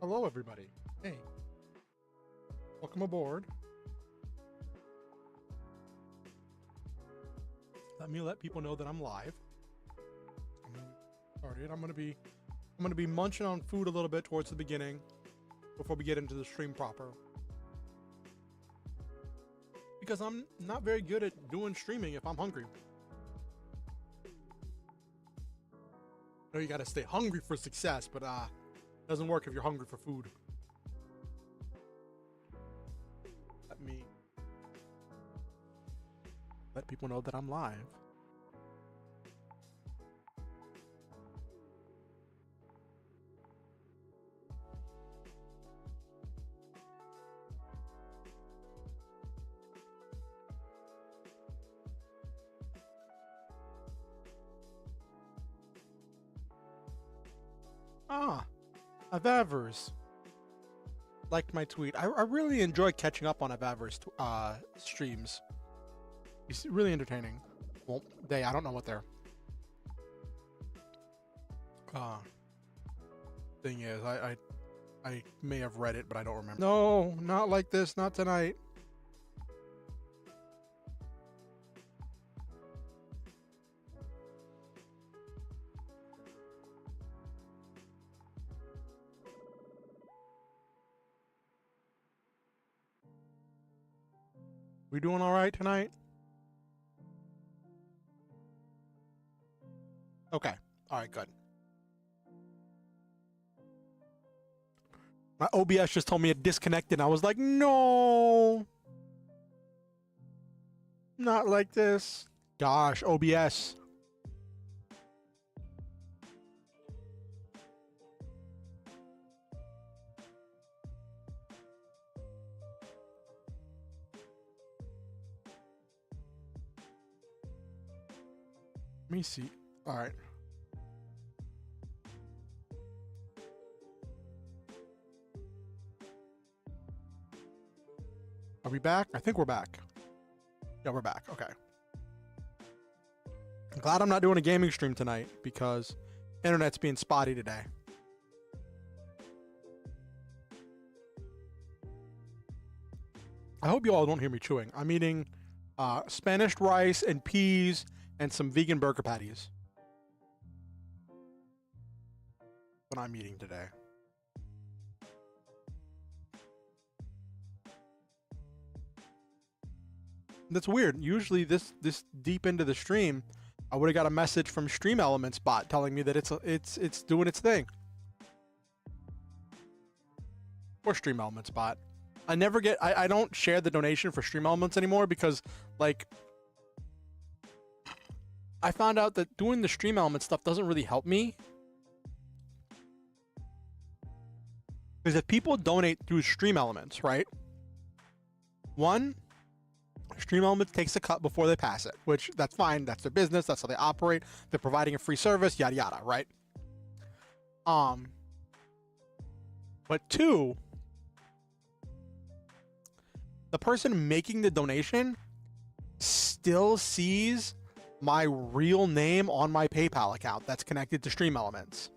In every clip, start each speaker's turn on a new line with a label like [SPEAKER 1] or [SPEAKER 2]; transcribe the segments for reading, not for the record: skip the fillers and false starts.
[SPEAKER 1] Hello, everybody. Hey, welcome aboard. Let me let people know that I'm live. Started. I'm gonna be munching on food a little bit towards the beginning before we get into the stream proper. Because I'm not very good at doing streaming if I'm hungry. I know you gotta stay hungry for success, but it doesn't work if you're hungry for food. Let people know that I'm live. Avavers liked my tweet. I really enjoy catching up on Avavers streams. He's really entertaining. Well, I don't know what their thing is. I may have read it, but I don't remember. No, not like this, not tonight. We doing all right tonight? Okay. All right, good. My OBS just told me it disconnected. I was like, no. Not like this. Gosh, OBS. Let me see. All right. Are we back? I think we're back. Yeah, we're back. Okay. I'm glad I'm not doing a gaming stream tonight because internet's being spotty today. I hope you all don't hear me chewing. I'm eating Spanish rice and peas and some vegan burger patties. What I'm eating today. That's weird. Usually this deep into the stream, I would have got a message from Stream Elements bot telling me that it's doing its thing. Or Stream Elements bot. I never get I don't share the donation for Stream Elements anymore because like I found out that doing the Stream Elements stuff doesn't really help me. Because if people donate through Stream Elements, right? One, Stream Elements takes a cut before they pass it, which that's fine. That's their business. That's how they operate. They're providing a free service, yada, yada, right? But two, the person making the donation still sees my real name on my PayPal account that's connected to Stream Elements.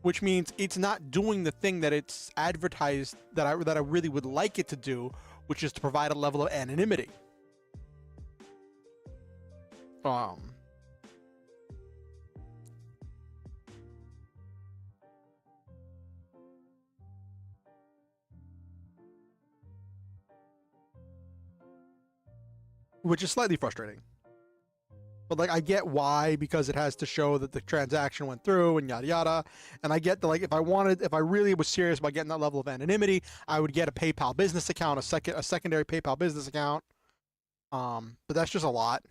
[SPEAKER 1] Which means it's not doing the thing that it's advertised that I really would like it to do, which is to provide a level of anonymity. Which is slightly frustrating. But like I get why, because it has to show that the transaction went through and yada yada. And I get that like if I really was serious about getting that level of anonymity, I would get a PayPal business account, a secondary PayPal business account. But that's just a lot.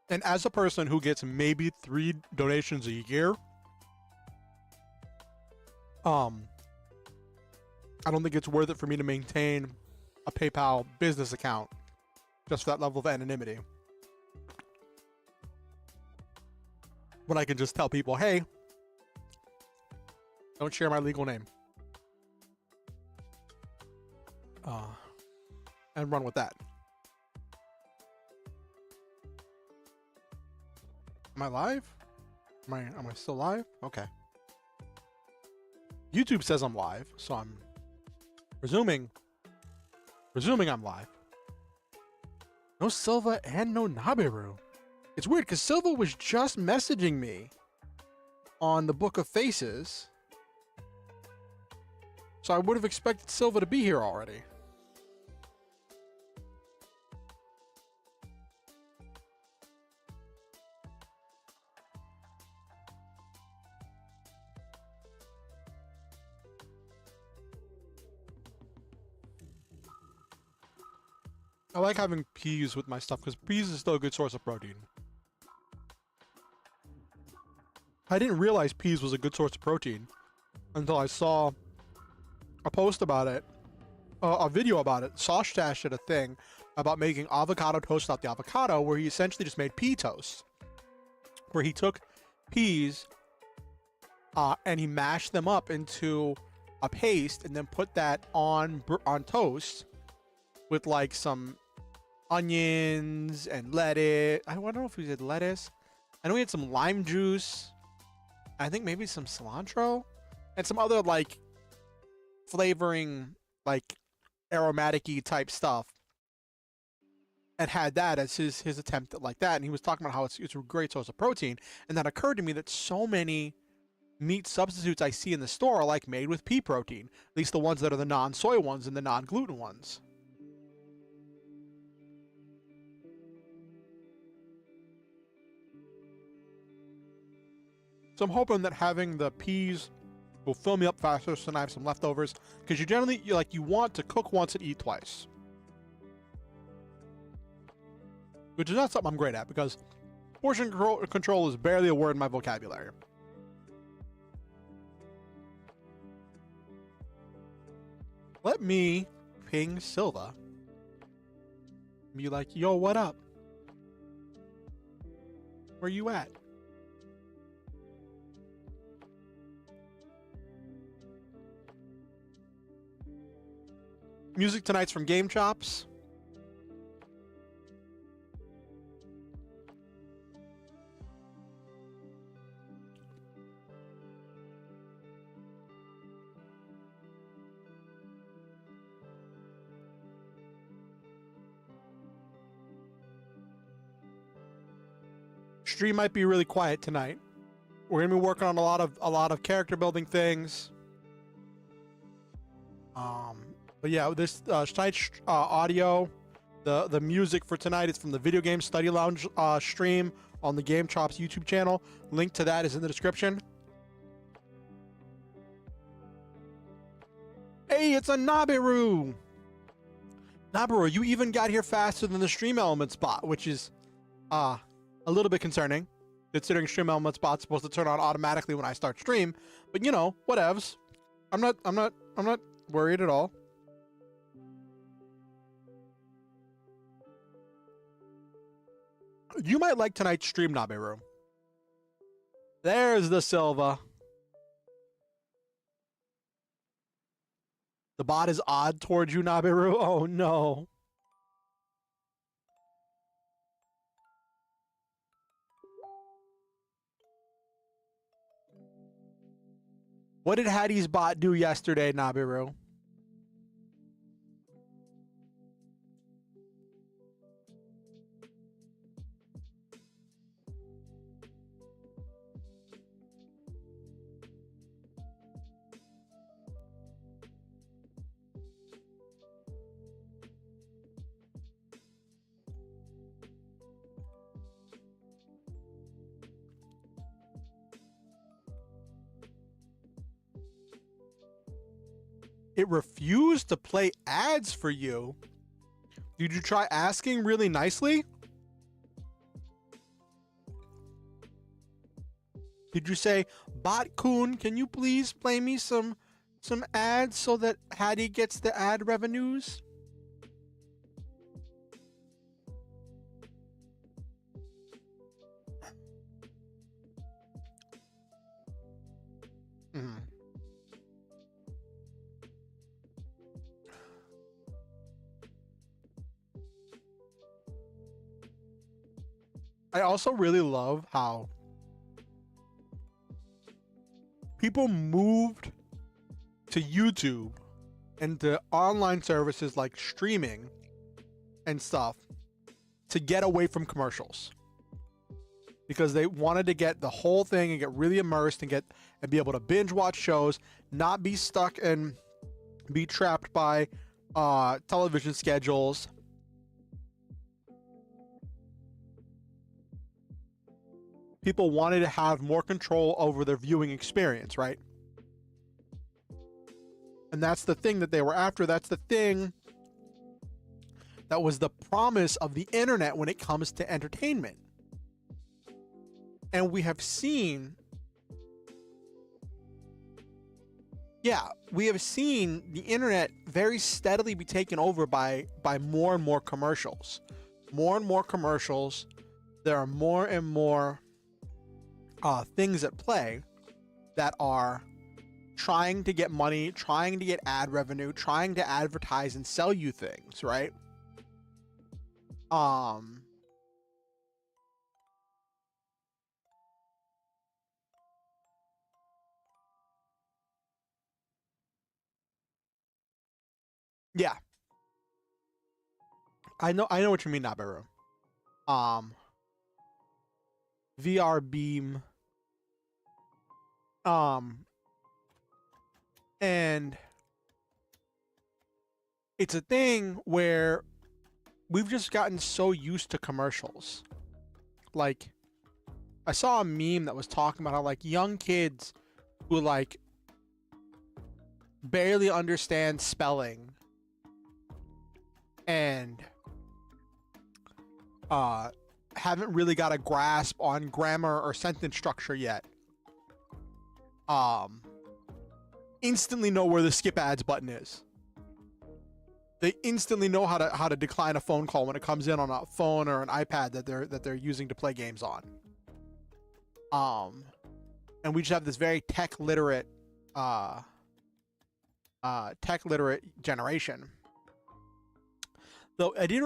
[SPEAKER 1] And as a person who gets maybe 3 donations a year, I don't think it's worth it for me to maintain a PayPal business account just for that level of anonymity. When I can just tell people, hey, don't share my legal name. And run with that. Am I live? Am I still live? Okay. YouTube says I'm live, so I'm presuming I'm live. No Silva and no Nabiru. It's weird because Silva was just messaging me on the Book of Faces, so I would have expected Silva to be here already. I like having peas with my stuff because peas is still a good source of protein. I didn't realize peas was a good source of protein until I saw a post about it, a video about it. Sawstash did a thing about making avocado toast without the avocado, where he essentially just made pea toast, where he took peas and he mashed them up into a paste and then put that on toast with like some onions and lettuce. I don't know if we did lettuce. I know we had some lime juice. I think maybe some cilantro and some other like flavoring, like aromatic-y type stuff, and had that as his attempt at like that. And he was talking about how it's a great source of protein. And that occurred to me that so many meat substitutes I see in the store are like made with pea protein, at least the ones that are the non-soy ones and the non-gluten ones. So I'm hoping that having the peas will fill me up faster, so I have some leftovers. Because you want to cook once and eat twice, which is not something I'm great at because portion control is barely a word in my vocabulary. Let me ping Silva. Be like, yo, what up? Where you at? Music tonight's from GameChops. Stream might be really quiet tonight. We're gonna be working on a lot of character building things. But yeah, this tonight's audio, the music for tonight is from the Video Game Study Lounge stream on the GameChops YouTube channel. Link to that is in the description. Hey, it's a Nabiru! Nabiru, you even got here faster than the Stream Elements bot, which is a little bit concerning, considering Stream Elements bot's supposed to turn on automatically when I start stream. But you know, whatevs. I'm not worried at all. You might like tonight's stream, Nabiru. There's the Silva. The bot is odd towards you, Nabiru. Oh no. What did Hattie's bot do yesterday, Nabiru? It refused to play ads for you. Did you try asking really nicely? Did you say, Bot-kun, can you please play me some ads so that Hattie gets the ad revenues? Mm-hmm. I also really love how people moved to YouTube and to online services like streaming and stuff to get away from commercials, because they wanted to get the whole thing and get really immersed and be able to binge watch shows, not be stuck and be trapped by television schedules. People wanted to have more control over their viewing experience, right? And that's the thing that they were after. That's the thing that was the promise of the internet when it comes to entertainment. And we have seen, we have seen the internet very steadily be taken over by more and more commercials. More and more commercials. There are more and more things at play that are trying to get money, trying to get ad revenue, trying to advertise and sell you things, right? Yeah. I know what you mean, Naberu. VR beam. And it's a thing where we've just gotten so used to commercials. Like, I saw a meme that was talking about how like young kids who like barely understand spelling and haven't really got a grasp on grammar or sentence structure yet, instantly know where the skip ads button is. They instantly know how to decline a phone call when it comes in on a phone or an iPad that they're using to play games on. And we just have this very tech literate generation. Though I did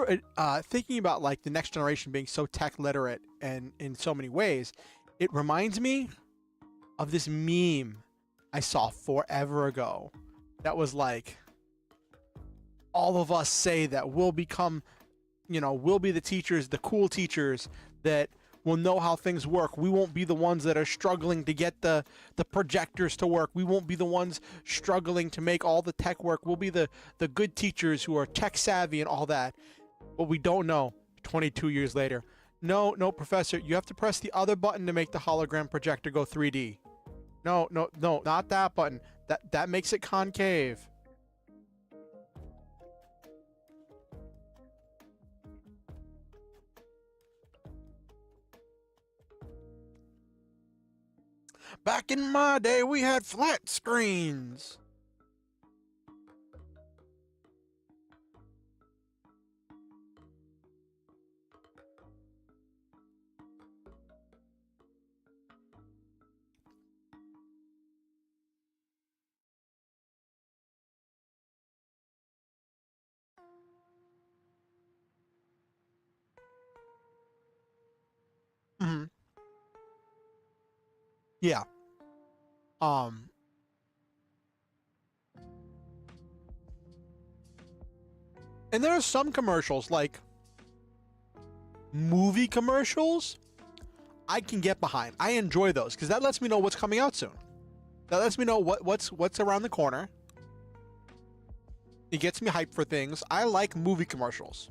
[SPEAKER 1] thinking about like the next generation being so tech literate and in so many ways, it reminds me of this meme I saw forever ago that was like, all of us say that we'll become, we'll be the teachers, the cool teachers that will know how things work. We won't be the ones that are struggling to get the projectors to work. We won't be the ones struggling to make all the tech work. We'll be the good teachers who are tech savvy and all that. But we don't know 22 years later. No, professor, you have to press the other button to make the hologram projector go 3D. No, not that button. That makes it concave. Back in my day, we had flat screens. Mm-hmm. Yeah. And there are some commercials, like movie commercials, I can get behind. I enjoy those because that lets me know what's coming out soon. That lets me know what's around the corner. It gets me hyped for things. I like movie commercials.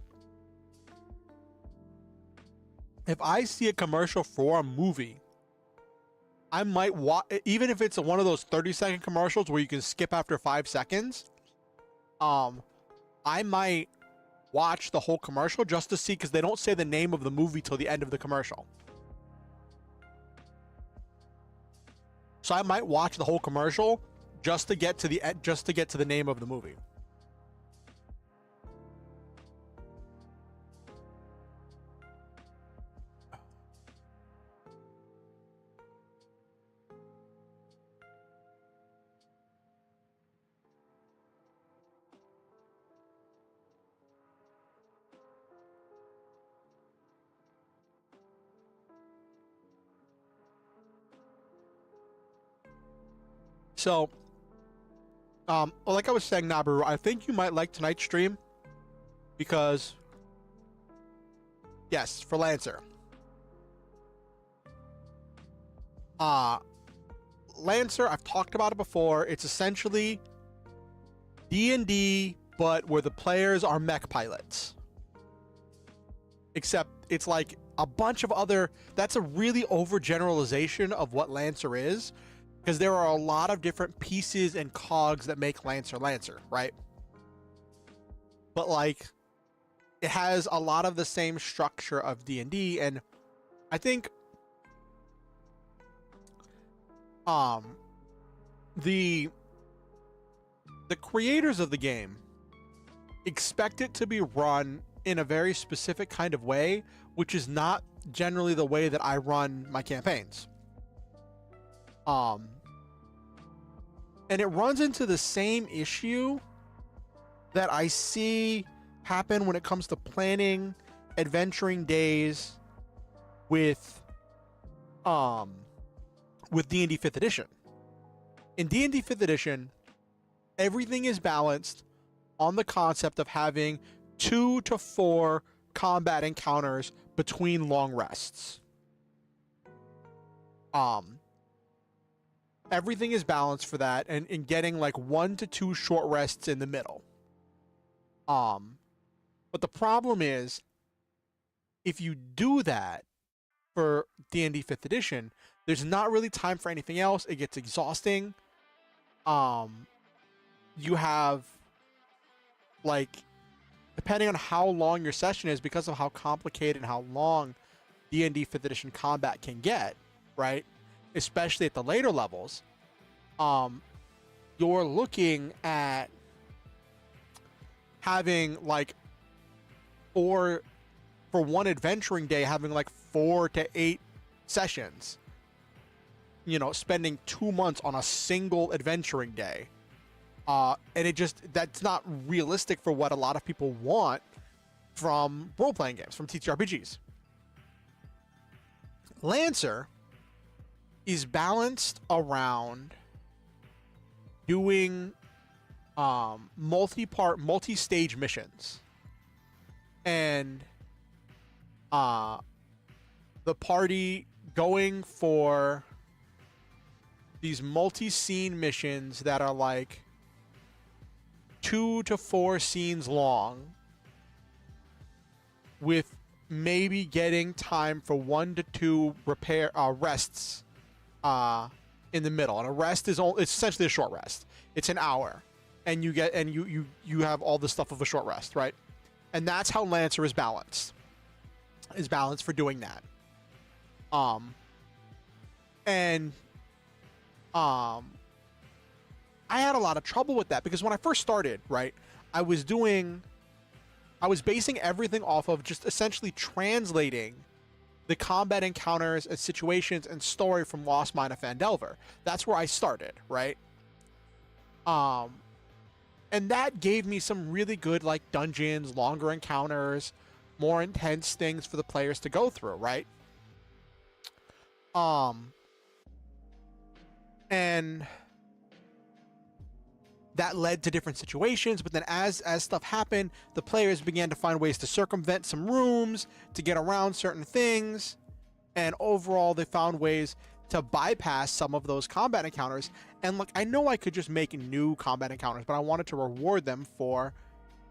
[SPEAKER 1] If I see a commercial for a movie, I might watch, even if it's one of those 30-second commercials where you can skip after 5 seconds. I might watch the whole commercial just to see, because they don't say the name of the movie till the end of the commercial. So I might watch the whole commercial just to get to the name of the movie. So, like I was saying, Nabu, I think you might like tonight's stream because, yes, for Lancer. Lancer, I've talked about it before. It's essentially D&D, but where the players are mech pilots. Except it's like a bunch of other... That's a really overgeneralization of what Lancer is, because there are a lot of different pieces and cogs that make Lancer, right? But like, it has a lot of the same structure of D&D, and I think the creators of the game expect it to be run in a very specific kind of way, which is not generally the way that I run my campaigns. And it runs into the same issue that I see happen when it comes to planning adventuring days with D&D 5th edition. In D&D 5th edition, everything is balanced on the concept of having 2 to 4 combat encounters between long rests. Everything is balanced for that, and in getting like 1 to 2 short rests in the middle. But the problem is, if you do that for D&D 5th edition, there's not really time for anything else. It gets exhausting. You have, like, depending on how long your session is, because of how complicated and how long D&D 5th edition combat can get, right? Especially at the later levels, you're looking at having like for one adventuring day, having like 4 to 8 sessions, you know, spending 2 months on a single adventuring day. And that's not realistic for what a lot of people want from role-playing games, from TTRPGs. Lancer is balanced around doing multi-stage missions, and the party going for these multi-scene missions that are like 2 to 4 scenes long, with maybe getting time for 1 to 2 rests in the middle. And a rest is it's essentially a short rest. It's an hour, and you have all the stuff of a short rest, right? And that's how Lancer is balanced. Is balanced for doing that. I had a lot of trouble with that, because when I first started, right, I was basing everything off of just essentially translating the combat encounters and situations and story from Lost Mine of Phandelver. That's where I started, right? And that gave me some really good, like, dungeons, longer encounters, more intense things for the players to go through, right? And that led to different situations, but then as stuff happened, the players began to find ways to circumvent some rooms, to get around certain things, and overall they found ways to bypass some of those combat encounters. And look, I know I could just make new combat encounters, but I wanted to reward them for,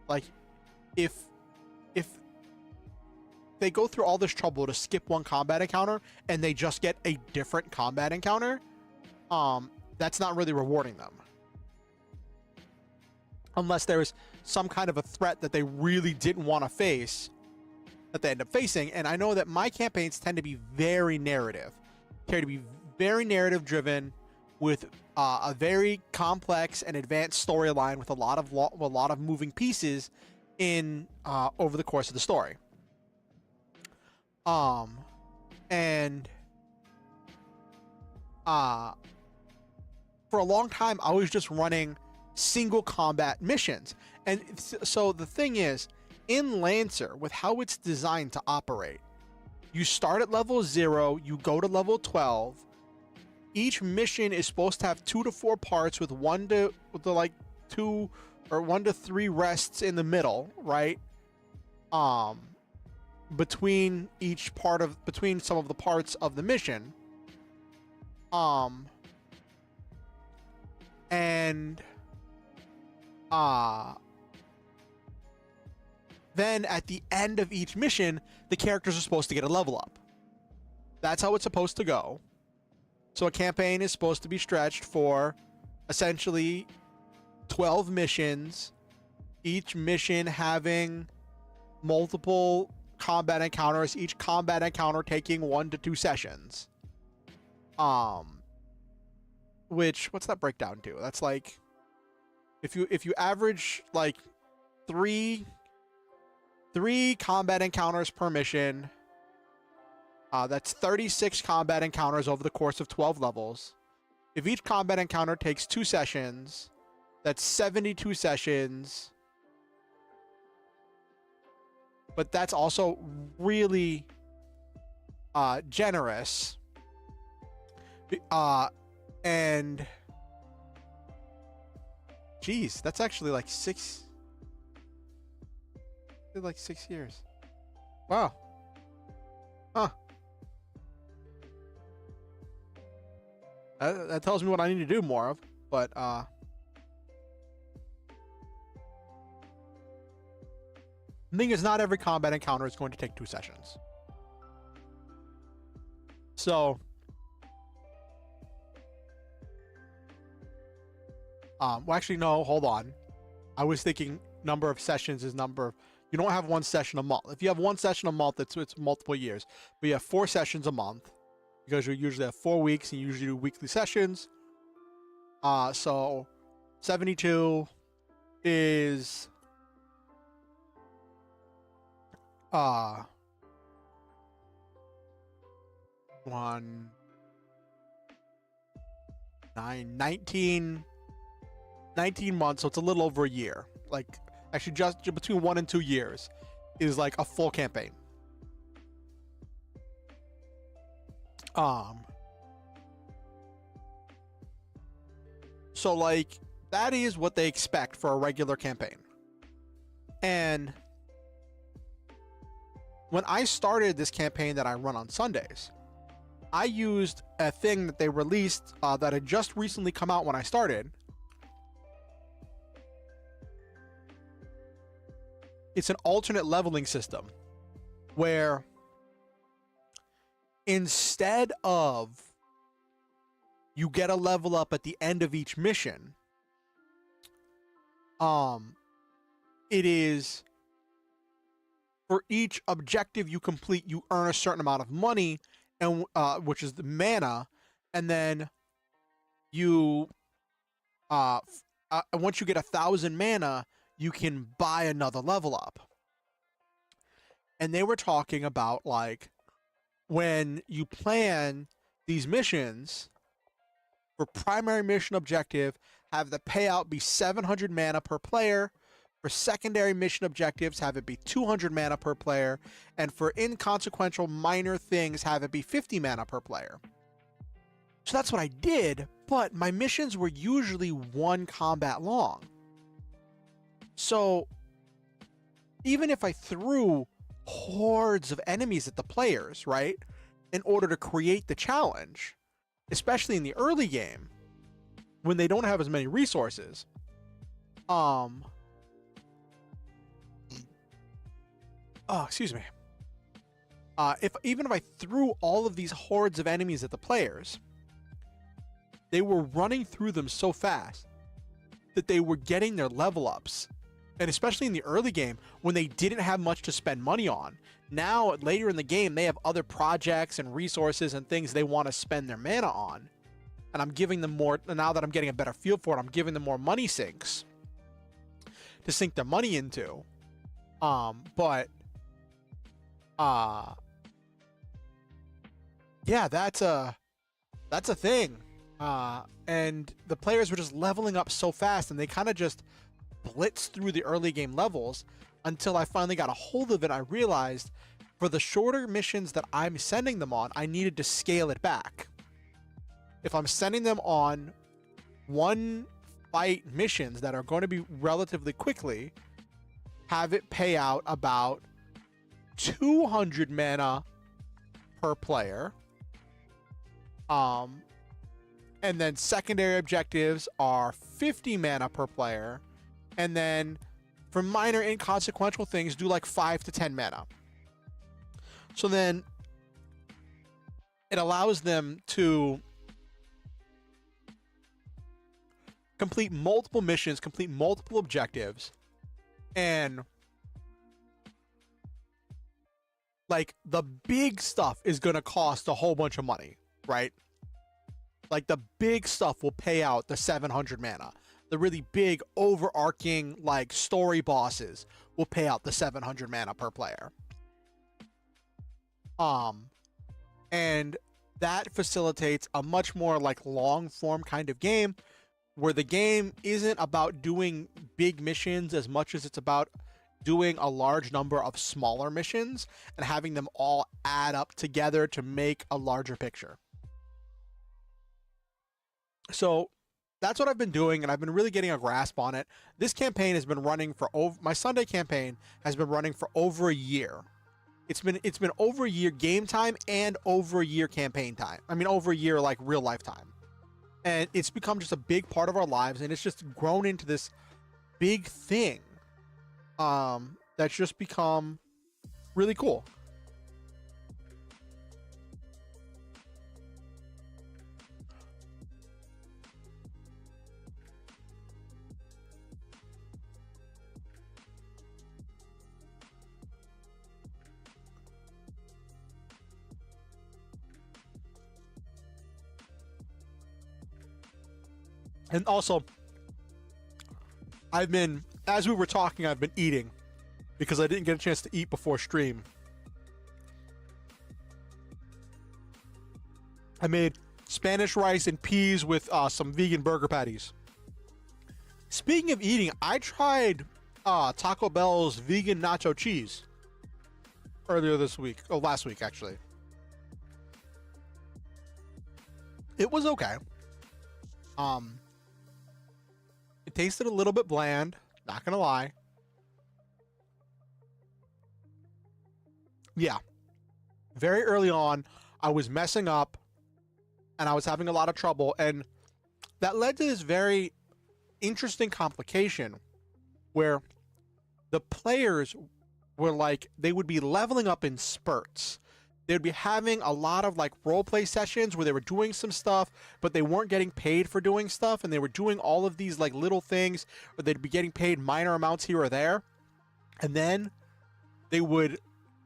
[SPEAKER 1] like, if they go through all this trouble to skip one combat encounter and they just get a different combat encounter, that's not really rewarding them. Unless there's some kind of a threat that they really didn't want to face that they end up facing. And I know that my campaigns tend to be very narrative. Very narrative driven, with a very complex and advanced storyline with a lot of moving pieces in over the course of the story. And for a long time I was just running single combat missions. And so the thing is, in Lancer, with how it's designed to operate, you start at level 0, you go to level 12, each mission is supposed to have 2 to 4 parts with 1 to like 2 or 1 to 3 rests in the middle, right? Between some of the parts of the mission. And then at the end of each mission, the characters are supposed to get a level up. That's how it's supposed to go. So a campaign is supposed to be stretched for essentially 12 missions, each mission having multiple combat encounters, each combat encounter taking 1 to 2 sessions. What's that break down to? That's like, if you average like three combat encounters per mission, that's 36 combat encounters over the course of 12 levels. If each combat encounter takes 2 sessions, that's 72 sessions. But that's also really generous. And geez, that's actually like 6 years. Wow. Huh. That tells me what I need to do more of, but the thing is, not every combat encounter is going to take 2 sessions. So well, actually, no, hold on. I was thinking number of sessions is number of, you don't have 1 session a month. If you have 1 session a month, it's multiple years. But you have 4 sessions a month because you usually have 4 weeks and you usually do weekly sessions. So 72 is 19 months, so it's a little over a year. Like, actually, just between 1 and 2 years is like a full campaign. So like, that is what they expect for a regular campaign. And when I started this campaign that I run on Sundays, I used a thing that they released that had just recently come out when I started. It's an alternate leveling system where instead of you get a level up at the end of each mission, it is for each objective you complete, you earn a certain amount of money, and which is the mana, and then you once you get 1,000 mana, you can buy another level up. And they were talking about, like, when you plan these missions, for primary mission objective, have the payout be 700 mana per player. For secondary mission objectives, have it be 200 mana per player. And for inconsequential minor things, have it be 50 mana per player. So that's what I did, but my missions were usually 1 combat long. So even if I threw hordes of enemies at the players, right, in order to create the challenge, especially in the early game when they don't have as many resources, excuse me. Even if I threw all of these hordes of enemies at the players, they were running through them so fast that they were getting their level ups. And especially in the early game, when they didn't have much to spend money on. Now, later in the game, they have other projects and resources and things they want to spend their mana on. And I'm giving them more, now that I'm getting a better feel for it, I'm giving them more money sinks to sink their money into. Yeah, that's a thing. And the players were just leveling up so fast, and they kind of just blitz through the early game levels until I finally got a hold of it. I realized for the shorter missions that I'm sending them on, I needed to scale it back. if I'm sending them on one fight missions that are going to be relatively quickly, have it pay out about 200 mana per player. And then secondary objectives are 50 mana per player. And then for minor inconsequential things, do like 5 to 10 mana. So then it allows them to complete multiple missions, complete multiple objectives, and like the big stuff is going to cost a whole bunch of money, right? Like the big stuff will pay out the 700 mana. The really big overarching like story bosses will pay out the 700 mana per player. And that facilitates a much more like long form kind of game where the game isn't about doing big missions as much as it's about doing a large number of smaller missions and having them all add up together to make a larger picture. So that's what I've been doing, and I've been really getting a grasp on it. This campaign has been running for my Sunday campaign has been running for over a year. It's been over a year game time and over a year campaign time. I mean, over a year like real life time. And it's become just a big part of our lives, and it's just grown into this big thing that's just become really cool. And also, I've been, as we were talking, I've been eating because I didn't get a chance to eat before stream. I made Spanish rice and peas with some vegan burger patties. Speaking of eating, I tried Taco Bell's vegan nacho cheese earlier this week. Oh, last week, actually. It was okay. It tasted a little bit bland, not gonna lie. Yeah. Very early on, I was messing up and I was having a lot of trouble, and that led to this very interesting complication where the players were like, they would be leveling up in spurts. They'd be having a lot of like role play sessions where they were doing some stuff, but they weren't getting paid for doing stuff, and they were doing all of these like little things, or they'd be getting paid minor amounts here or there. And then they would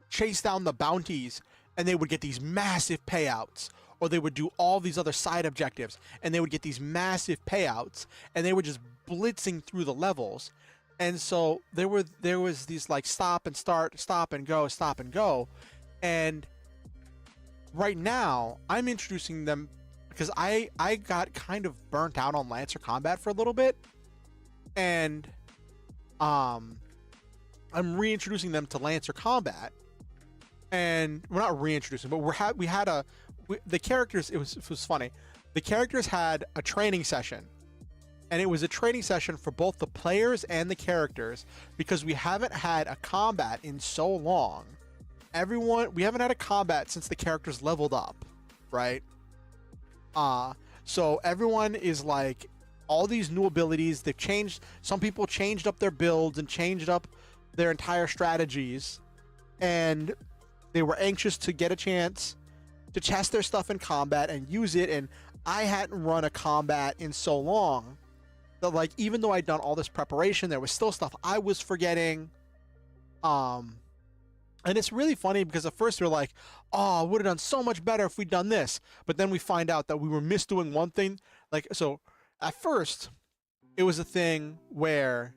[SPEAKER 1] chase down the bounties and they would get these massive payouts, or they would do all these other side objectives and they would get these massive payouts, and they were just blitzing through the levels. And so there was these like stop and start, stop and go, stop and go. And right now I'm introducing them because I got kind of burnt out on Lancer combat for a little bit, and I'm reintroducing them to Lancer combat. And we're not reintroducing, but the characters, it was funny. The characters had a training session, and it was a training session for both the players and the characters because we haven't had a combat in so long. We haven't had a combat since the characters leveled up, right? So everyone is like, all these new abilities, they've changed. Some people changed up their builds and changed up their entire strategies, and they were anxious to get a chance to test their stuff in combat and use it. And I hadn't run a combat in so long that, like, even though I'd done all this preparation, there was still stuff I was forgetting. And it's really funny because at first we're like, oh, I would have done so much better if we'd done this. But then we find out that we were misdoing one thing. Like, so at first it was a thing where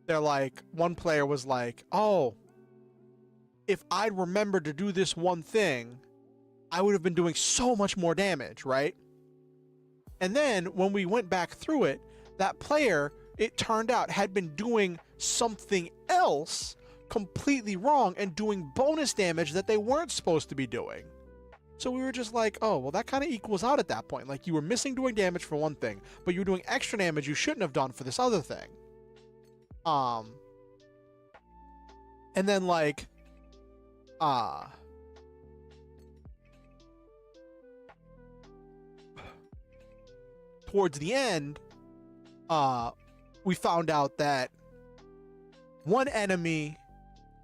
[SPEAKER 1] they're like, one player was like, oh, if I'd remembered to do this one thing, I would have been doing so much more damage, right? And then when we went back through it, that player, it turned out, had been doing something else completely wrong and doing bonus damage that they weren't supposed to be doing. So we were just like, oh, well, that kind of equals out at that point. Like, you were missing doing damage for one thing, but you were doing extra damage you shouldn't have done for this other thing. And then, like, towards the end, we found out that one enemy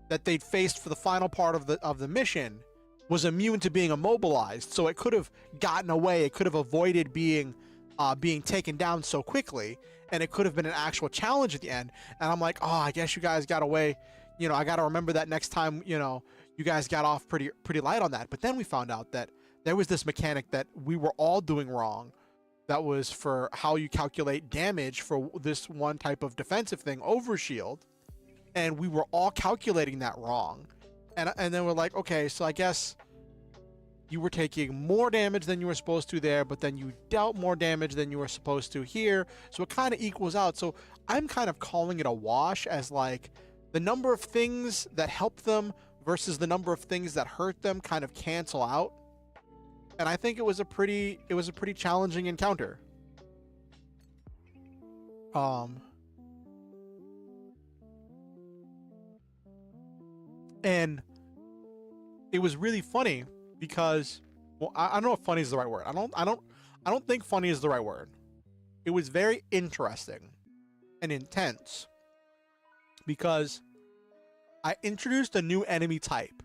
[SPEAKER 1] that they'd faced for the final part of the mission was immune to being immobilized, so it could have gotten away. It could have avoided being taken down so quickly, and it could have been an actual challenge at the end. And I'm like, oh, I guess you guys got away. You know, I got to remember that next time. You know, you guys got off pretty light on that. But then we found out that there was this mechanic that we were all doing wrong. That was for how you calculate damage for this one type of defensive thing, overshield, and we were all calculating that wrong. And then we're like, okay, so I guess you were taking more damage than you were supposed to there, but then you dealt more damage than you were supposed to here. So it kind of equals out. So I'm kind of calling it a wash, as like the number of things that help them versus the number of things that hurt them kind of cancel out. And I think it was a pretty challenging encounter. And it was really funny because, well, I don't know if funny is the right word. I don't think funny is the right word. It was very interesting and intense because I introduced a new enemy type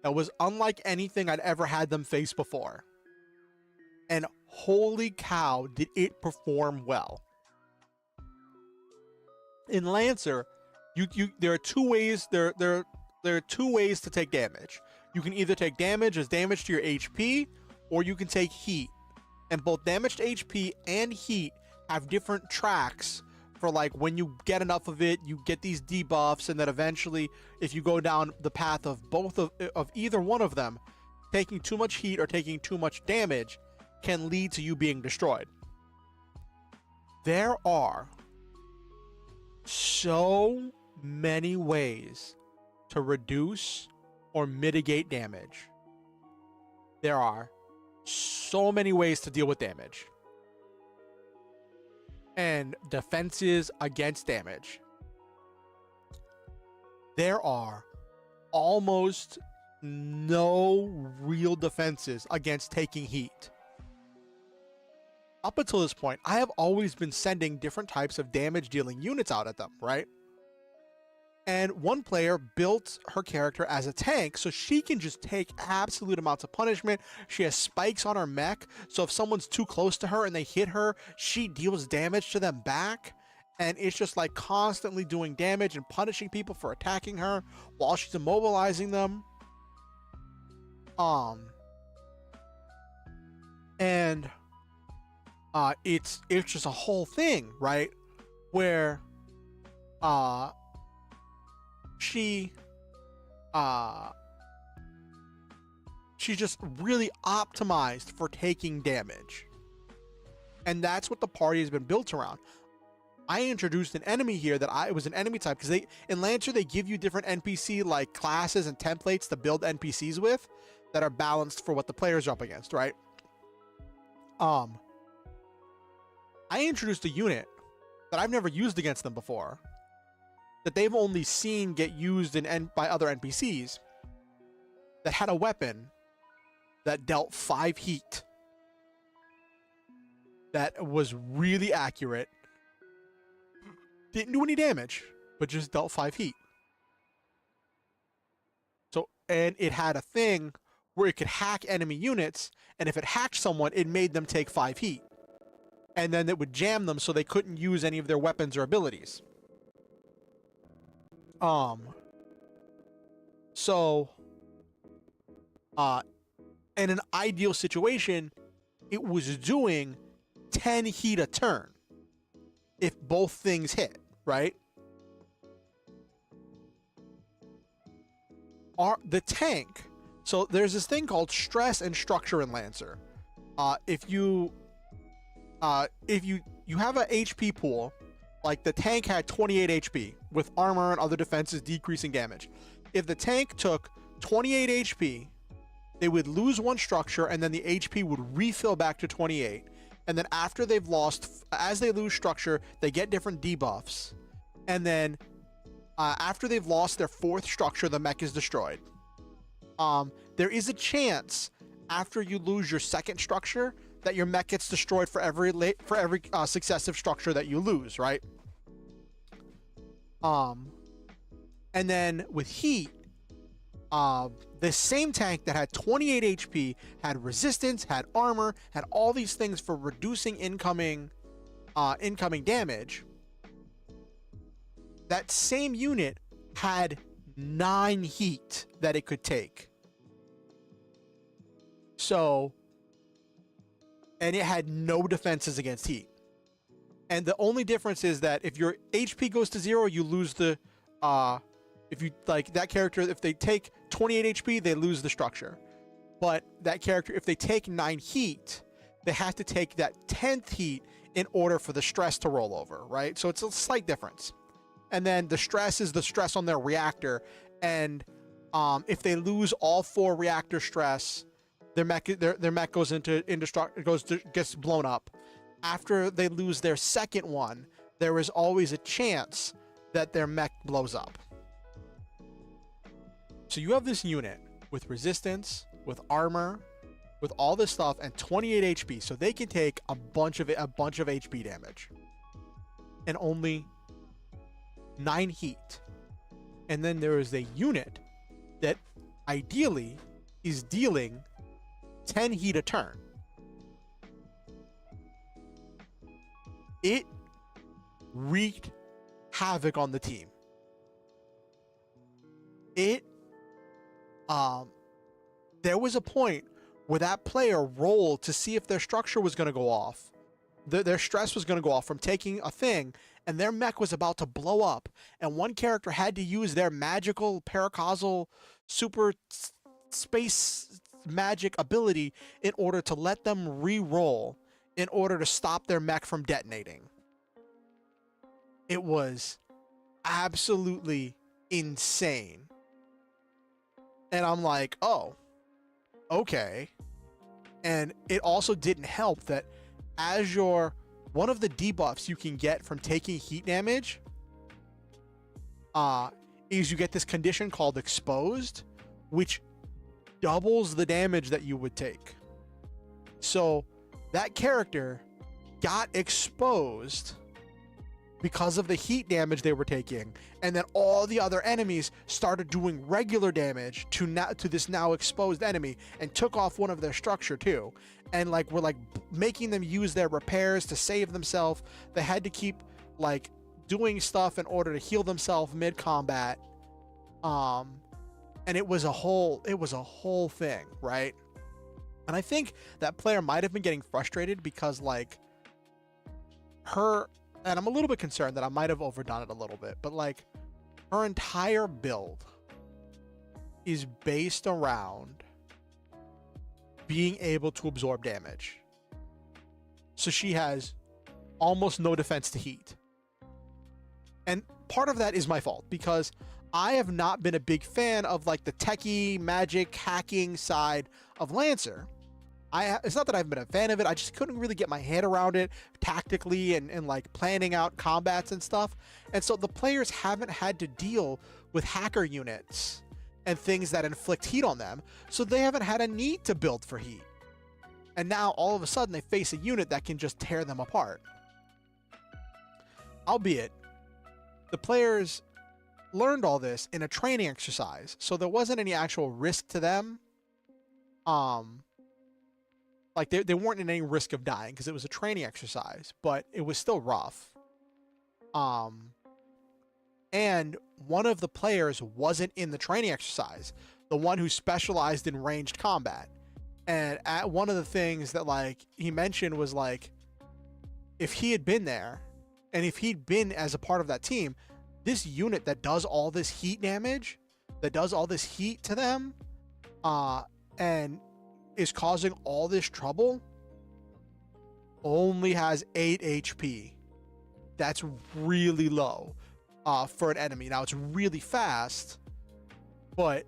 [SPEAKER 1] that was unlike anything I'd ever had them face before. And holy cow, did it perform well. In Lancer, there are two ways there are two ways to take damage. You can either take damage as damage to your HP, or you can take heat. And both damage to HP and heat have different tracks for, like, when you get enough of it, you get these debuffs, and then eventually, if you go down the path of both of either one of them, taking too much heat or taking too much damage can lead to you being destroyed. There are so many ways to reduce or mitigate damage. There are so many ways to deal with damage and defenses against damage. There are almost no real defenses against taking heat. Up until this point, I have always been sending different types of damage dealing units out at them, right? And one player built her character as a tank, so she can just take absolute amounts of punishment. She has spikes on her mech, so if someone's too close to her and they hit her, she deals damage to them back. And it's just like constantly doing damage and punishing people for attacking her while she's immobilizing them. It's just a whole thing, right? Where she just really optimized for taking damage. And that's what the party has been built around. I introduced an enemy here that it was an enemy type, because in Lancer they give you different NPC like classes and templates to build NPCs with that are balanced for what the players are up against, right? I introduced a unit that I've never used against them before, that they've only seen get used by other NPCs, that had a weapon that dealt 5 heat, that was really accurate, didn't do any damage, but just dealt 5 heat. So, and it had a thing where it could hack enemy units, and if it hacked someone, it made them take 5 heat. And then it would jam them so they couldn't use any of their weapons or abilities. In an ideal situation, it was doing 10 heat a turn if both things hit, right? The tank, so there's this thing called stress and structure in Lancer. If you have a HP pool, like the tank had 28 HP with armor and other defenses decreasing damage. If the tank took 28 HP they would lose one structure, and then the HP would refill back to 28. And then after they've lost, as they lose structure, they get different debuffs. And then after they've lost their 4th structure, the mech is destroyed. There is a chance after you lose your 2nd structure that your mech gets destroyed for every successive structure that you lose, right? And then with heat, the same tank that had 28 HP, had resistance, had armor, had all these things for reducing incoming damage. That same unit had 9 heat that it could take. So, and it had no defenses against heat. And the only difference is that if your HP goes to 0, you lose the, if you, like, that character, if they take 28 HP, they lose the structure. But that character, if they take 9 heat, they have to take that 10th heat in order for the stress to roll over, right? So it's a slight difference. And then the stress is the stress on their reactor. And if they lose all 4 reactor stress, their mech goes gets blown up. After they lose their 2nd one, there is always a chance that their mech blows up. So you have this unit with resistance, with armor, with all this stuff, and 28 HP. So they can take a bunch of HP damage, and only 9 heat. And then there is a unit that ideally is dealing 10 heat a turn. It wreaked havoc on the team. There was a point where that player rolled to see if their structure was going to go off. Their stress was going to go off from taking a thing, and their mech was about to blow up. And one character had to use their magical paracausal super space magic ability in order to let them re-roll in order to stop their mech from detonating. It was absolutely insane. And I'm like, oh, okay. And it also didn't help that as one of the debuffs you can get from taking heat damage is you get this condition called exposed, which doubles the damage that you would take. So that character got exposed because of the heat damage they were taking, and then all the other enemies started doing regular damage to this now exposed enemy, and took off one of their structure too, and like were like making them use their repairs to save themselves. They had to keep like doing stuff in order to heal themselves mid combat, and it was a whole thing, right? And I think that player might have been getting frustrated because like and I'm a little bit concerned that I might have overdone it a little bit, but like her entire build is based around being able to absorb damage. So she has almost no defense to heat. And part of that is my fault because I have not been a big fan of like the techie magic hacking side of Lancer. It's not that I've been a fan of it, I just couldn't really get my head around it tactically and like planning out combats and stuff. And so the players haven't had to deal with hacker units and things that inflict heat on them, so they haven't had a need to build for heat. And now all of a sudden they face a unit that can just tear them apart. Albeit, the players learned all this in a training exercise, so there wasn't any actual risk to them. Like they weren't in any risk of dying because it was a training exercise, but it was still rough. And one of the players wasn't in the training exercise, the one who specialized in ranged combat. And one of the things that like he mentioned was like, if he had been there and if he'd been as a part of that team, this unit that does all this heat damage, that does all this heat to them, and is causing all this trouble, only has 8 HP. That's really low for an enemy. Now it's really fast, but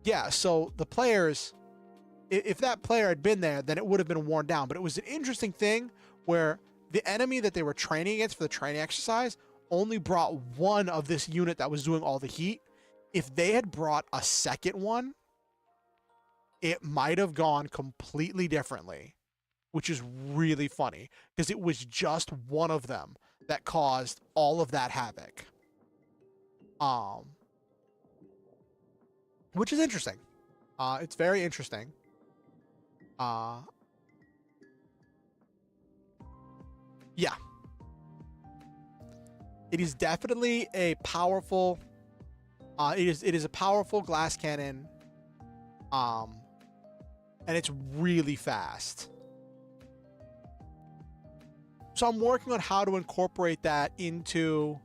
[SPEAKER 1] yeah, so the players, if that player had been there, then it would have been worn down. But it was an interesting thing where the enemy that they were training against for the training exercise only brought one of this unit that was doing all the heat. If they had brought a second one, it might have gone completely differently, which is really funny because it was just one of them that caused all of that havoc. Which is interesting. It's very interesting. Yeah. It is definitely a powerful it is a powerful glass cannon. And it's really fast. So I'm working on how to incorporate that into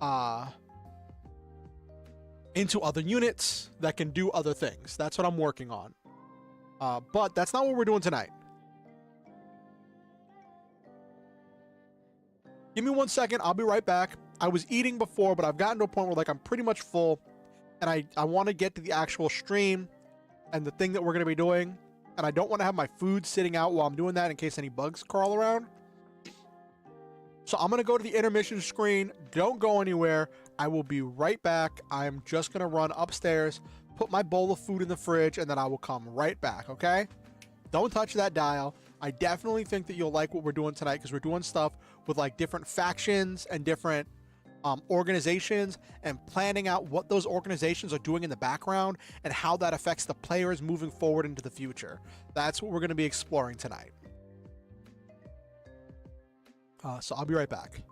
[SPEAKER 1] other units that can do other things. That's what I'm working on. But that's not what we're doing tonight. Give me 1 second. I'll be right back. I was eating before, but I've gotten to a point where like I'm pretty much full, and I want to get to the actual stream and the thing that we're going to be doing, and I don't want to have my food sitting out while I'm doing that in case any bugs crawl around. So I'm going to go to the intermission screen. Don't go anywhere. I will be right back. I'm just going to run upstairs, put my bowl of food in the fridge, and then I will come right back, okay? Don't touch that dial. I definitely think that you'll like what we're doing tonight because we're doing stuff with like different factions and different organizations and planning out what those organizations are doing in the background and how that affects the players moving forward into the future. That's what we're going to be exploring tonight. So I'll be right back.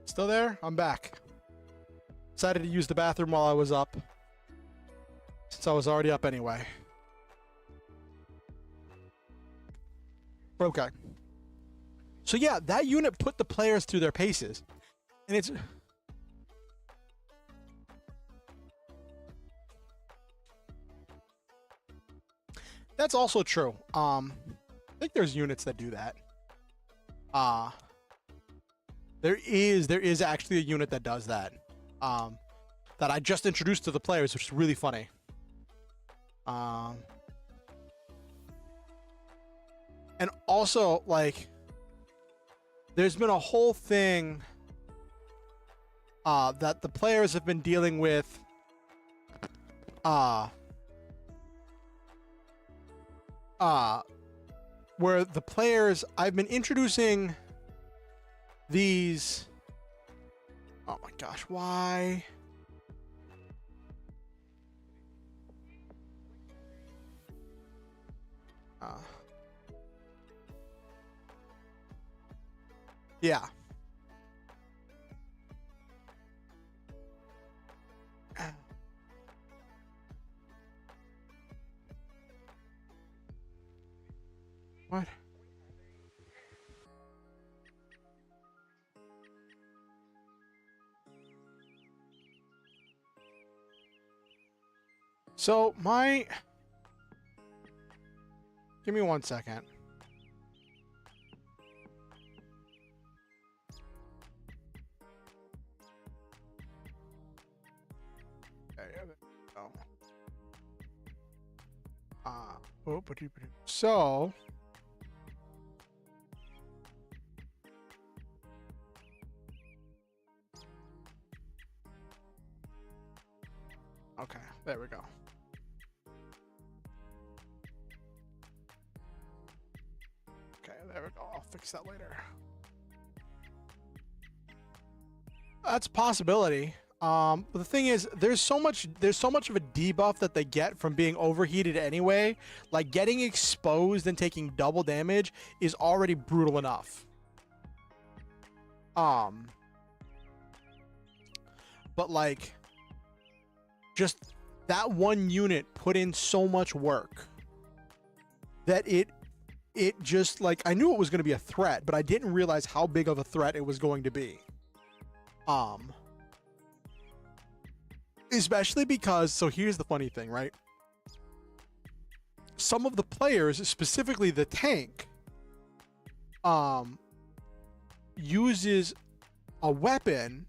[SPEAKER 1] Still there? I'm back. Decided to use the bathroom while I was up, since I was already up anyway. Okay. So yeah, that unit put the players through their paces. And it's... That's also true. I think there's units that do that. There is actually a unit that does that. That I just introduced to the players, which is really funny. And also, like, there's been a whole thing that the players have been dealing with where the players, I've been introducing these, oh my gosh, why? Yeah. What? So give me 1 second. So okay, there we go. Okay, there we go. I'll fix that later. That's a possibility. But the thing is, there's so much of a debuff that they get from being overheated anyway. Like, getting exposed and taking double damage is already brutal enough. But like, just that one unit put in so much work that it just, like, I knew it was going to be a threat, but I didn't realize how big of a threat it was going to be. Especially because, so here's the funny thing, right? Some of the players, specifically the tank, uses a weapon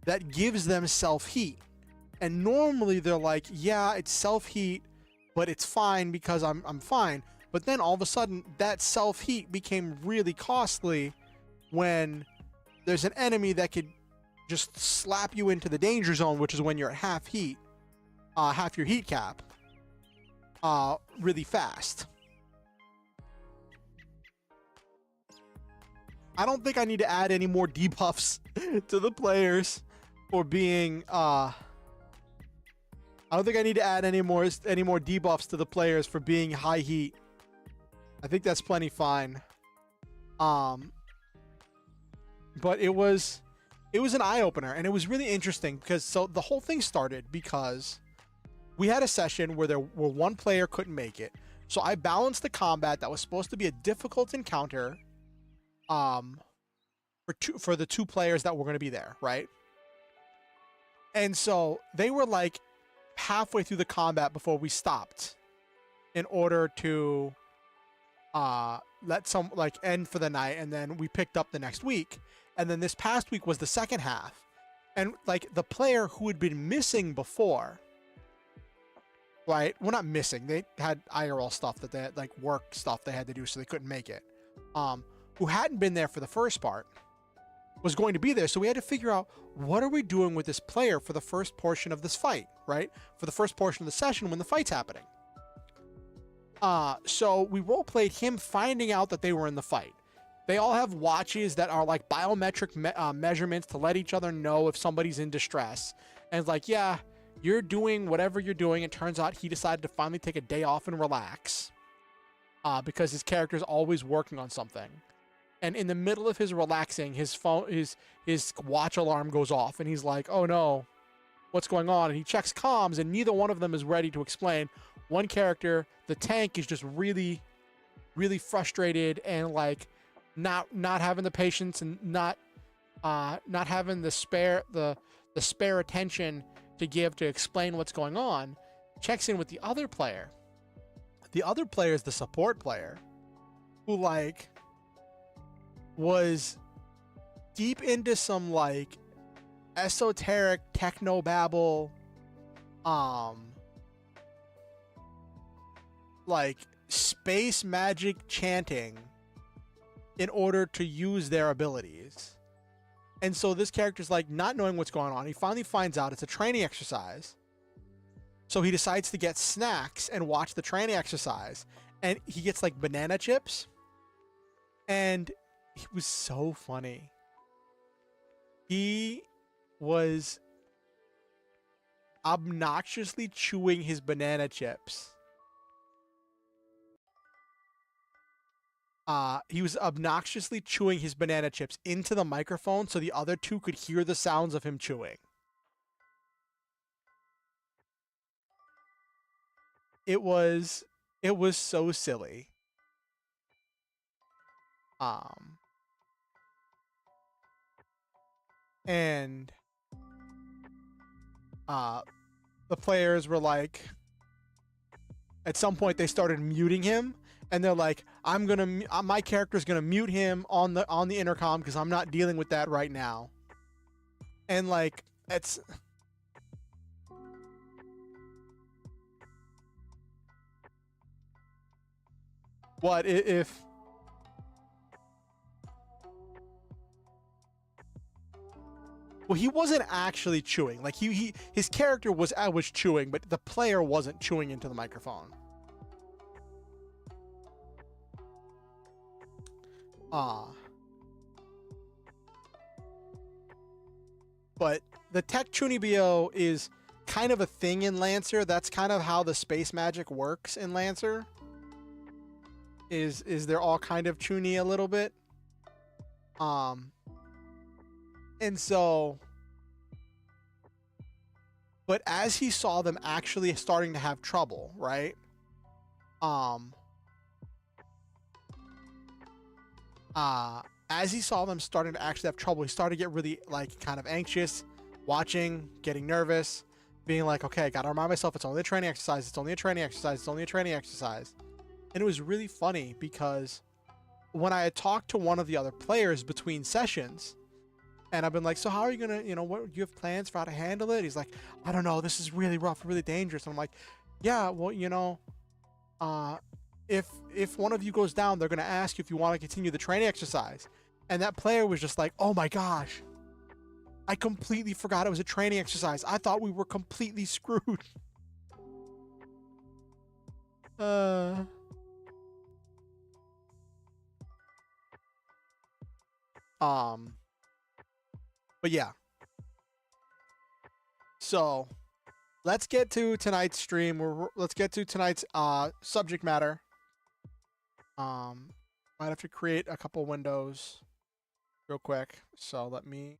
[SPEAKER 1] that gives them self-heat. And normally they're like, yeah, it's self-heat, but it's fine because I'm fine. But then all of a sudden, that self-heat became really costly when there's an enemy that could just slap you into the danger zone, which is when you're at half heat, half your heat cap, really fast. I don't think I need to add any more debuffs to the players for being, I don't think I need to add any more debuffs to the players for being high heat. I think that's plenty fine. But it was an eye-opener, and it was really interesting because, so the whole thing started because we had a session where one player couldn't make it. So I balanced the combat that was supposed to be a difficult encounter for the two players that were going to be there, right? And so they were like halfway through the combat before we stopped in order to let some, like, end for the night, and then we picked up the next week. And then this past week was the second half. And, like, the player who had been missing before, right? Well, not missing. They had IRL stuff that they had, like, work stuff they had to do, so they couldn't make it. Who hadn't been there for the first part was going to be there. So we had to figure out, what are we doing with this player for the first portion of this fight, right? For the first portion of the session when the fight's happening. So we role-played him finding out that they were in the fight. They all have watches that are like biometric measurements to let each other know if somebody's in distress. And it's like, yeah, you're doing whatever you're doing. It turns out he decided to finally take a day off and relax. Because his character's always working on something. And in the middle of his relaxing, his phone, his watch alarm goes off, and he's like, "Oh no, what's going on?" And he checks comms, and neither one of them is ready to explain. One character, the tank, is just really, really frustrated and like not having the patience and not having the spare attention to give to explain what's going on. Checks in with the other player. The other player is the support player, who like was deep into some like esoteric techno babble, like space magic chanting in order to use their abilities. And so this character's like not knowing what's going on. He finally finds out it's a training exercise. So he decides to get snacks and watch the training exercise. And he gets like banana chips. And it was so funny. He was obnoxiously chewing his banana chips. He was obnoxiously chewing his banana chips into the microphone so the other two could hear the sounds of him chewing. It was so silly. And the players were like, at some point they started muting him, and they're like, my character's gonna mute him on the intercom because I'm not dealing with that right now. And like, it's what if well, he wasn't actually chewing. Like his character was chewing, but the player wasn't chewing into the microphone. But the Tech Chunibyo is kind of a thing in Lancer. That's kind of how the space magic works in Lancer. Is they're all kind of chuny a little bit. And so, but as he saw them actually starting to have trouble, right? As he saw them starting to actually have trouble, he started to get really like kind of anxious, watching, getting nervous, being like, okay, I gotta remind myself it's only a training exercise, it's only a training exercise, it's only a training exercise. And it was really funny because when I had talked to one of the other players between sessions, and I've been like, so how are you gonna, what, do you have plans for how to handle it? He's like, I don't know, this is really rough, really dangerous. And I'm like, yeah, well, if one of you goes down, they're gonna ask you if you want to continue the training exercise. And that player was just like, oh my gosh, I completely forgot it was a training exercise. I thought we were completely screwed. But yeah. So let's get to tonight's stream. Let's get to tonight's subject matter. Might have to create a couple windows real quick. So let me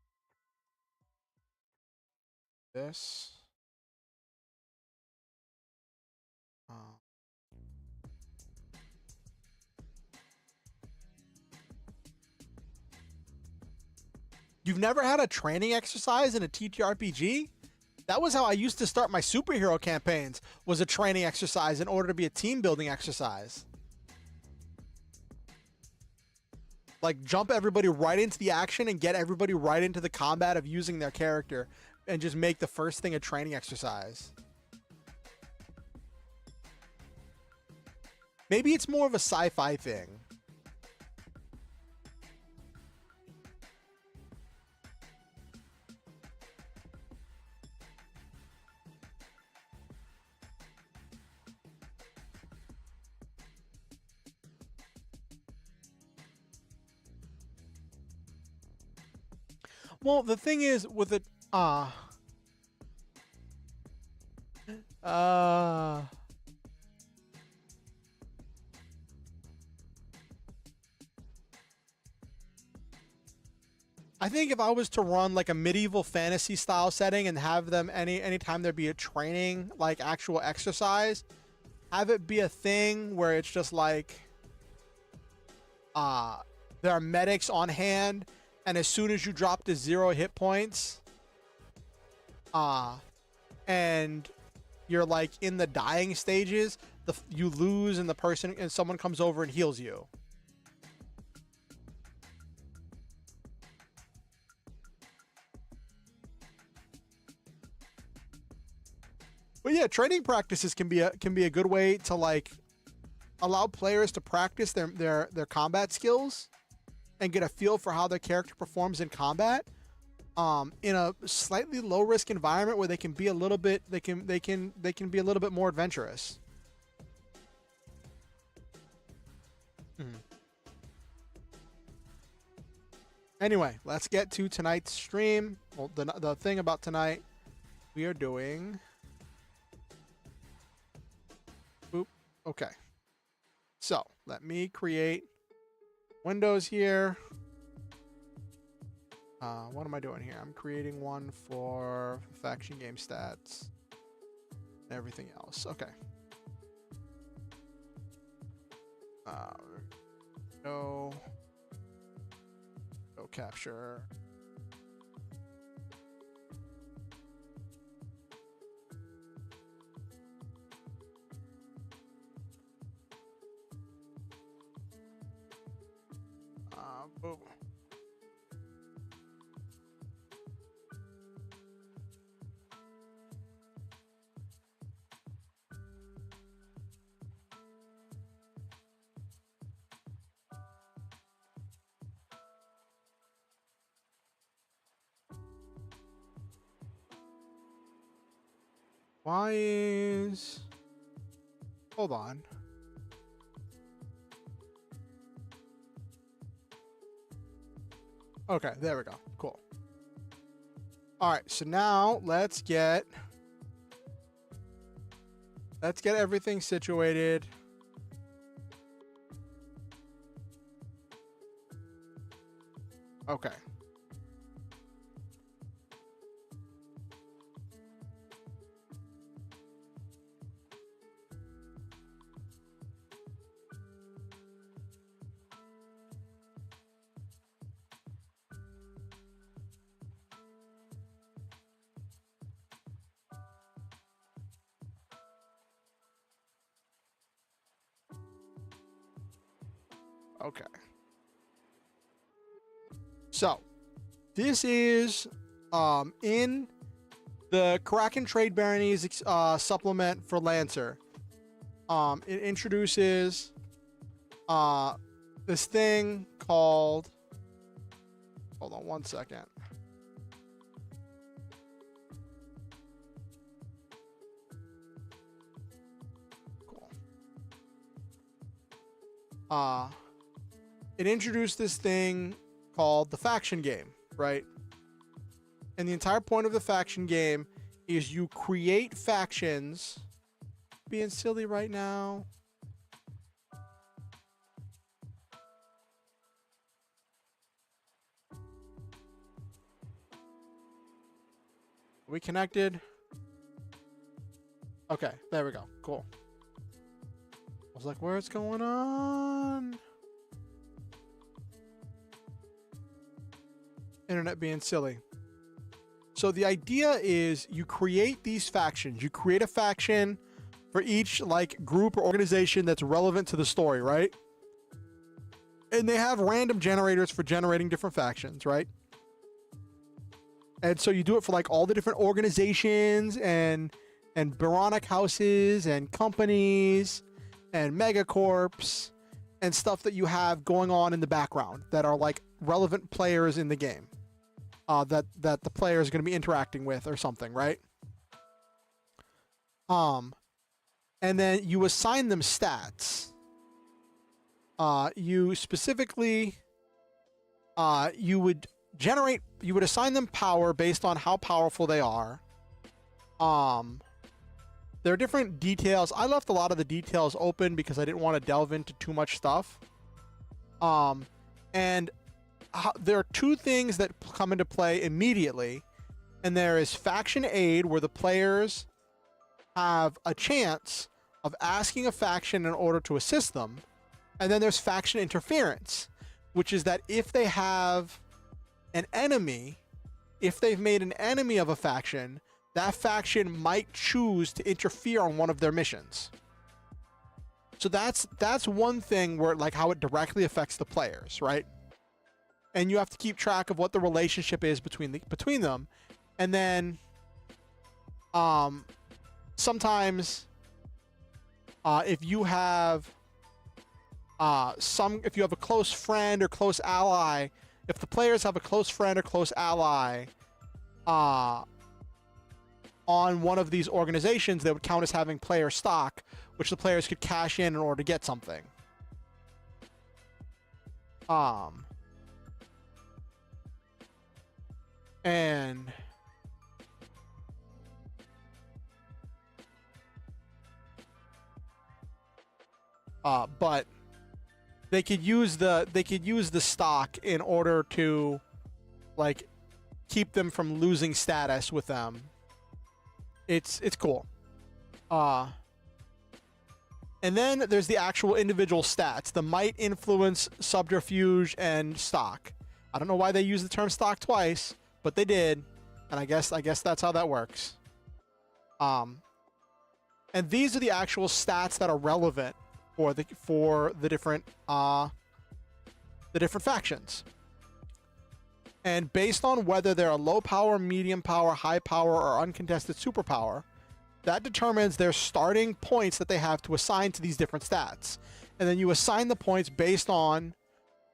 [SPEAKER 1] this. You've never had a training exercise in a TTRPG? That was how I used to start my superhero campaigns, was a training exercise in order to be a team building exercise. Like, jump everybody right into the action and get everybody right into the combat of using their character and just make the first thing a training exercise. Maybe it's more of a sci-fi thing. Well, the thing is with it, I think if I was to run like a medieval fantasy style setting and have them anytime there'd be a training, like actual exercise, have it be a thing where it's just like there are medics on hand, and as soon as you drop to 0 hit points, and you're like in the dying stages, you lose and someone comes over and heals you. But yeah, training practices can be a good way to like allow players to practice their combat skills and get a feel for how their character performs in combat, in a slightly low risk environment where they can be a little bit they can be a little bit more adventurous. Anyway, let's get to tonight's stream. Well, the thing about tonight, we are doing. Boop. Okay. So let me create windows here. What am I doing here? I'm creating one for faction game stats and everything else. Okay. Go capture. Boom. Why is... Hold on. Okay, there we go. Cool. All right, so now let's get everything situated. Okay. Okay. So, this is in the Kraken Trade Baronies supplement for Lancer. It introduces this thing called... Hold on one second. Cool. It introduced this thing called the faction game, right? And the entire point of the faction game is you create factions. Being silly right now. Are we connected? Okay, there we go. Cool. I was like, where's going on? Internet being silly. So the idea is you create these factions. You create a faction for each like group or organization that's relevant to the story, right? And they have random generators for generating different factions, right? And so you do it for like all the different organizations and baronic houses and companies and megacorps and stuff that you have going on in the background that are like relevant players in the game. That the player is going to be interacting with or something, right? And then you assign them stats. You specifically, you would assign them power based on how powerful they are. There are different details. I left a lot of the details open because I didn't want to delve into too much stuff. And there are two things that come into play immediately, and there is faction aid, where the players have a chance of asking a faction in order to assist them, and then there's faction interference, which is that if they have an enemy, if they've made an enemy of a faction, that faction might choose to interfere on one of their missions. So that's one thing where, like, how it directly affects the players, right? And you have to keep track of what the relationship is between them, and then sometimes if you have if you have a close friend or close ally, if the players have a close friend or close ally on one of these organizations, they would count as having player stock, which the players could cash in order to get something. And but they could use the stock in order to, like, keep them from losing status with them. It's cool. And then there's the actual individual stats: the might, influence, subterfuge, and stock. I don't know why they use the term stock twice, but they did, and I guess that's how that works. And these are the actual stats that are relevant for the different factions. And based on whether they're a low power, medium power, high power, or uncontested superpower, that determines their starting points that they have to assign to these different stats. And then you assign the points based on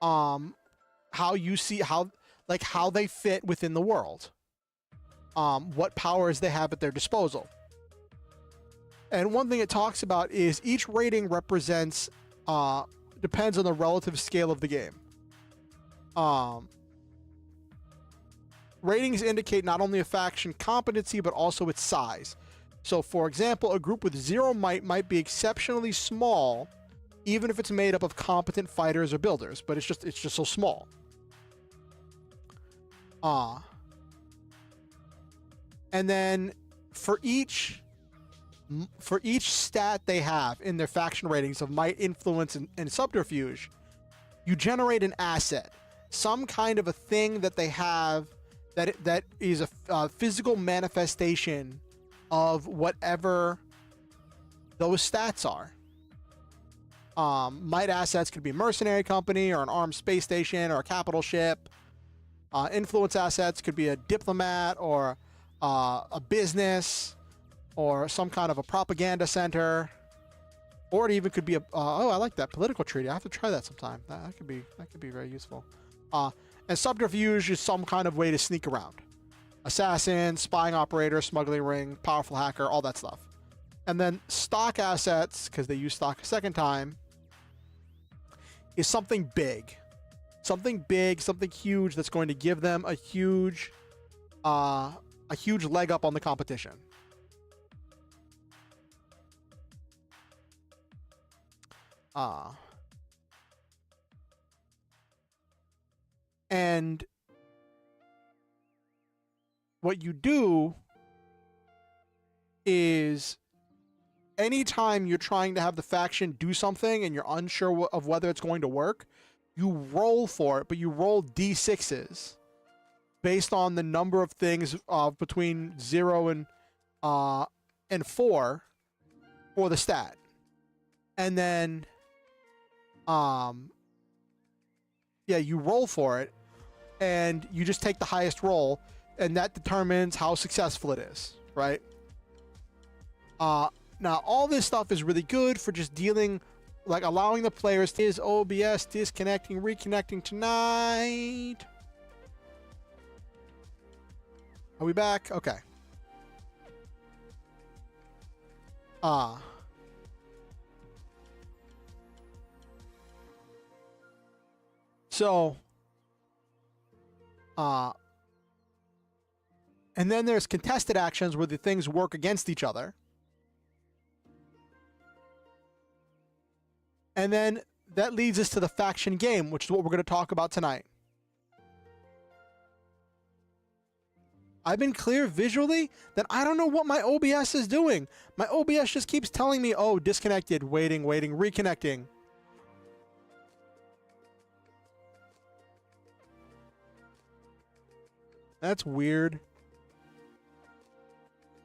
[SPEAKER 1] how you see how they fit within the world. What powers they have at their disposal. And one thing it talks about is each rating represents depends on the relative scale of the game. Ratings indicate not only a faction competency, but also its size. So, for example, a group with 0 might be exceptionally small, even if it's made up of competent fighters or builders, but it's just so small. And then for each stat they have in their faction ratings of might, influence, and subterfuge, you generate an asset, some kind of a thing that they have that is a physical manifestation of whatever those stats are. Might assets could be a mercenary company or an armed space station or a capital ship. Influence assets could be a diplomat or a business or some kind of a propaganda center, or it even could be a I like that, political treaty. I have to try that sometime. That could be very useful. And subterfuge is some kind of way to sneak around. Assassin, spying operator, smuggling ring, powerful hacker, all that stuff. And then stock assets, because they use stock a second time, is something big. Something big, something huge that's going to give them a huge leg up on the competition. And what you do is anytime you're trying to have the faction do something and you're unsure of whether it's going to work, you roll for it, but you roll d6s based on the number of things between 0 and 4 for the stat. And then you roll for it, and you just take the highest roll, and that determines how successful it is, right? Now, all this stuff is really good for just dealing, like allowing the players to... Is OBS disconnecting, reconnecting tonight? Are we back? Okay. So, and then there's contested actions where the things work against each other. And then that leads us to the faction game, which is what we're going to talk about tonight. I've been clear visually, then I don't know what my OBS is doing. My OBS just keeps telling me, oh, disconnected, waiting, reconnecting. That's weird.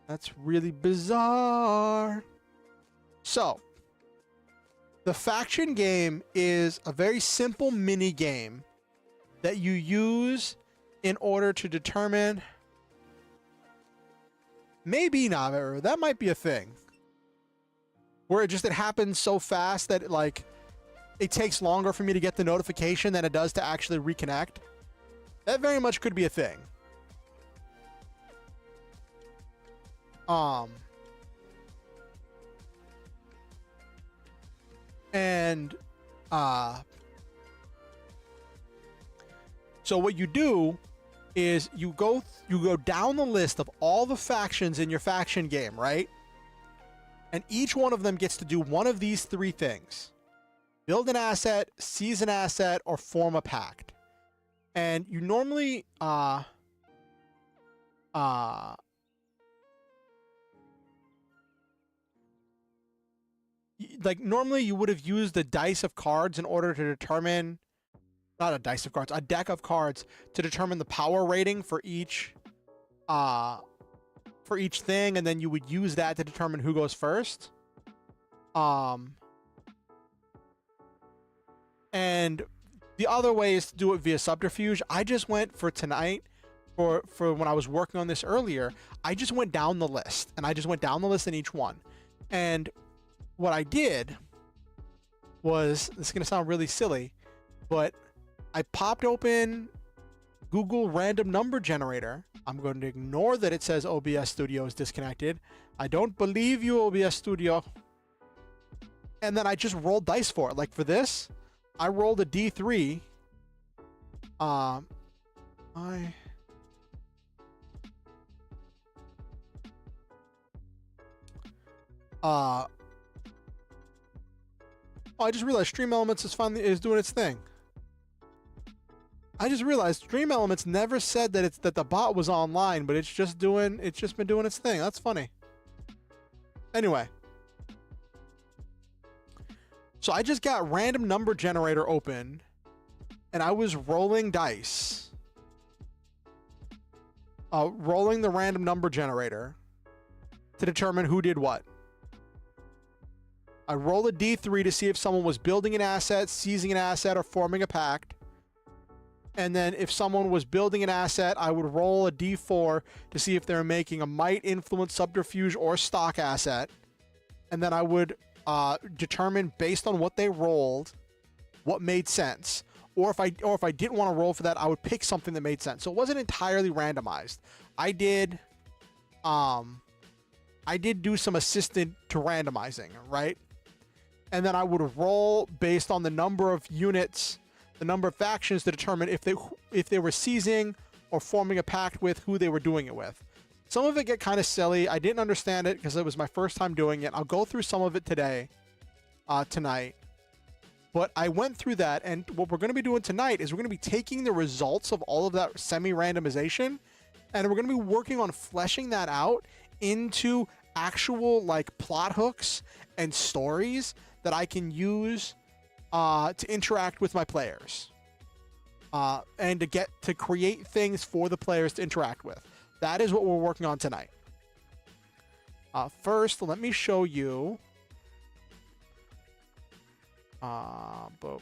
[SPEAKER 1] That's really bizarre. So, the faction game is a very simple mini game that you use in order to determine. Maybe not. That might be a thing. Where it happens so fast that it takes longer for me to get the notification than it does to actually reconnect. That very much could be a thing. So what you do is you go down the list of all the factions in your faction game, right? And each one of them gets to do one of these three things: build an asset, seize an asset, or form a pact. And you normally normally you would have used the dice of cards in order to determine, not a dice of cards, a deck of cards to determine the power rating for each thing, and then you would use that to determine who goes first. And the other way is to do it via subterfuge. I just went for tonight, for when I was working on this earlier, I just went down the list, and I just went down the list in each one. And what I did was, this is going to sound really silly, but I popped open Google random number generator. I'm going to ignore that it says OBS Studio is disconnected. I don't believe you, OBS Studio. And then I just rolled dice for it. Like for this, I rolled a D3. I just realized Stream Elements is doing its thing. I just realized Stream Elements never said that the bot was online, but it's just been doing its thing. That's funny. Anyway, so I just got random number generator open, and I was rolling dice, rolling the random number generator to determine who did what. I roll a D3 to see if someone was building an asset, seizing an asset, or forming a pact. And then if someone was building an asset, I would roll a D4 to see if they're making a might, influence, subterfuge, or stock asset. And then I would determine, based on what they rolled, what made sense. Or if I didn't want to roll for that, I would pick something that made sense. So it wasn't entirely randomized. I did do some assisted to randomizing, right? And then I would roll based on the number of units, the number of factions, to determine if they were seizing or forming a pact with who they were doing it with. Some of it get kind of silly. I didn't understand it because it was my first time doing it. I'll go through some of it tonight. But I went through that, and what we're going to be doing tonight is we're going to be taking the results of all of that semi-randomization, and we're going to be working on fleshing that out into actual plot hooks and stories that I can use to interact with my players, and to create things for the players to interact with. That is what we're working on tonight. First, let me show you. Boop.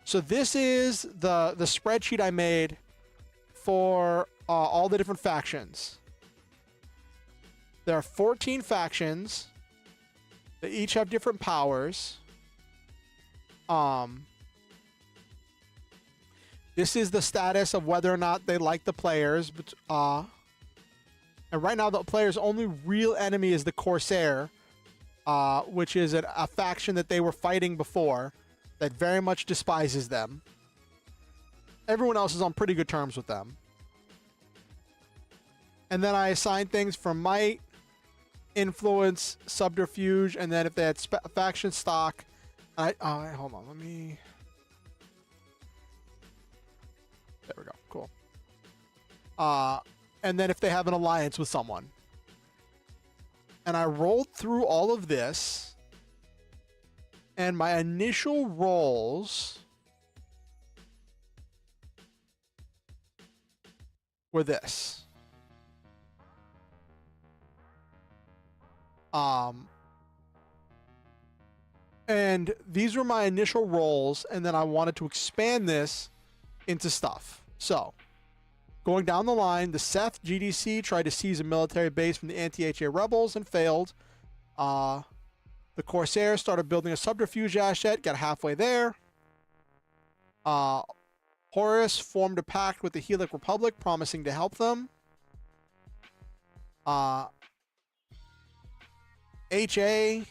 [SPEAKER 1] So this is the spreadsheet I made for all the different factions. There are 14 factions. They each have different powers. This is the status of whether or not they like the players. But and right now the player's only real enemy is the Corsair, which is a faction that they were fighting before that very much despises them. Everyone else is on pretty good terms with them. And then I assign things for might, influence, subterfuge, and then if they had faction stock, hold on, let me. and then if they have an alliance with someone. And I rolled through all of this, and my initial rolls were this. And these were my initial rolls, and then I wanted to expand this into stuff. So, going down the line, the Seth GDC tried to seize a military base from the anti-HA rebels and failed. The Corsairs started building a subterfuge asset, got halfway there. Horus formed a pact with the Helic Republic, promising to help them. HA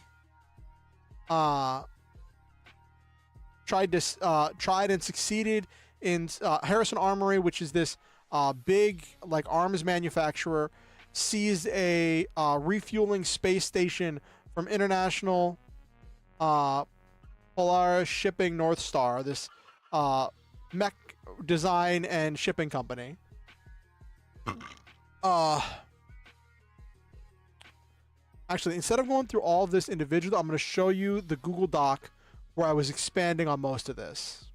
[SPEAKER 1] tried and succeeded in Harrison Armory, which is this big like arms manufacturer, seized a refueling space station from International Polaris Shipping North Star, this mech design and shipping company. Actually, instead of going through all of this individually, I'm going to show you the Google Doc where I was expanding on most of this.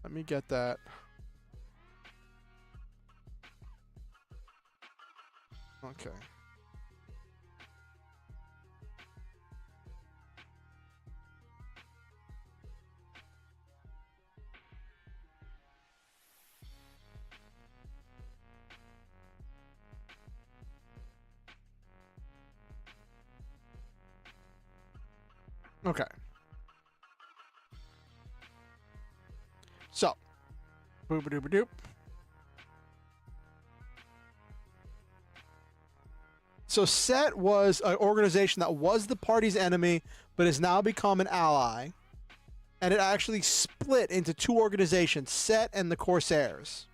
[SPEAKER 1] Let me get that. Okay. Okay. So, boop-a-doop-a-doop. So Set was an organization that was the party's enemy, but has now become an ally. And it actually split into two organizations, Set and the Corsairs.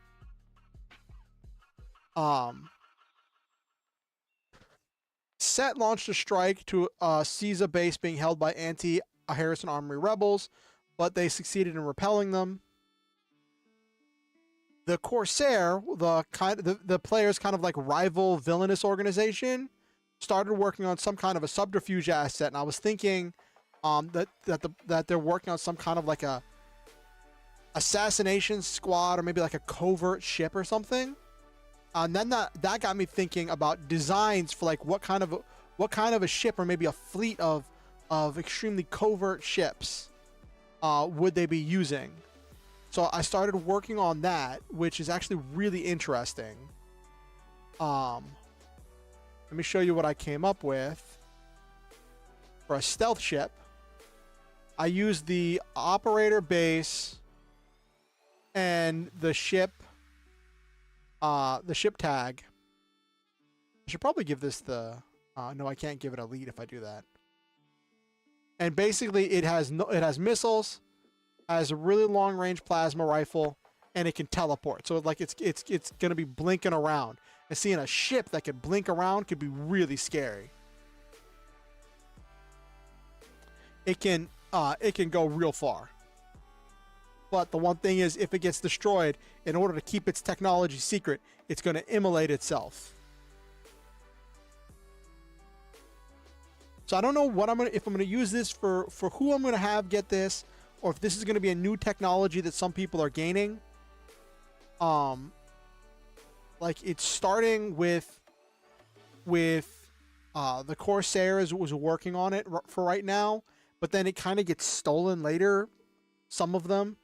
[SPEAKER 1] Set launched a strike to seize a base being held by anti-Harrison Armory rebels, but they succeeded in repelling them. The Corsair, the player's kind of like rival villainous organization, started working on some kind of a subterfuge asset, and I was thinking that they're working on some kind of like a assassination squad or maybe like a covert ship or something. And then that got me thinking about designs for like what kind of a ship or maybe a fleet of extremely covert ships would they be using. So I started working on that, which is actually really interesting. Let me show you what I came up with. For a stealth ship, I used the operator base and the ship tag. I should probably give this the no, I can't give it a lead if I do that. And basically it has missiles, has a really long range plasma rifle, and it can teleport. So like it's going to be blinking around. And seeing a ship that could blink around could be really scary. It can go real far. But the one thing is, if it gets destroyed, in order to keep its technology secret, it's going to immolate itself. So I don't know what if I'm gonna use this for who I'm gonna have get this, or if this is gonna be a new technology that some people are gaining. Like it's starting with the Corsairs was working on it for right now, but then it kind of gets stolen later, some of them,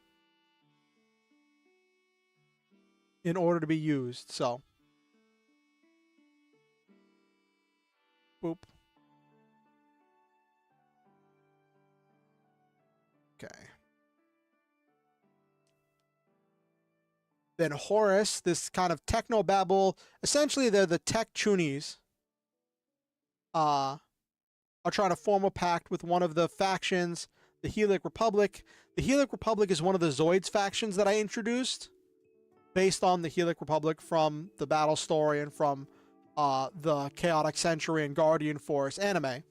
[SPEAKER 1] in order to be used. So, boop. Okay. Then Horus, this kind of technobabble, essentially they're the tech chunies, are trying to form a pact with one of the factions, the Helic Republic. The Helic Republic is one of the Zoids factions that I introduced, based on the Helic Republic from the Battle Story and from the Chaotic Century and Guardian Force anime.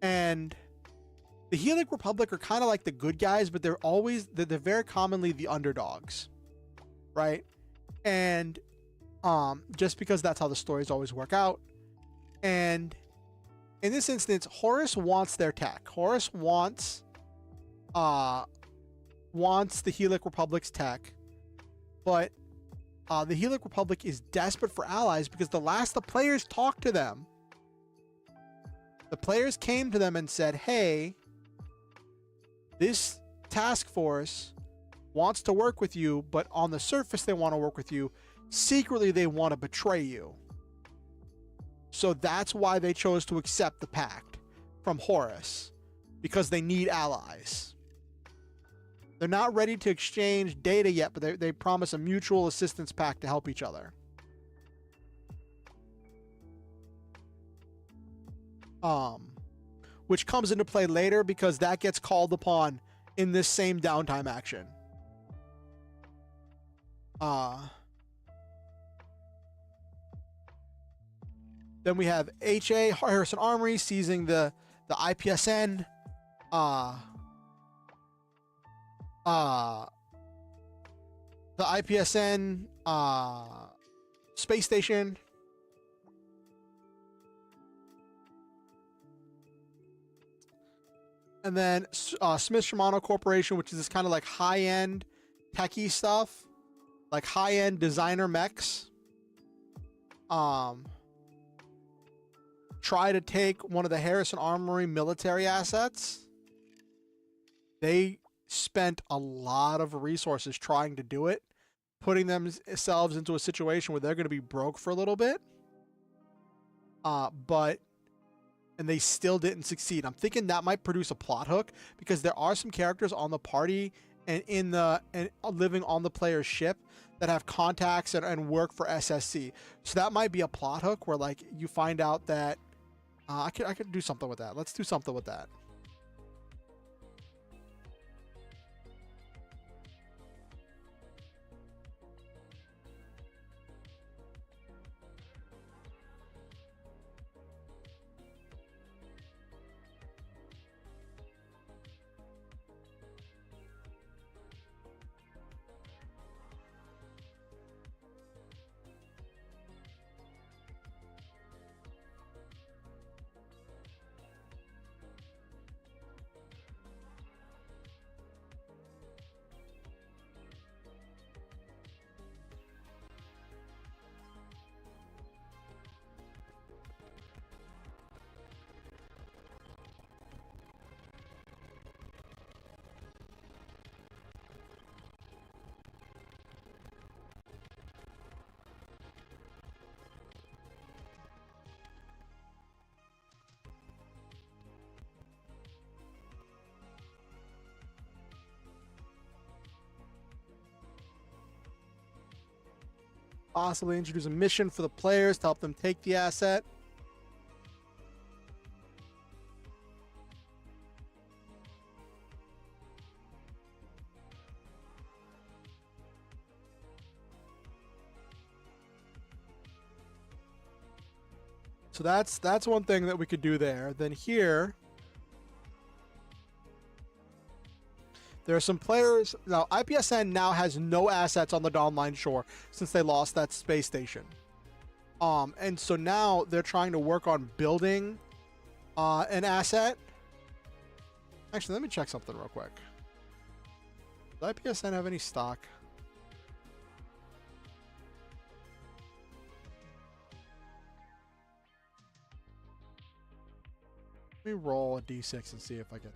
[SPEAKER 1] And the Helic Republic are kind of like the good guys, but they're very commonly the underdogs, right? And just because that's how the stories always work out. And in this instance, Horus wants their tech. Horus wants the Helic Republic's tech, but the Helic Republic is desperate for allies because the players talked to them. The players came to them and said, hey, this task force wants to work with you, but on the surface they want to work with you. Secretly, they want to betray you. So that's why they chose to accept the pact from Horus, because they need allies. They're not ready to exchange data yet, but they promise a mutual assistance pact to help each other. Which comes into play later because that gets called upon in this same downtime action. Then we have HA, Harrison Armory, seizing the IPSN. The IPSN space station. And then Smith Shimano Corporation, which is this kind of like high-end techie stuff, like high-end designer mechs. Try to take one of the Harrison Armory military assets. They spent a lot of resources trying to do it, putting themselves into a situation where they're going to be broke for a little bit. And they still didn't succeed. I'm thinking that might produce a plot hook because there are some characters on the party and living on the player's ship that have contacts and work for SSC. So that might be a plot hook where like you find out that I could do something with that. Let's do something with that. Possibly introduce a mission for the players to help them take the asset. So that's one thing that we could do there. Then here, there are some players. Now, IPSN now has no assets on the Dawnline shore since they lost that space station. And so now they're trying to work on building an asset. Actually, let me check something real quick. Does IPSN have any stock? Let me roll a d6 and see if I get...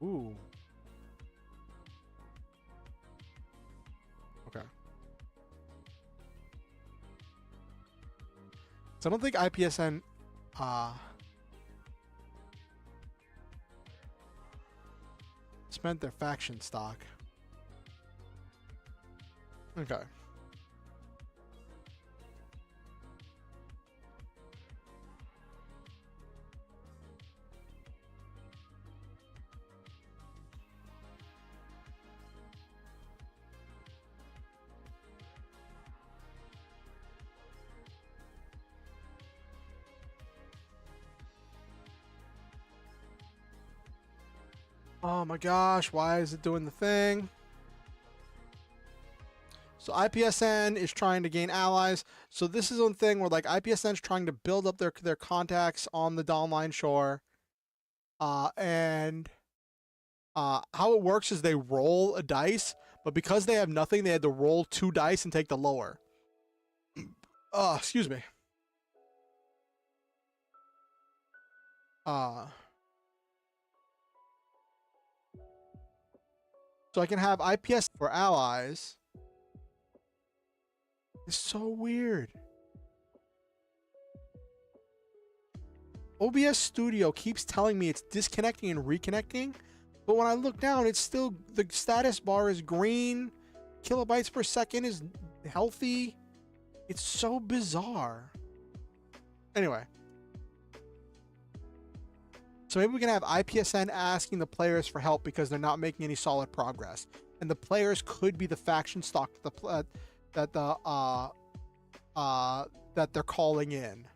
[SPEAKER 1] Ooh. Okay. So I don't think IPSN spent their faction stock. Okay. Oh my gosh, why is it doing the thing? So IPSN is trying to gain allies. So this is one thing where like IPSN is trying to build up their contacts on the Dawnline shore. And how it works is they roll a dice, but because they have nothing, they had to roll 2 dice and take the lower. Excuse me. So I can have IPS for allies. It's so weird. OBS Studio keeps telling me it's disconnecting and reconnecting, but when I look down, it's still, the status bar is green, kilobytes per second is healthy. It's so bizarre. Anyway. So maybe we can have IPSN asking the players for help because they're not making any solid progress. And the players could be the faction stock that they're calling in.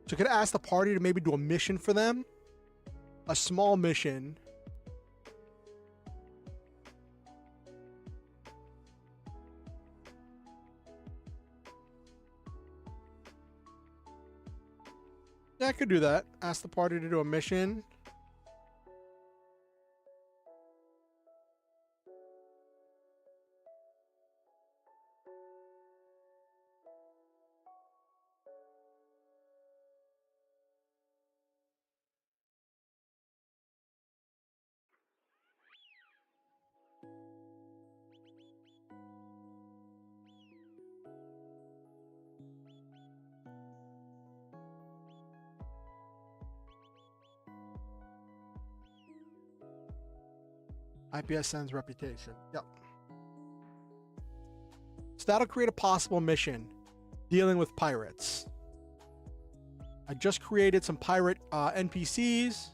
[SPEAKER 1] So could I ask the party to maybe do a mission for them? A small mission. Yeah, I could do that. Ask the party to do a mission. IPSN's reputation. Yep. So that'll create a possible mission dealing with pirates. I just created some pirate NPCs.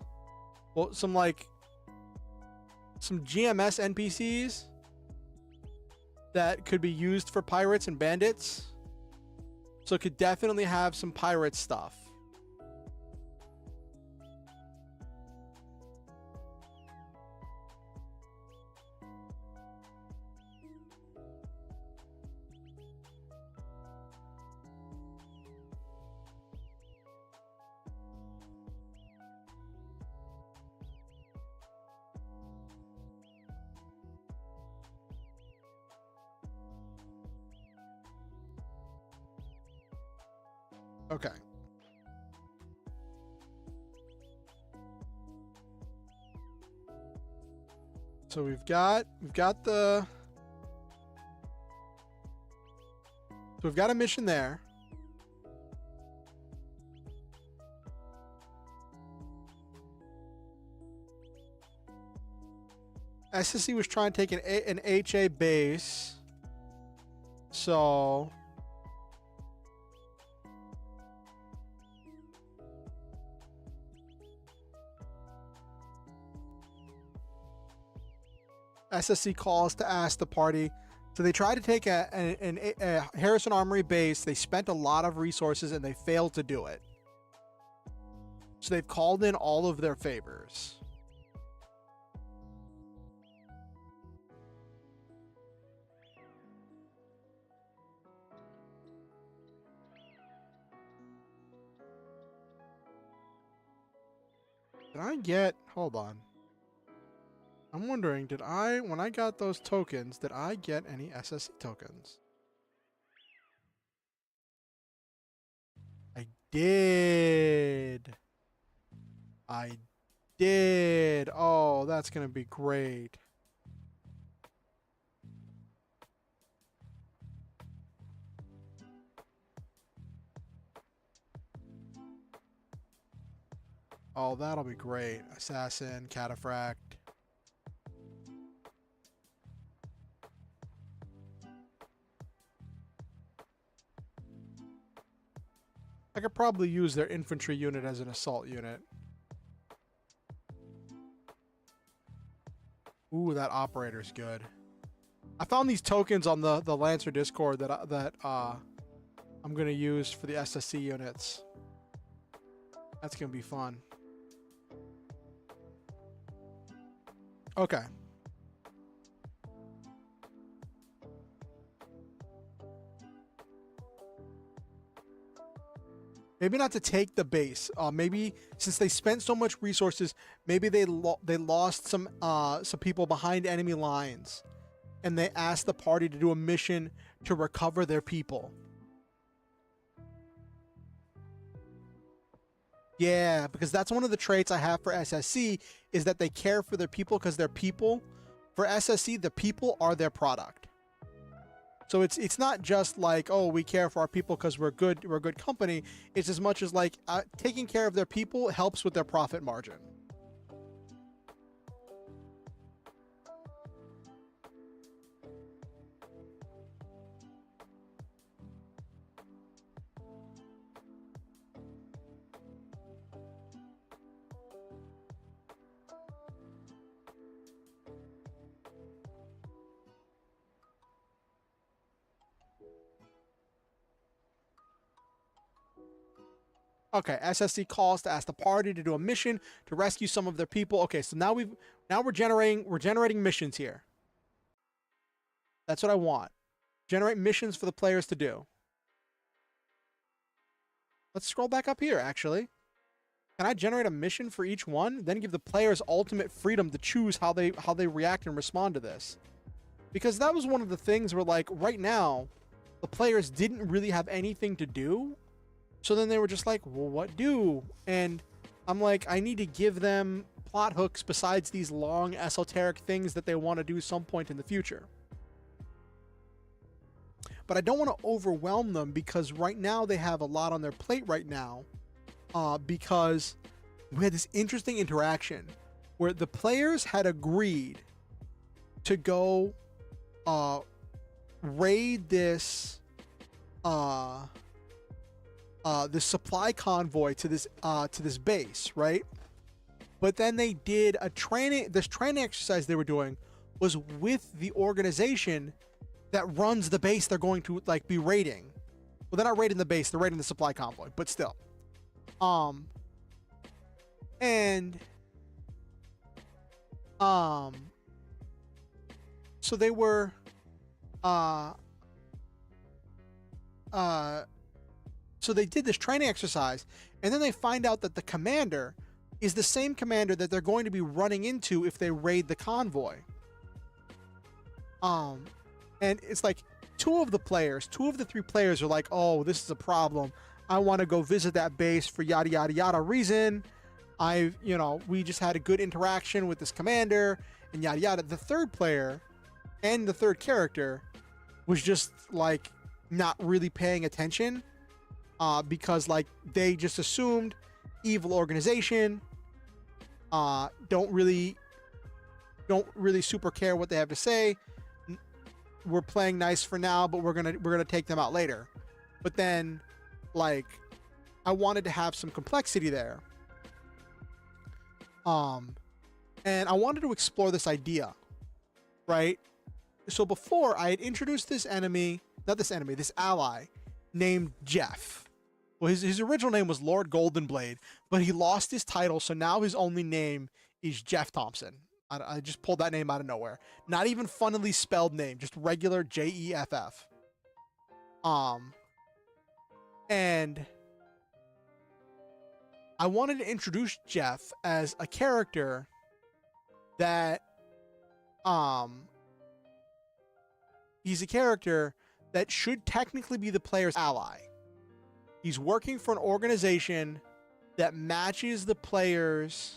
[SPEAKER 1] Well, some GMS NPCs that could be used for pirates and bandits. So it could definitely have some pirate stuff. Okay. So we've got a mission there. SSC was trying to take an HA base. So SSC calls to ask the party. So they tried to take a Harrison Armory base. They spent a lot of resources and they failed to do it. So they've called in all of their favors. Did I get, hold on. I'm wondering, when I got those tokens, did I get any SSC tokens? I did. I did. Oh, that's going to be great. Oh, that'll be great. Assassin, Cataphract. I could probably use their infantry unit as an assault unit. Ooh, that operator's good. I found these tokens on the Lancer Discord that I'm gonna use for the SSC units. That's gonna be fun. Okay. Maybe not to take the base. Maybe since they spent so much resources, maybe they lost some people behind enemy lines, and they asked the party to do a mission to recover their people. Yeah, because that's one of the traits I have for SSC is that they care for their people because their people, for SSC, the people are their product. So it's not just like, oh, we care for our people because we're a good company. It's as much as like taking care of their people helps with their profit margin. Okay, SSC calls to ask the party to do a mission to rescue some of their people. Okay, so now we're generating missions here. That's what I want. Generate missions for the players to do. Let's scroll back up here, actually. Can I generate a mission for each one? Then give the players ultimate freedom to choose how they react and respond to this. Because that was one of the things where, like, right now, the players didn't really have anything to do. So then they were just like, well, what do? And I'm like, I need to give them plot hooks besides these long esoteric things that they want to do some point in the future. But I don't want to overwhelm them because right now they have a lot on their plate right now. Because we had this interesting interaction where the players had agreed to go raid this the supply convoy to this base, right? But then they did this training exercise they were doing was with the organization that runs the base they're going to like be raiding. Well, they're not raiding the base, they're raiding the supply convoy, but still. So they were so they did this training exercise, and then they find out that the commander is the same commander that they're going to be running into if they raid the convoy. And it's like two of the 3 players are like, oh, this is a problem. I want to go visit that base for yada, yada, yada reason. We just had a good interaction with this commander and yada, yada. The third player and the third character was just like not really paying attention because like they just assumed evil organization, don't really super care what they have to say. We're playing nice for now, but we're gonna take them out later. But then, like, I wanted to have some complexity there, and I wanted to explore this idea, right? So before I had introduced this ally named Jeff. Well, his original name was Lord Goldenblade, but he lost his title, so now his only name is Jeff Thompson. I just pulled that name out of nowhere. Not even funnily spelled name, just regular Jeff. And I wanted to introduce Jeff as a character that, he's a character that should technically be the player's ally. He's working for an organization that matches the player's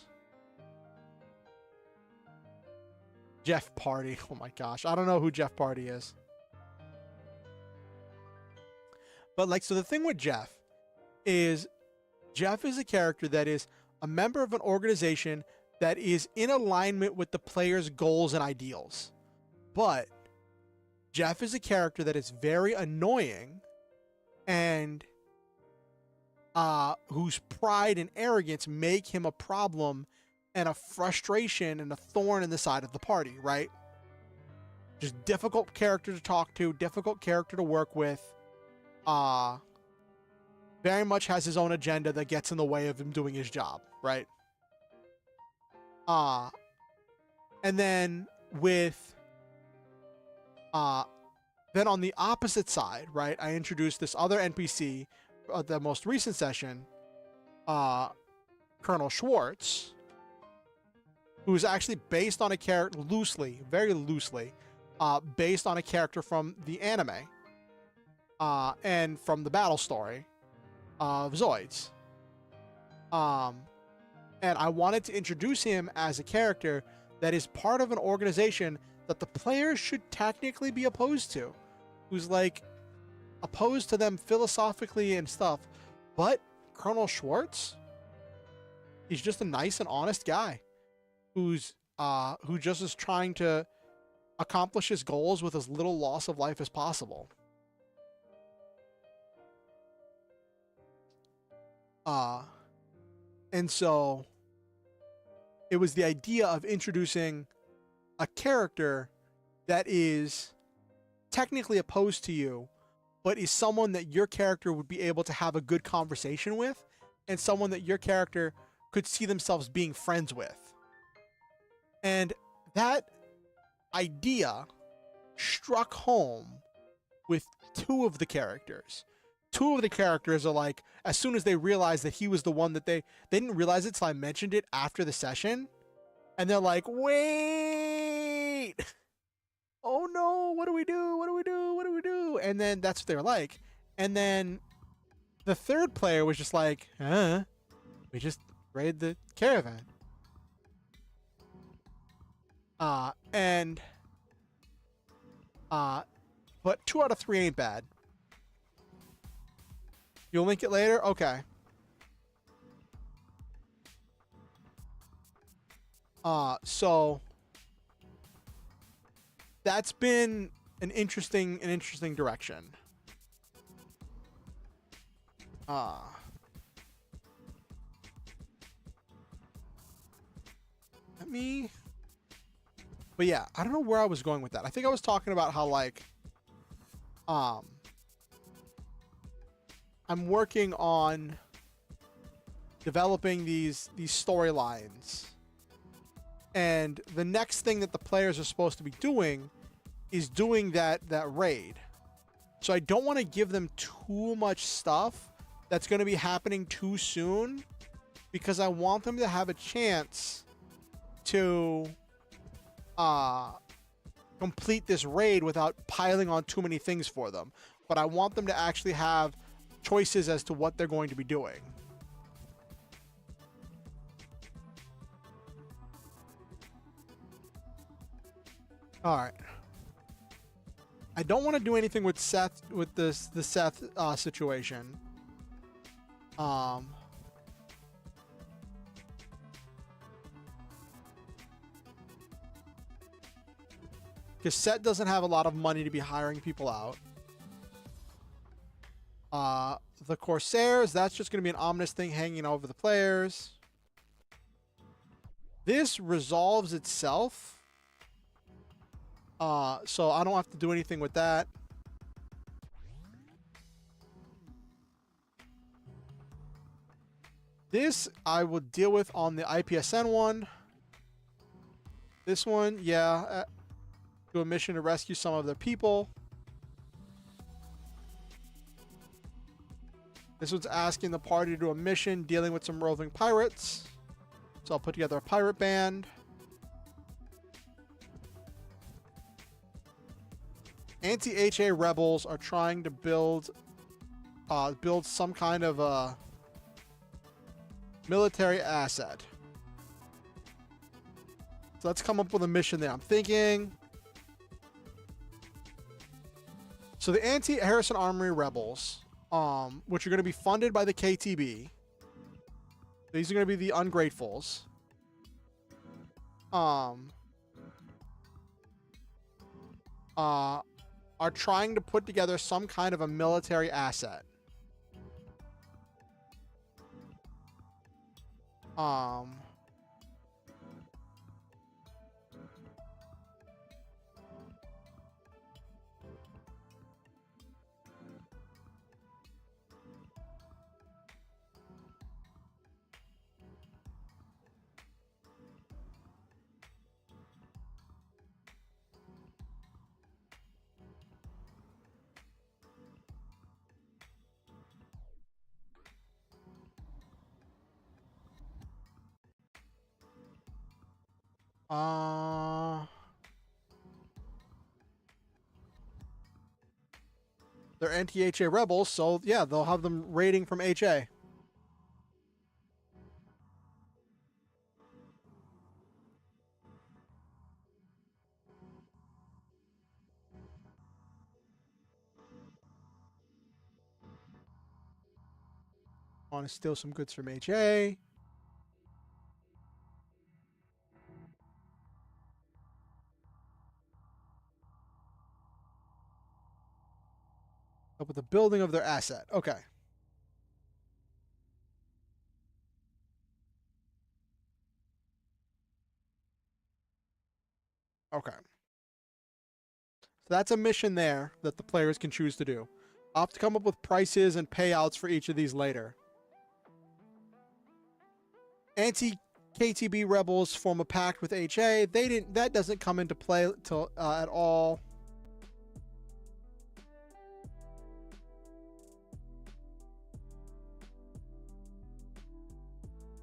[SPEAKER 1] Jeff Party. Oh my gosh. I don't know who Jeff Party is. But like, so the thing with Jeff is a character that is a member of an organization that is in alignment with the player's goals and ideals. But Jeff is a character that is very annoying and whose pride and arrogance make him a problem and a frustration and a thorn in the side of the party, right? Just difficult character to talk to, difficult character to work with. Very much has his own agenda that gets in the way of him doing his job, right? And then with then on the opposite side, right, I introduced this other NPC, the most recent session, Colonel Schwartz, who's actually based on a character loosely, very loosely, based on a character from the anime, and from the battle story of Zoids. And I wanted to introduce him as a character that is part of an organization that the players should technically be opposed to, who's like opposed to them philosophically and stuff. But Colonel Schwartz, he's just a nice and honest guy who just is trying to accomplish his goals with as little loss of life as possible. And so it was the idea of introducing a character that is technically opposed to you, but is someone that your character would be able to have a good conversation with, and someone that your character could see themselves being friends with. And that idea struck home with two of the characters. Two of the characters are like, as soon as they realized that he was the one that they didn't realize it till I mentioned it after the session. And they're like, wait, oh no, what do we do? What do we do? What do we do? And then that's what they're like. And then the third player was just like, we just raid the caravan. But 2 out of 3 ain't bad. You'll link it later? Okay. So that's been an interesting direction. But yeah, I don't know where I was going with that. I think I was talking about how like, I'm working on developing these storylines. And the next thing that the players are supposed to be doing is doing that raid. So I don't want to give them too much stuff that's going to be happening too soon, because I want them to have a chance to complete this raid without piling on too many things for them. But I want them to actually have choices as to what they're going to be doing. All right. I don't want to do anything with Seth, with the Seth situation. Because Seth doesn't have a lot of money to be hiring people out. The Corsairs, that's just going to be an ominous thing hanging over the players. This resolves itself. So I don't have to do anything with that. This I will deal with on the IPSN one. This one, yeah. Do a mission to rescue some of their people. This one's asking the party to do a mission dealing with some roving pirates. So I'll put together a pirate band. Anti-HA rebels are trying to build some kind of a military asset. So let's come up with a mission there. I'm thinking. So the anti-Harrison Armory rebels, which are going to be funded by the KTB, These are going to be the ungratefuls. Are trying to put together some kind of a military asset. They're anti-HA rebels, so yeah, they'll have them raiding from HA. Want to steal some goods from HA. Up with the building of their asset. Okay. Okay. So that's a mission there that the players can choose to do. I'll have to come up with prices and payouts for each of these later. Anti-KTB rebels form a pact with HA. That doesn't come into play till at all.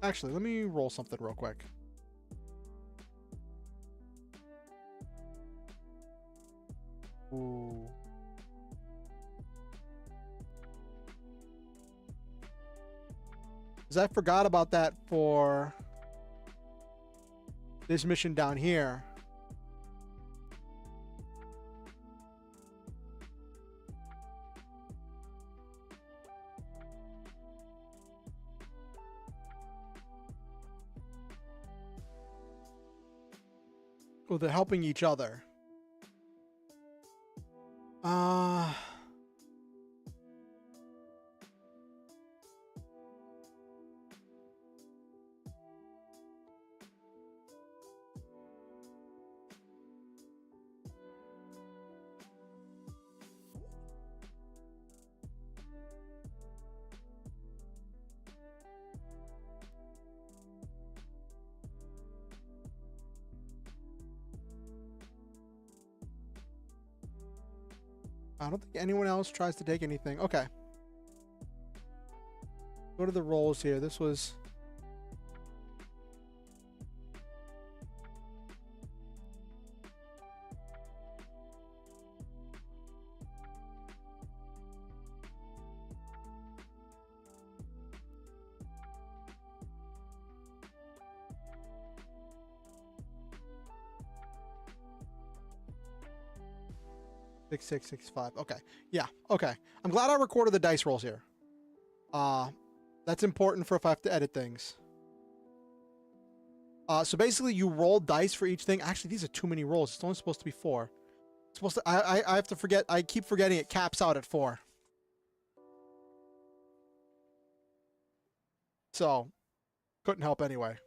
[SPEAKER 1] Actually, let me roll something real quick. Ooh. Because I forgot about that for this mission down here. Oh, they're helping each other. I don't think anyone else tries to take anything. Okay. Go to the rolls here. This was... Six, 6, 6, 5. Okay. Yeah. Okay. I'm glad I recorded the dice rolls here. That's important for if I have to edit things. So basically you roll dice for each thing. Actually, these are too many rolls. It's only supposed to be 4. It's supposed to, I have to forget. I keep forgetting it caps out at 4. So couldn't help anyway.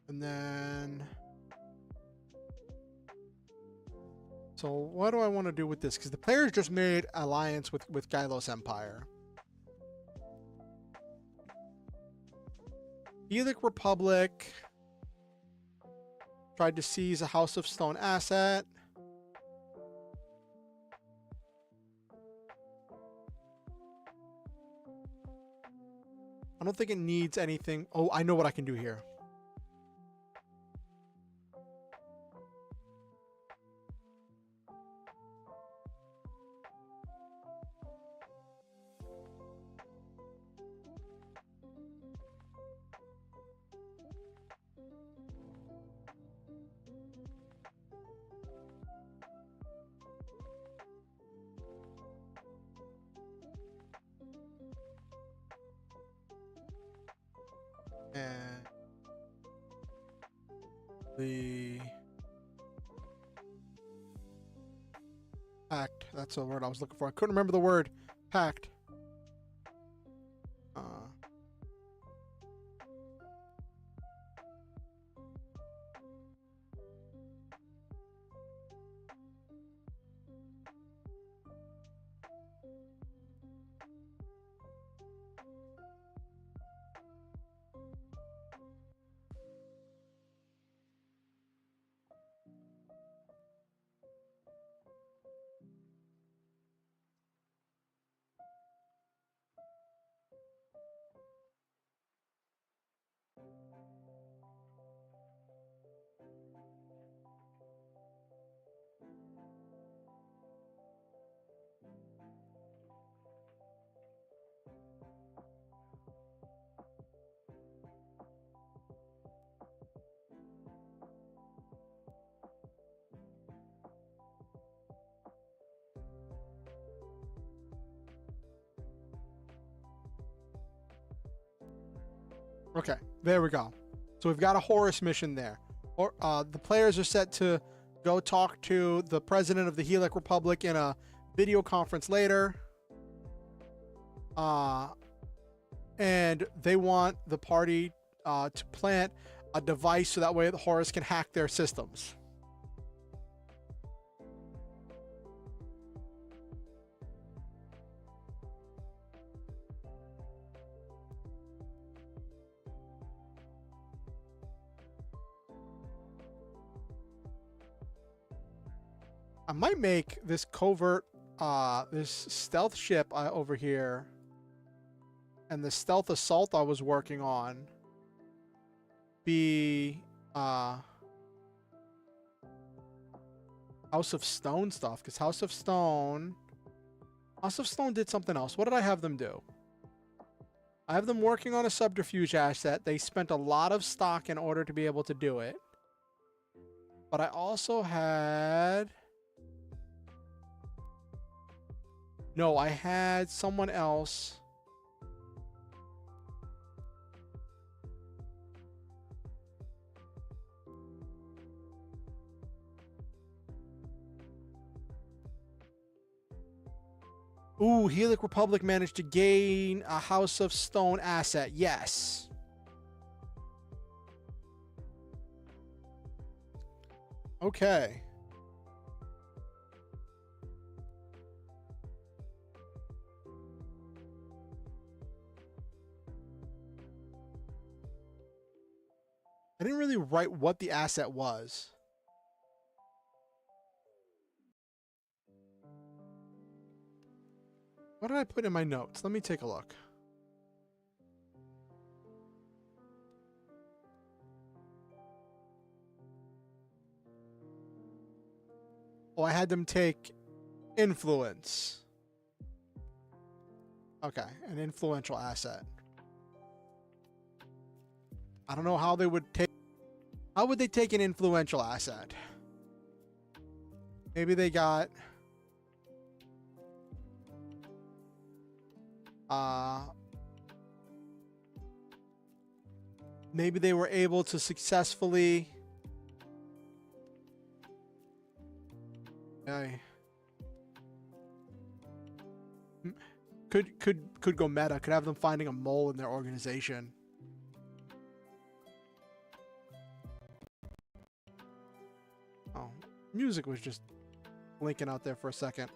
[SPEAKER 1] And then... So what do I want to do with this? Because the players just made alliance with Gylos Empire. Helix Republic tried to seize a House of Stone asset. I don't think it needs anything. Oh, I know what I can do here. And the pact. That's the word I was looking for. I couldn't remember the word. Pact. Okay, there we go. So we've got a Horus mission there. Or the players are set to go talk to the president of the Helic Republic in a video conference later. And they want the party to plant a device so that way the Horus can hack their systems. I might make this covert, this stealth ship over here, and the stealth assault I was working on be House of Stone stuff, because House of Stone did something else. What did I have them do? I have them working on a subterfuge asset. They spent a lot of stock in order to be able to do it. But I also had... No, I had someone else. Ooh, Helic Republic managed to gain a House of Stone asset. Yes. Okay. I didn't really write what the asset was. What did I put in my notes? Let me take a look. Oh, I had them take influence. Okay, an influential asset. I don't know how they would take... How would they take an influential asset? Maybe they got... maybe they were able to successfully... Could go meta. Could have them finding a mole in their organization. Oh, music was just blinking out there for a second.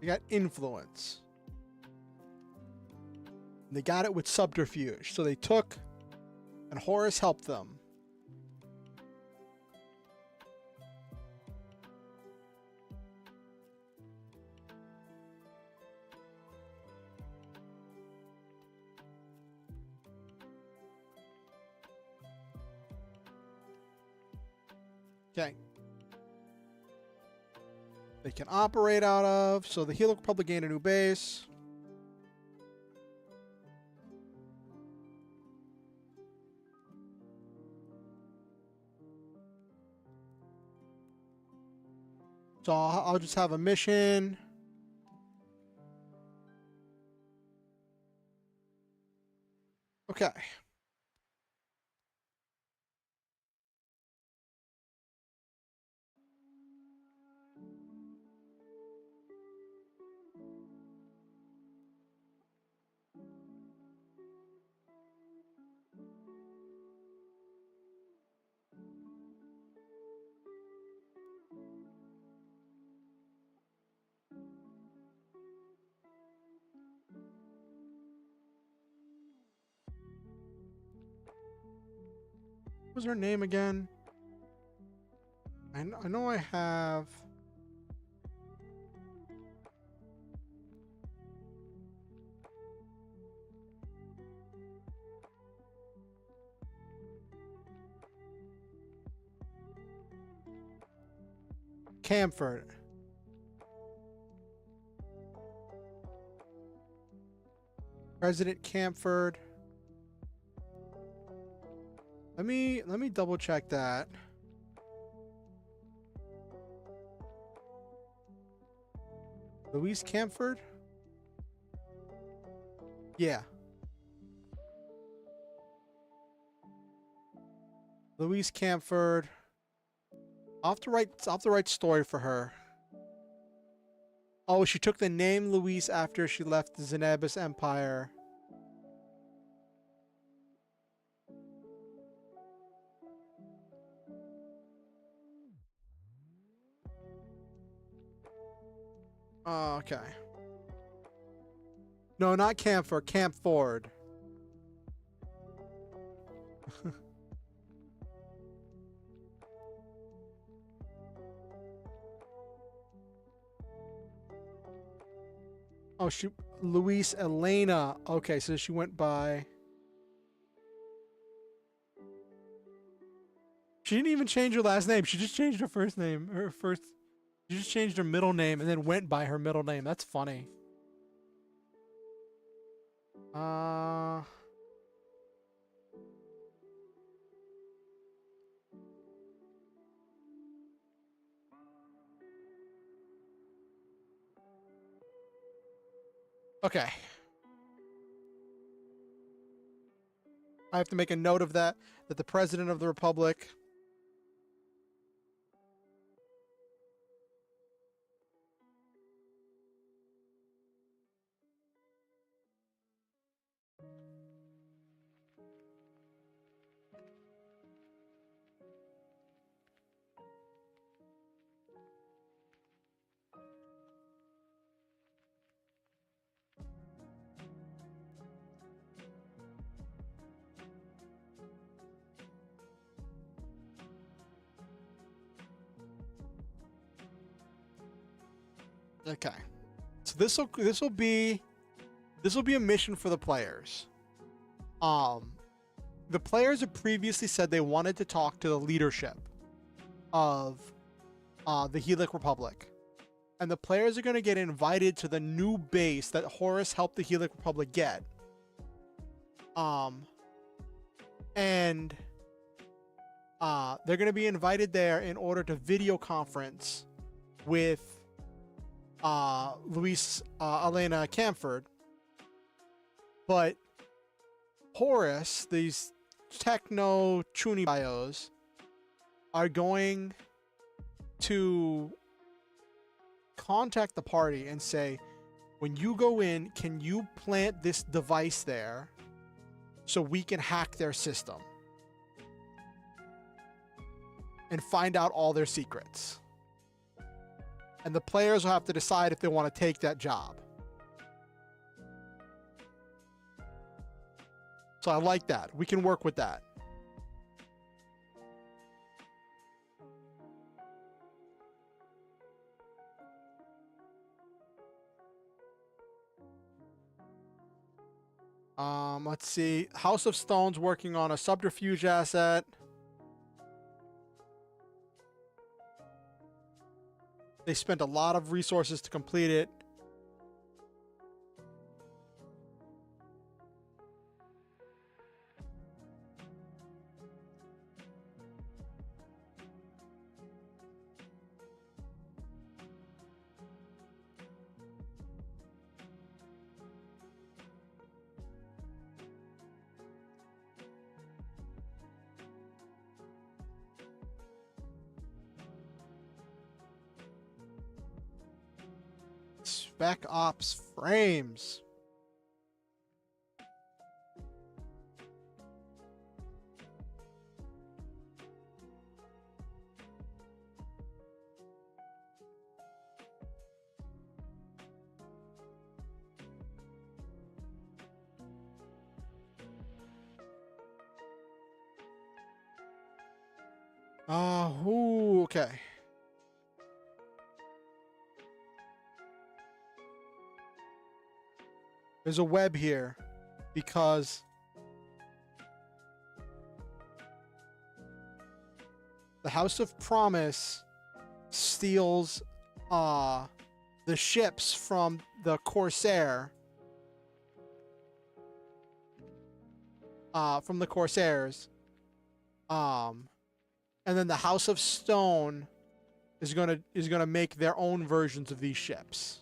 [SPEAKER 1] They got influence. They got it with subterfuge. So they took, and Horus helped them. Okay. They can operate out of. So the Helix Republic gained a new base. So I'll just have a mission. Okay. What was her name again? I know I have. Camford. President Camford. Let me double check that. Louise Camford? Yeah. Louise Camford. I'll have to write story for her. Oh, she took the name Louise after she left the Zenebis Empire. Oh, okay. No, not Camford. Campford. Oh, Luis Elena. Okay, so she went by. She didn't even change her last name. She just changed her first name. She just changed her middle name and then went by her middle name. That's funny. Okay. I have to make a note of that the President of the Republic. Okay. So this will be a mission for the players. The players have previously said they wanted to talk to the leadership of the Helix Republic. And the players are going to get invited to the new base that Horus helped the Helix Republic get. And they're going to be invited there in order to video conference with Luis Elena Camford. But Horus, these techno chuny bios, are going to contact the party and say, when you go in, can you plant this device there so we can hack their system and find out all their secrets? and the players will have to decide if they want to take that job. So I like that. We can work with that. Let's see. House of Stone's working on a subterfuge asset. They spent a lot of resources to complete it. Spec Ops frames. Ooh, okay. There's a web here because the House of Promise steals the ships from the Corsair. From the Corsairs. And then the House of Stone is gonna make their own versions of these ships.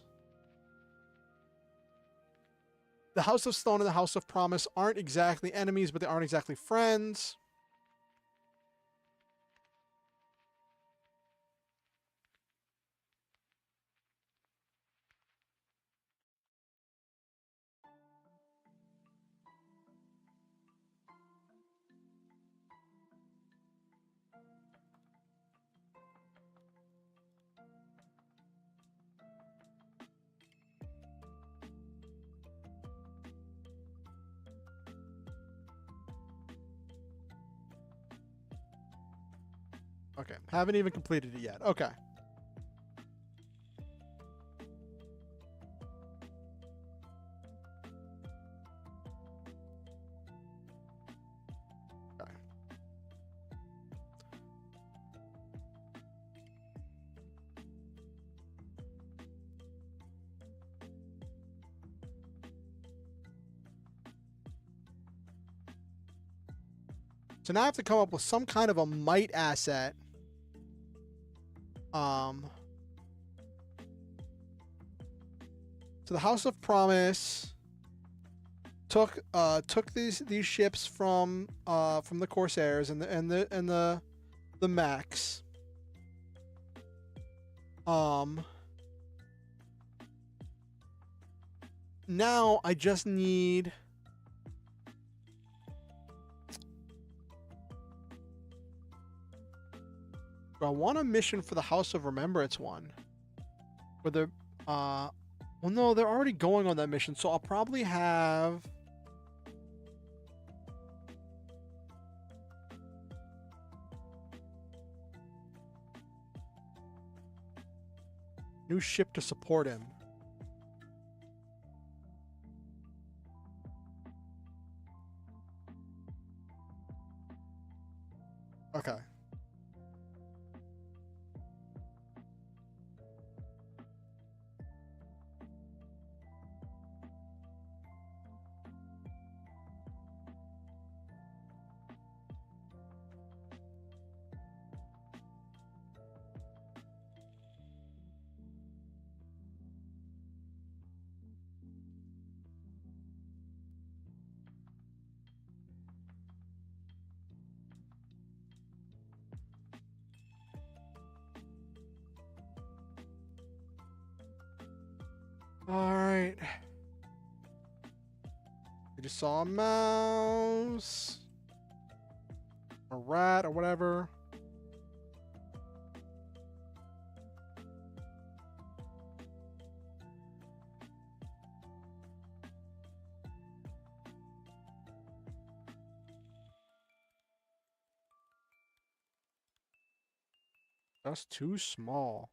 [SPEAKER 1] The House of Stone and the House of Promise aren't exactly enemies, but they aren't exactly friends. Okay, haven't even completed it yet. Okay. Okay. So now I have to come up with some kind of a might asset. So the House of Promise took these ships from the Corsairs and the mechs. Now I just need I want a mission for the House of Remembrance one. Where they're well no, they're already going on that mission, so I'll probably have new ship to support him. Okay. Alright. I just saw a mouse. A rat or whatever. Just too small.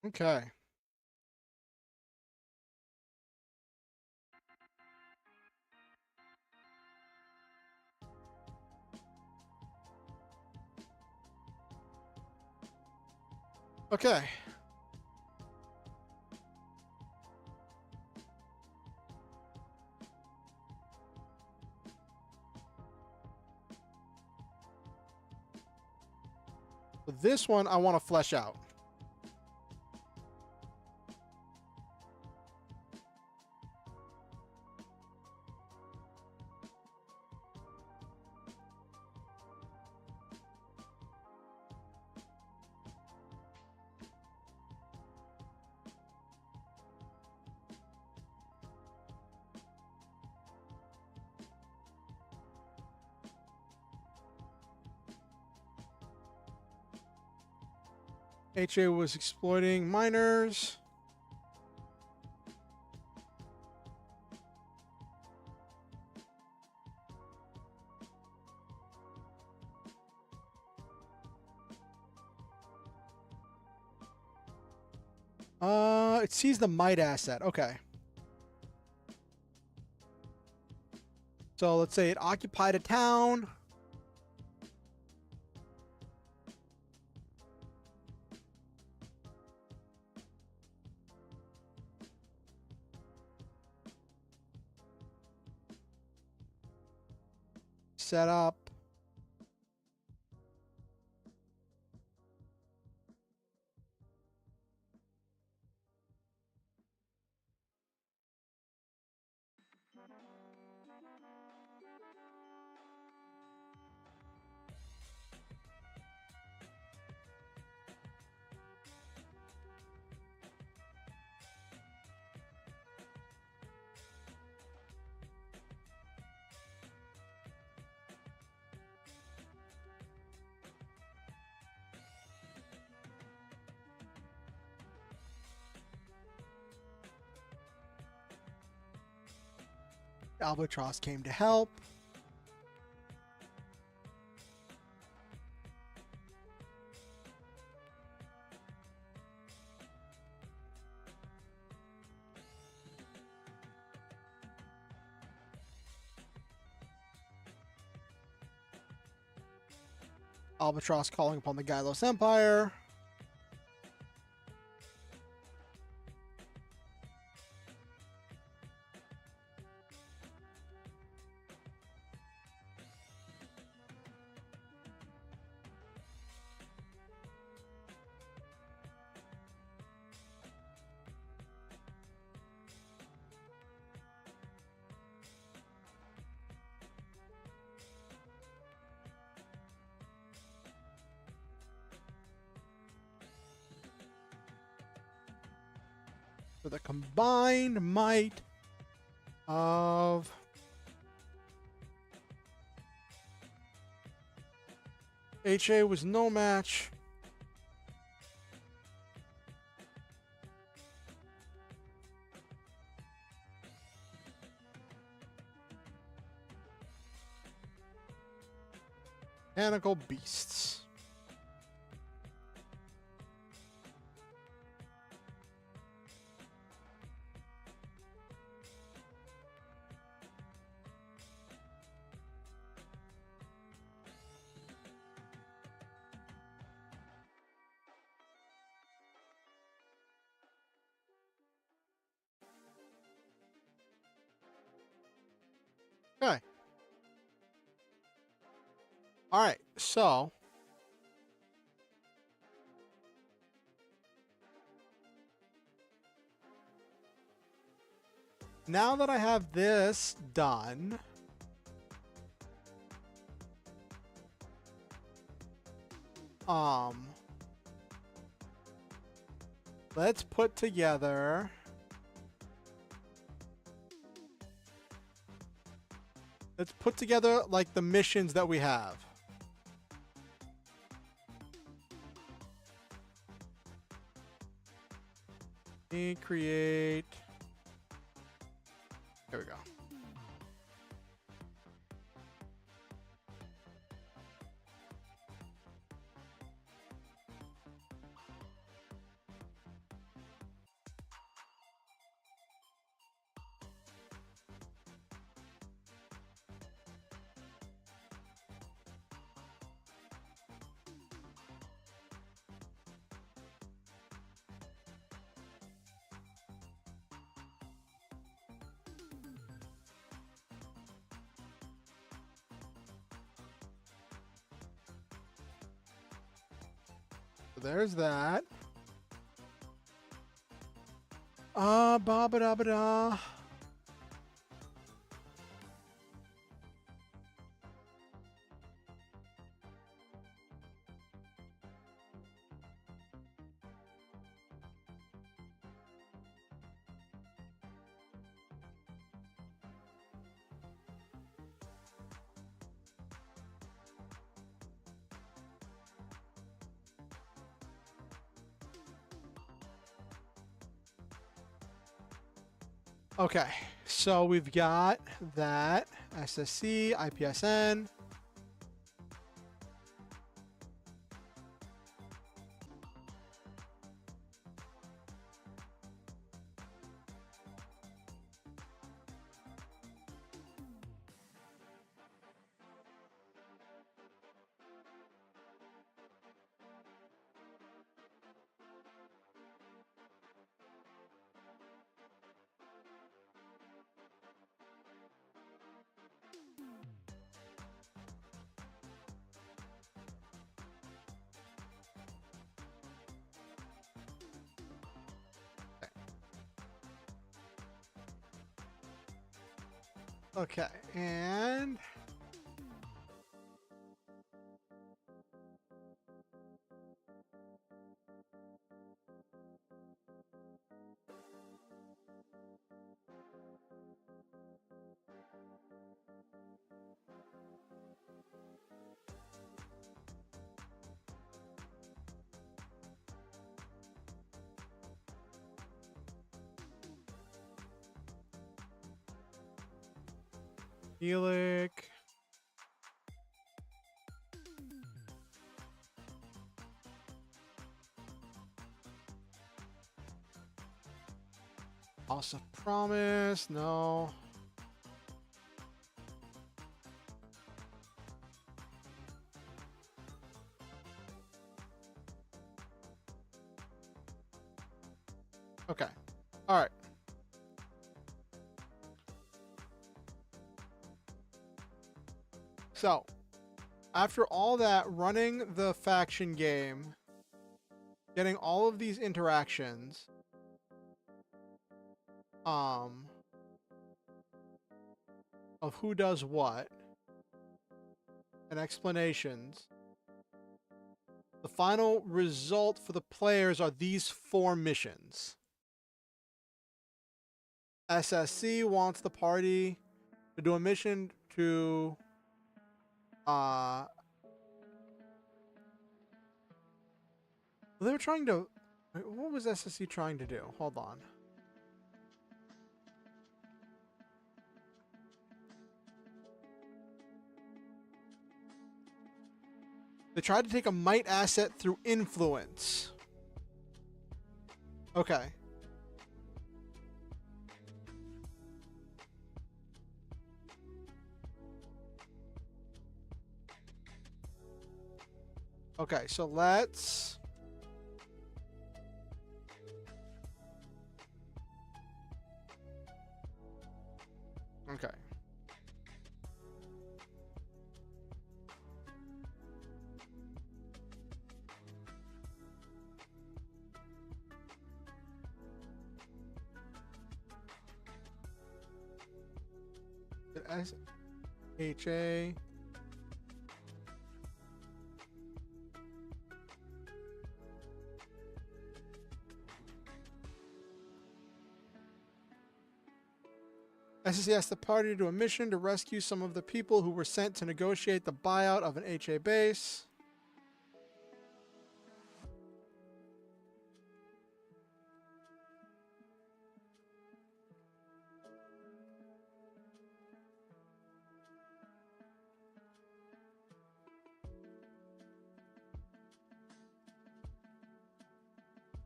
[SPEAKER 1] Okay. Okay. So this one I want to flesh out. HA was exploiting miners. It sees the might asset. Okay. So let's say it occupied a town. Set up. Albatross came to help. Albatross calling upon the Gylos Empire. For the combined might of HA was no match. Mechanical beasts. Okay. All right. So now that I have this done, let's put together like the missions that we have. And create. There we go. So there's that. Ba ba da ba da. Okay, so we've got that SSC, IPSN. Okay, and Helic. House of Promise, no. Okay, all right. So, after all that, running the faction game, getting all of these interactions, of who does what, and explanations, the final result for the players are these 4 missions. SSC wants the party to do a mission to they were trying to, what was SSC trying to do? Hold on. They tried to take a might asset through influence. Okay. Okay, so let's... Okay. SHA. SSC asked the party to do a mission to rescue some of the people who were sent to negotiate the buyout of an HA base.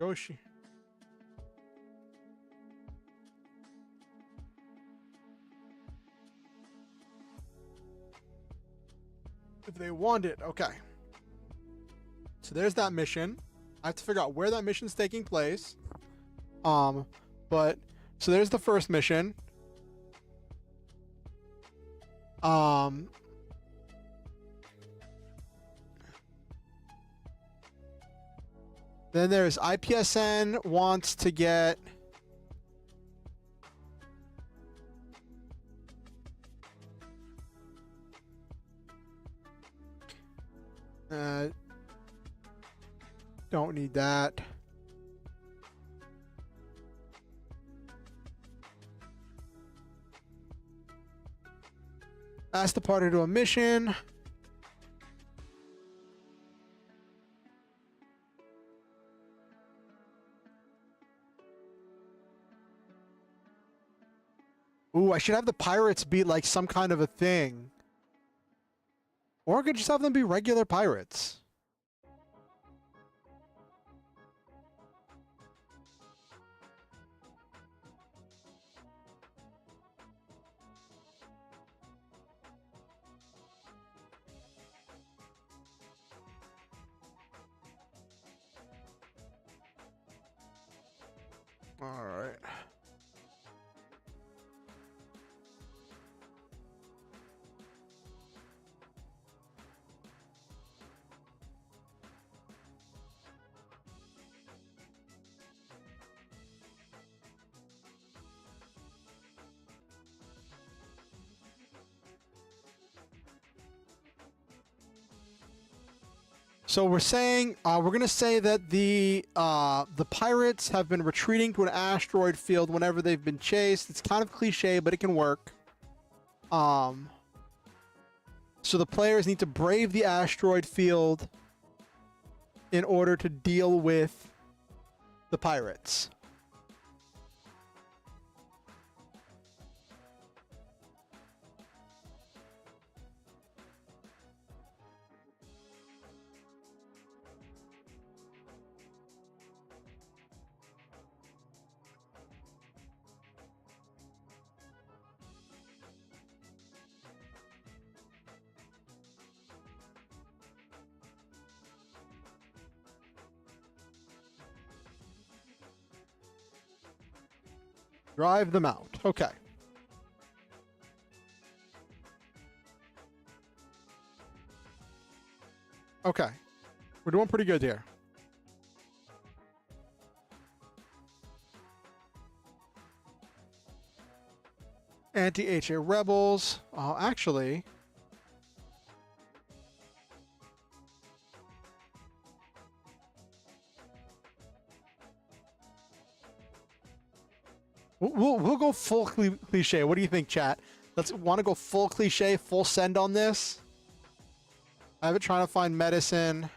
[SPEAKER 1] Yoshi. If they want it, okay. So there's that mission. I have to figure out where that mission's taking place. But so there's the first mission. Then there's IPSN wants to get... don't need that. Ask the party to do a mission. Ooh, I should have the pirates be like some kind of a thing. Or I could just have them be regular pirates. All right. So we're saying we're gonna say that the pirates have been retreating to an asteroid field whenever they've been chased. It's kind of cliche, but it can work. So the players need to brave the asteroid field in order to deal with the pirates. Drive them out. Okay. Okay. We're doing pretty good here. Anti-HA rebels. Actually... We'll go full cliche. What do you think, chat? Let's want to go full cliche, full send on this. I have it trying to find medicine.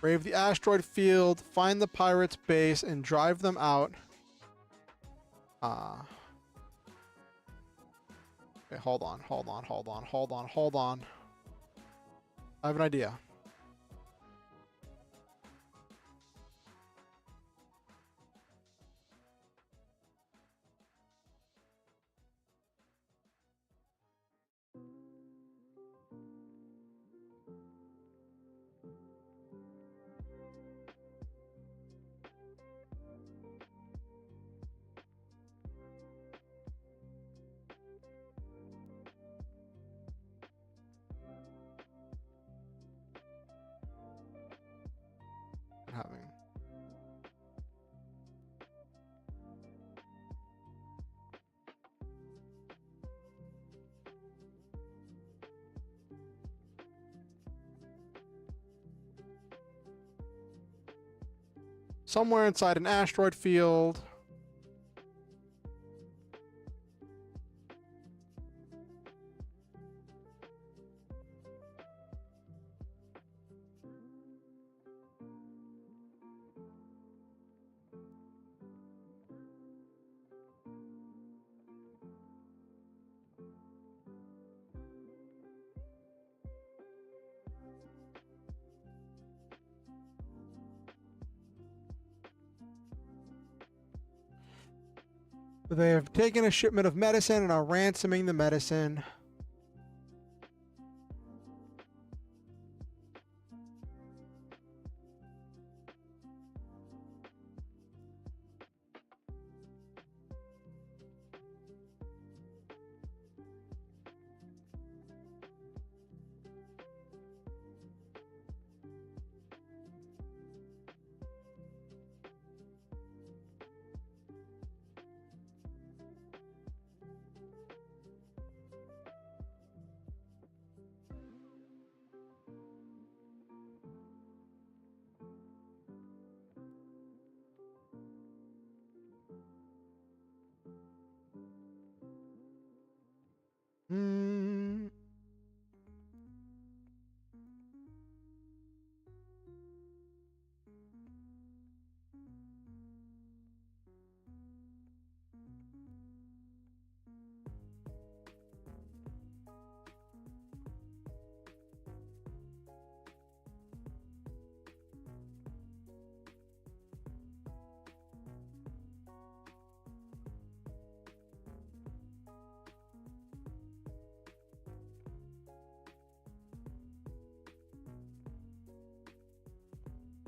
[SPEAKER 1] Brave the asteroid field, find the pirates' base, and drive them out. Okay, hold on. I have an idea. Having somewhere inside an asteroid field. They have taken a shipment of medicine and are ransoming the medicine. Mm.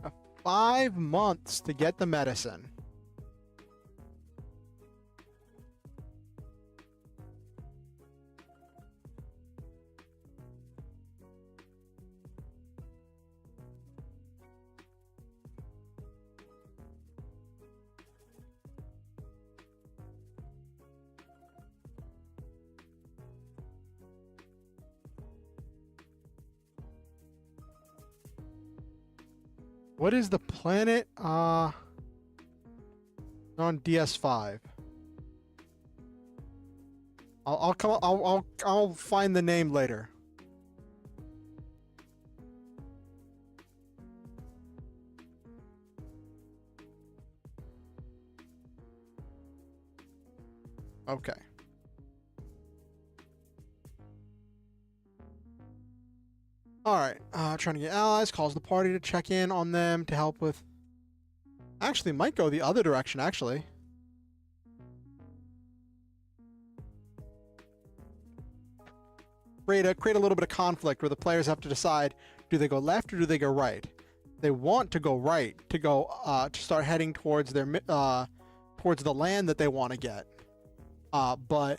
[SPEAKER 1] Uh, 5 months to get the medicine. What is the planet on DS5? I'll find the name later. Okay. Alright, trying to get allies, calls the party to check in on them to help with... Actually, might go the other direction, actually. Create a little bit of conflict where the players have to decide, do they go left or do they go right? They want to go right, to go, to start heading towards their, towards the land that they want to get. But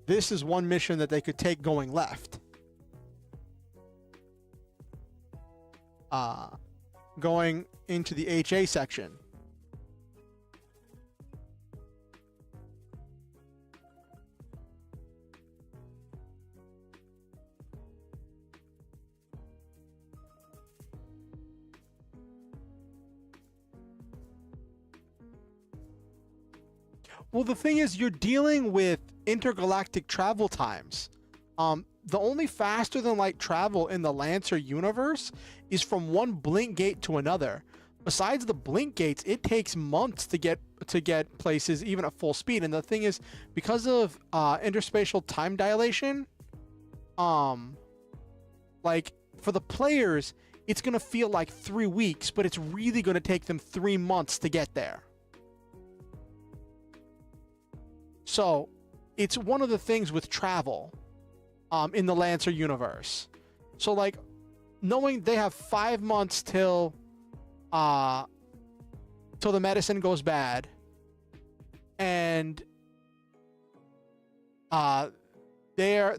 [SPEAKER 1] this is one mission that they could take going left. Going into the HA section. Well, the thing is, you're dealing with intergalactic travel times. The only faster than light travel in the Lancer universe is from one blink gate to another. Besides the blink gates, it takes months to get places even at full speed. And the thing is, because of interspatial time dilation, like for the players, it's gonna feel like 3 weeks, but it's really gonna take them 3 months to get there. So it's one of the things with travel in the Lancer universe. So like knowing they have 5 months till the medicine goes bad, and they're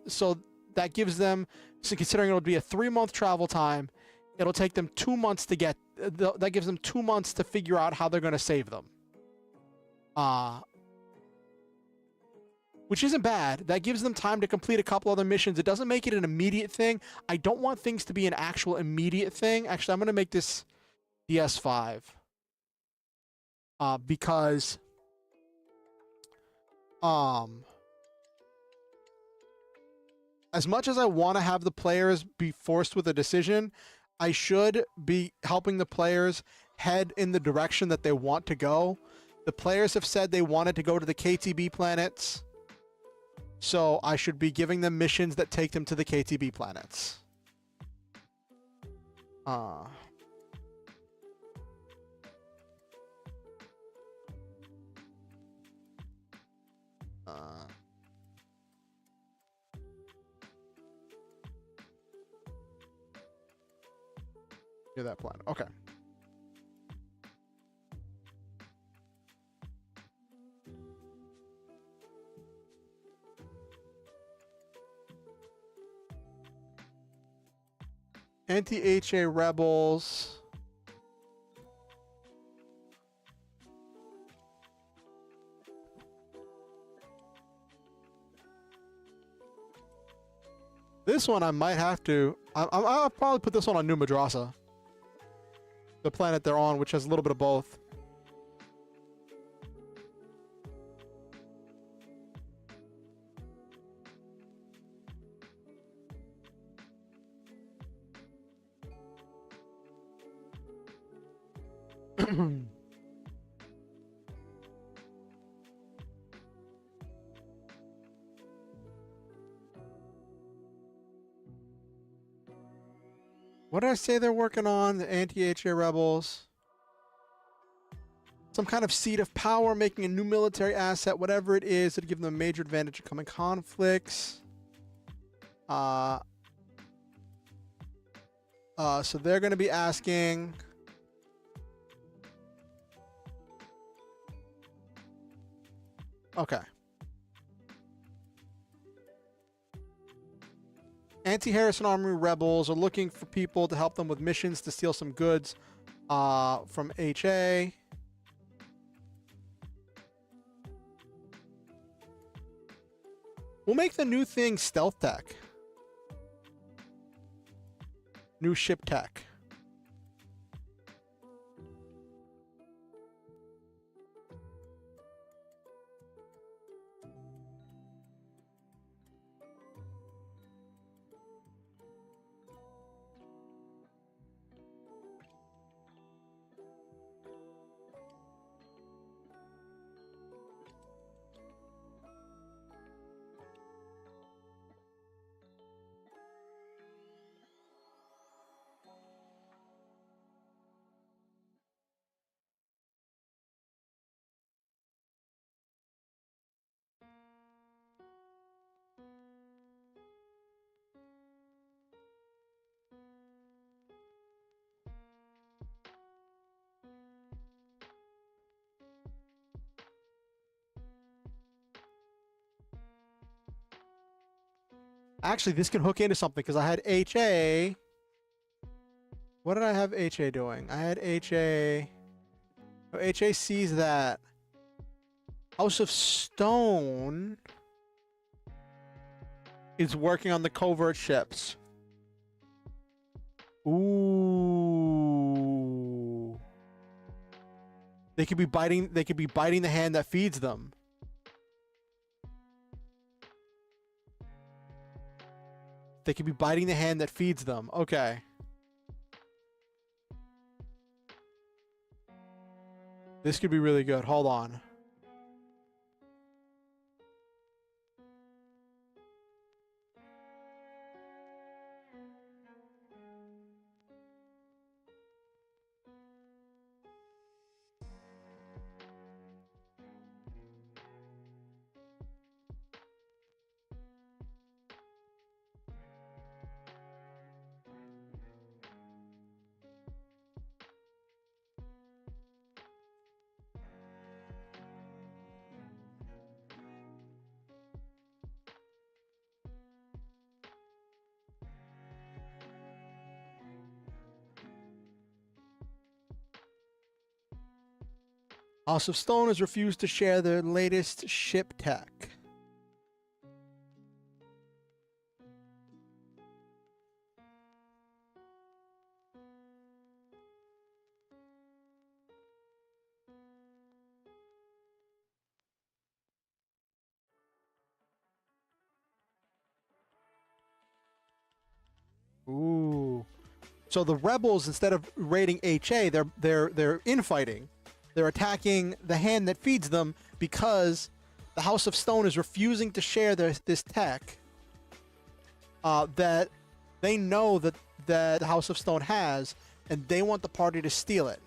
[SPEAKER 1] so that gives them, so considering it'll be a 3-month travel time, it'll take them 2 months to get that gives them 2 months to figure out how they're going to save them. Which isn't bad. That gives them time to complete a couple other missions. It doesn't make it an immediate thing. I don't want things to be an actual immediate thing. Actually, I'm going to make this DS5. Because... as much as I want to have the players be forced with a decision, I should be helping the players head in the direction that they want to go. The players have said they wanted to go to the KTB planets. So I should be giving them missions that take them to the KTB planets. Yeah, that plan. Okay. Anti-HA rebels. This one I might have to... I'll probably put this one on New Madrasa. The planet they're on, which has a little bit of both. What did I say they're working on? The anti-HA rebels. Some kind of seat of power, making a new military asset, whatever it is, to give them a major advantage in coming conflicts. So they're going to be asking... Okay. Anti-Harrison Army rebels are looking for people to help them with missions to steal some goods from HA. We'll make the new thing stealth tech. New ship tech. Actually, this can hook into something because I had HA. What did I have HA doing? I had HA. Oh, HA sees that House of Stone is working on the covert ships. Ooh. They could be biting the hand that feeds them. They could be biting the hand that feeds them. Okay. This could be really good. Hold on. House of Stone has refused to share their latest ship tech. Ooh. So the rebels, instead of raiding HA, they're infighting. They're attacking the hand that feeds them because the House of Stone is refusing to share this tech that they know that the House of Stone has, and they want the party to steal it.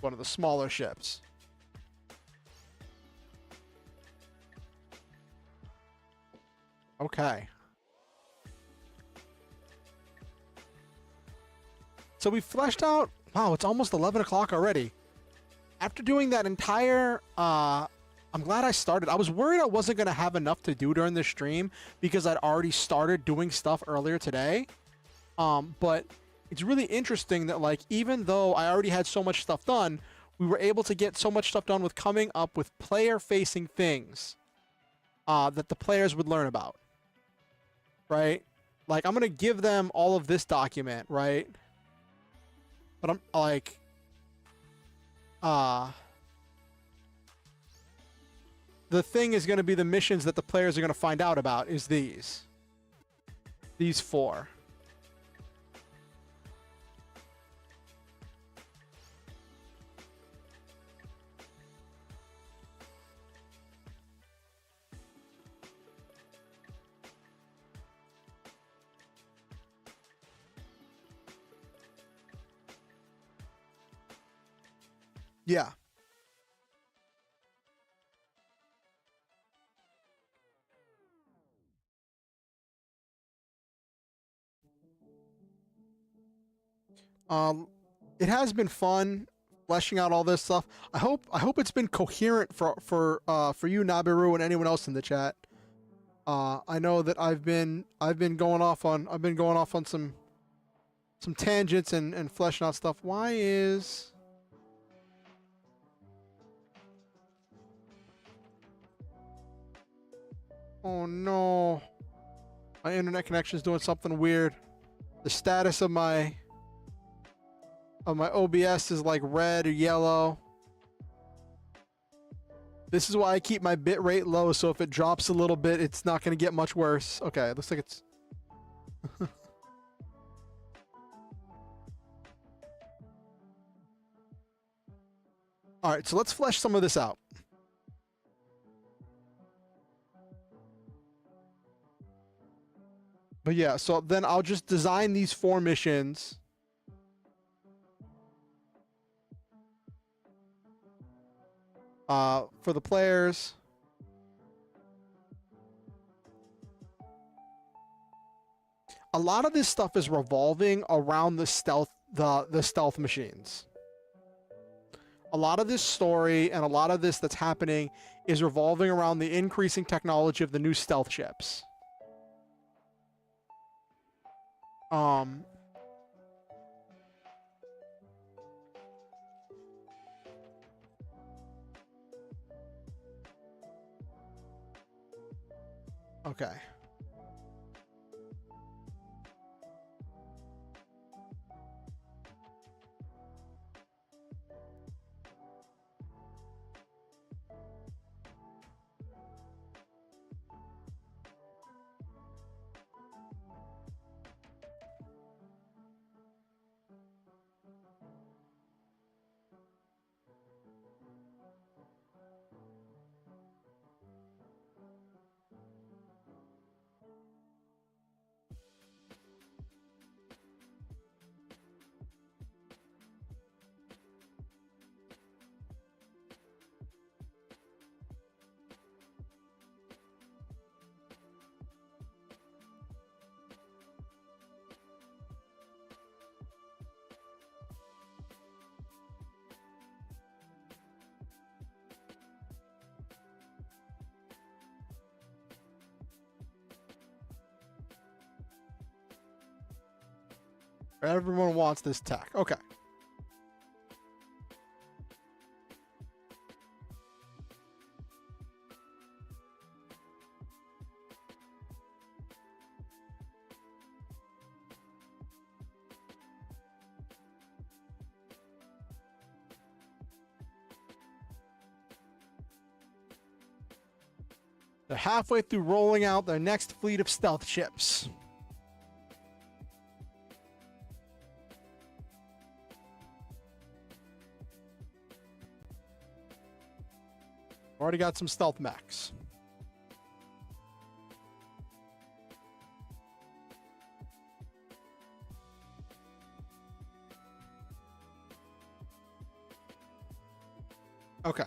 [SPEAKER 1] One of the smaller ships. Okay. So we fleshed out... Wow, it's almost 11 o'clock already. After doing that entire... I'm glad I started. I was worried I wasn't going to have enough to do during the stream because I'd already started doing stuff earlier today. But it's really interesting that, like, even though I already had so much stuff done, we were able to get so much stuff done with coming up with player-facing things that the players would learn about. right? Like, I'm gonna give them all of this document, right? But I'm like, the thing is gonna be the missions that the players are gonna find out about is these 4. Yeah. It has been fun fleshing out all this stuff. I hope it's been coherent for you, Nabiru, and anyone else in the chat. I know that I've been going off on some tangents and fleshing out stuff. Why is Oh no. My internet connection is doing something weird. The status of my OBS is like red or yellow. This is why I keep my bit rate low, so if it drops a little bit, it's not going to get much worse. Okay, it looks like it's... Alright, so let's flesh some of this out. But yeah, so then I'll just design these 4 missions. For the players. A lot of this stuff is revolving around the stealth machines. A lot of this story and a lot of this that's happening is revolving around the increasing technology of the new stealth ships. Okay. Everyone wants this tech. Okay. They're halfway through rolling out their next fleet of stealth ships. Already got some stealth mechs. Okay.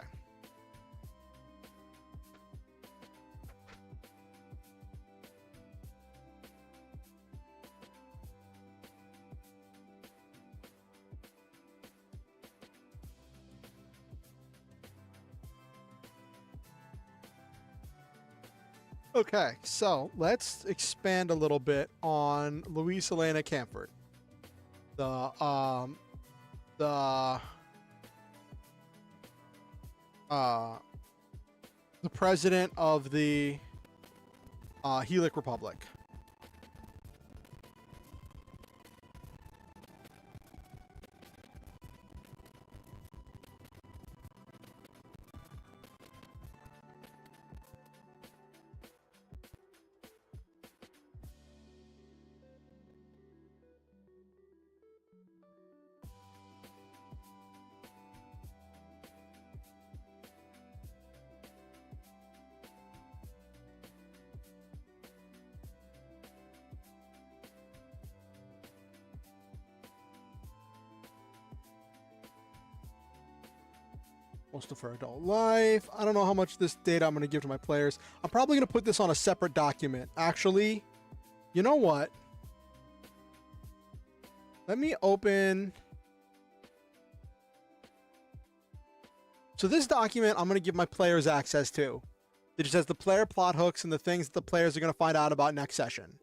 [SPEAKER 1] Okay, so let's expand a little bit on Luis Elena Camford, the president of the Helic Republic. Most of her adult life. I don't know how much this data I'm going to give to my players. I'm probably going to put this on a separate document. Actually, you know what? Let me open. So this document I'm going to give my players access to. It just has the player plot hooks and the things that the players are going to find out about next session.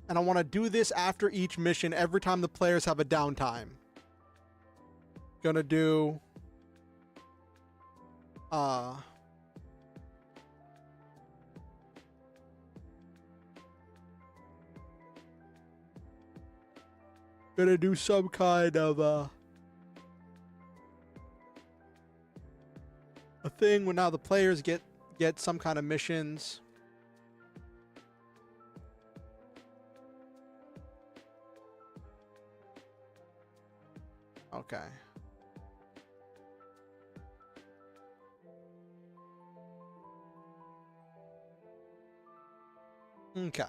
[SPEAKER 1] And I want to do this after each mission every time the players have a downtime. Gonna do gonna do some kind of a thing where now the players get some kind of missions. Okay. Okay.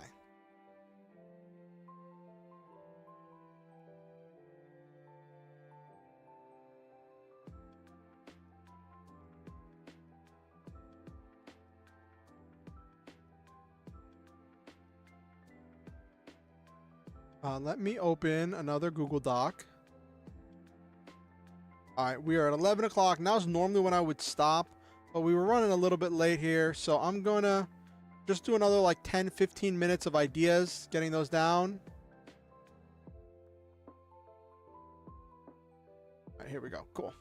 [SPEAKER 1] Let me open another Google Doc. All right, we are at 11 o'clock. Now's normally when I would stop, but we were running a little bit late here, so I'm gonna just do another like 10-15 minutes of ideas, getting those down. All right, here we go. Cool.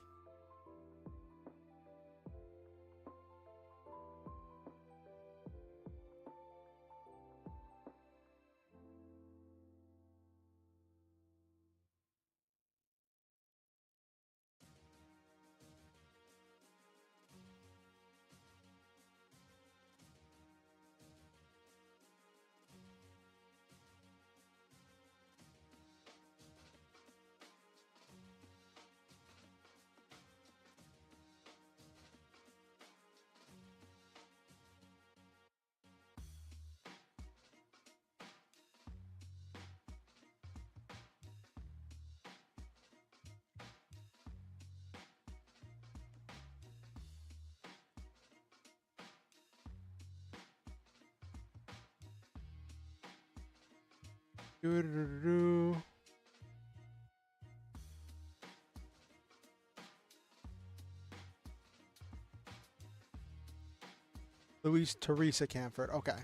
[SPEAKER 1] Louise Teresa Camford. Okay.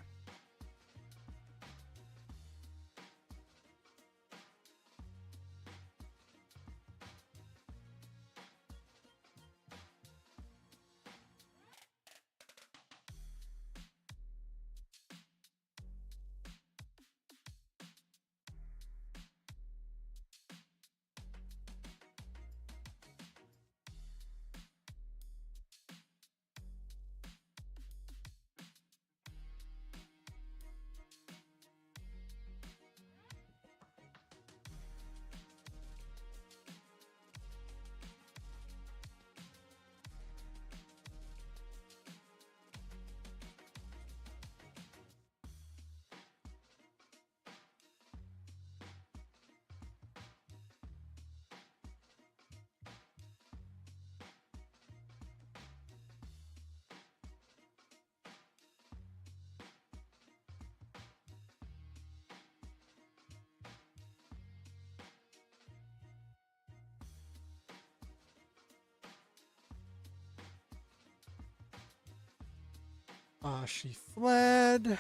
[SPEAKER 1] She fled.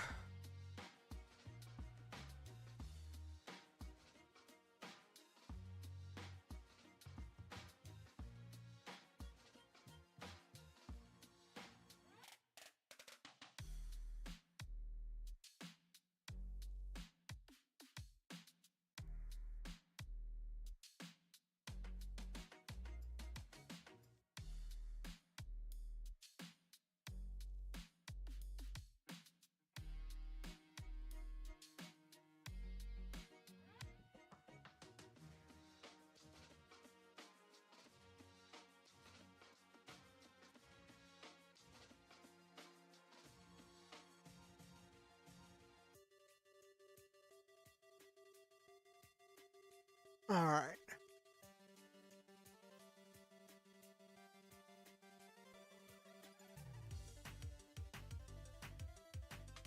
[SPEAKER 1] All right.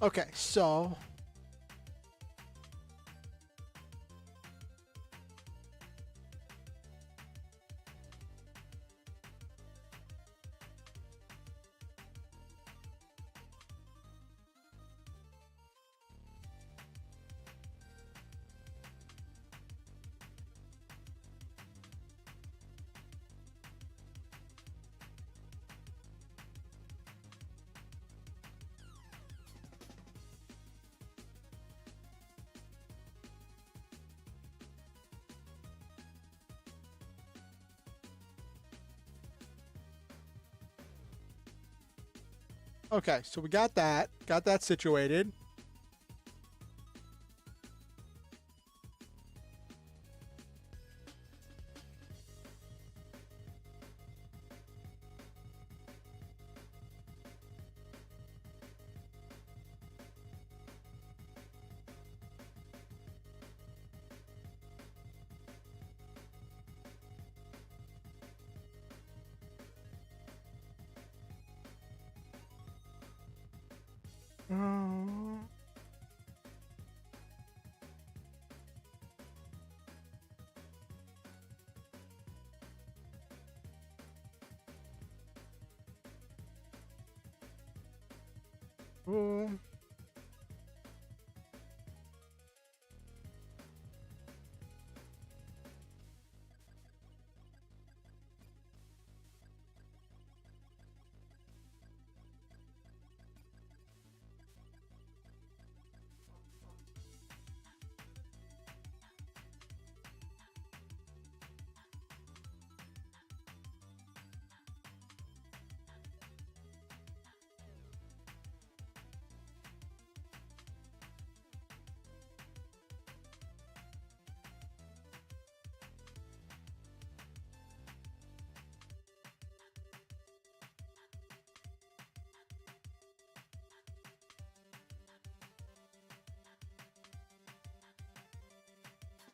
[SPEAKER 1] Okay, so okay, so we got that situated. Uh, oh,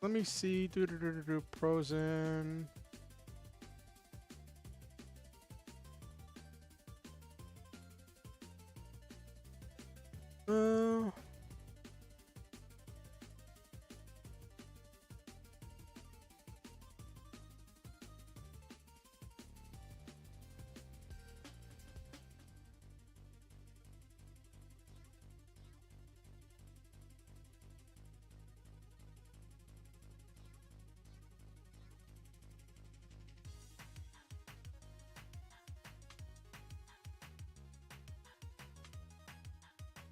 [SPEAKER 1] let me see. Pros in. Uh,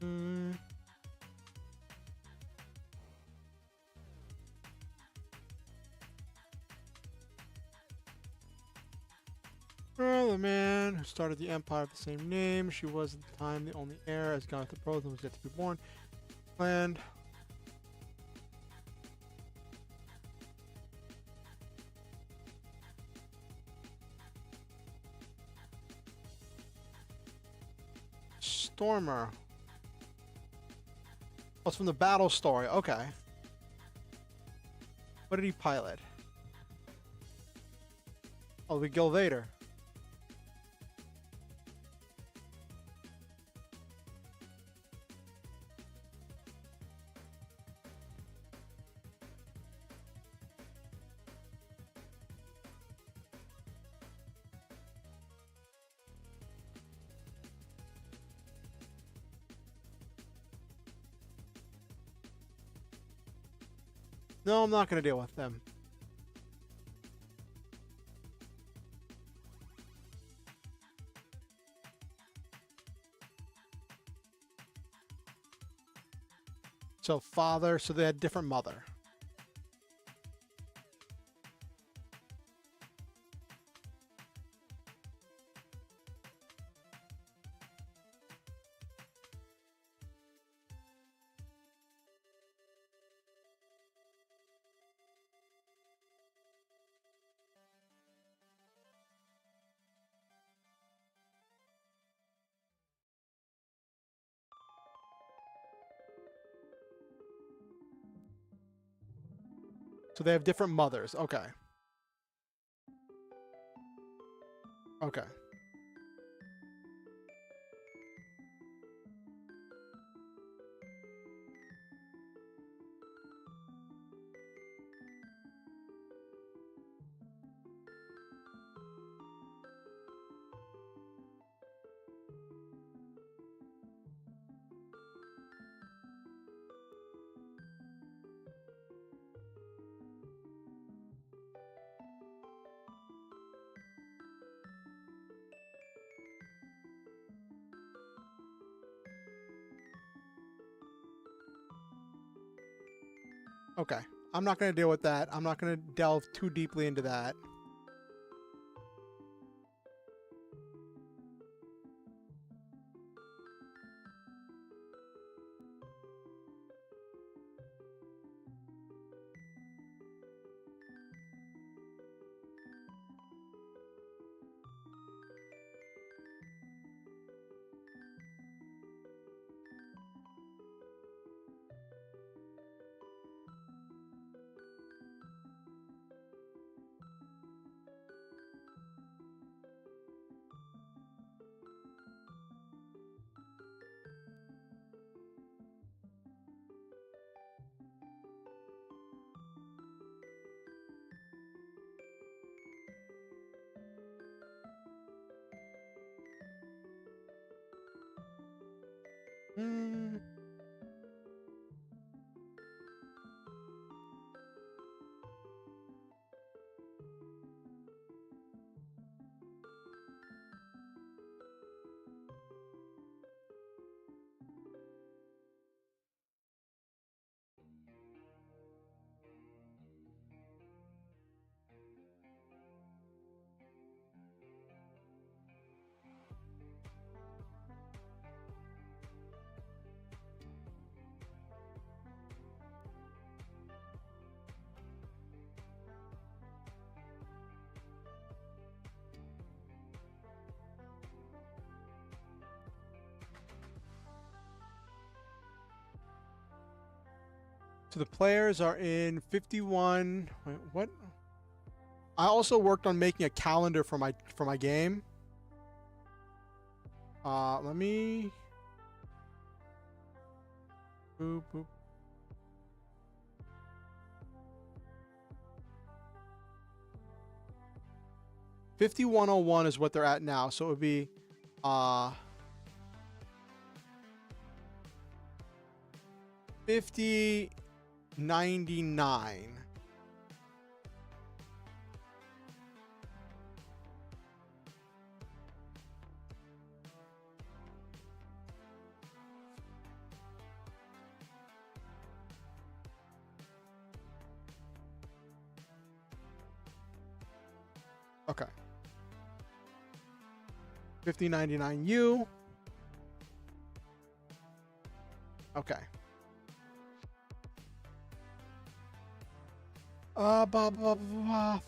[SPEAKER 1] mm, the man who started the empire of the same name. She was at the time the only heir, as God the Pros was yet to be born. Planned. Stormer. Oh, it's from the battle story. Okay. What did he pilot? Oh, the Gilvader. No, I'm not going to deal with them. So father, so they had different mother. So they have different mothers. Okay. Okay. Okay. I'm not going to deal with that. I'm not going to delve too deeply into that. Hmm. So the players are in 51. Wait, what? I also worked on making a calendar for my game. Let me. Boop, boop. $51.01 is what they're at now, so it would be 50.99. Okay. 50.99 U. Okay. Blah, blah, blah, blah.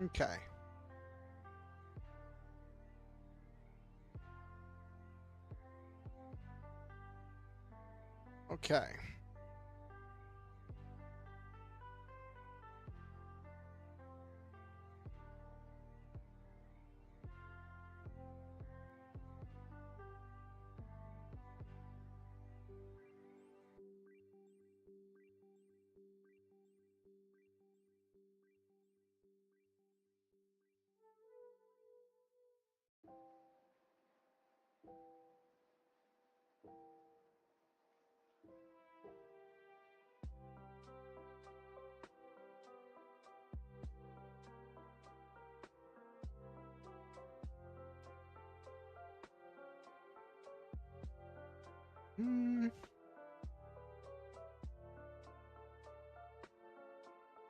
[SPEAKER 1] Okay. Okay.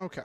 [SPEAKER 1] Okay.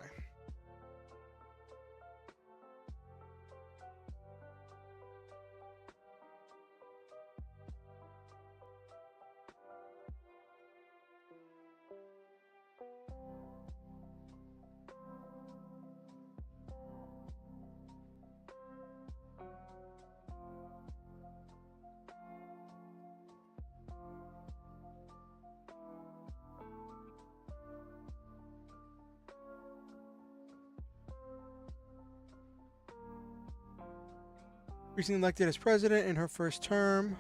[SPEAKER 1] Recently elected as president in her first term.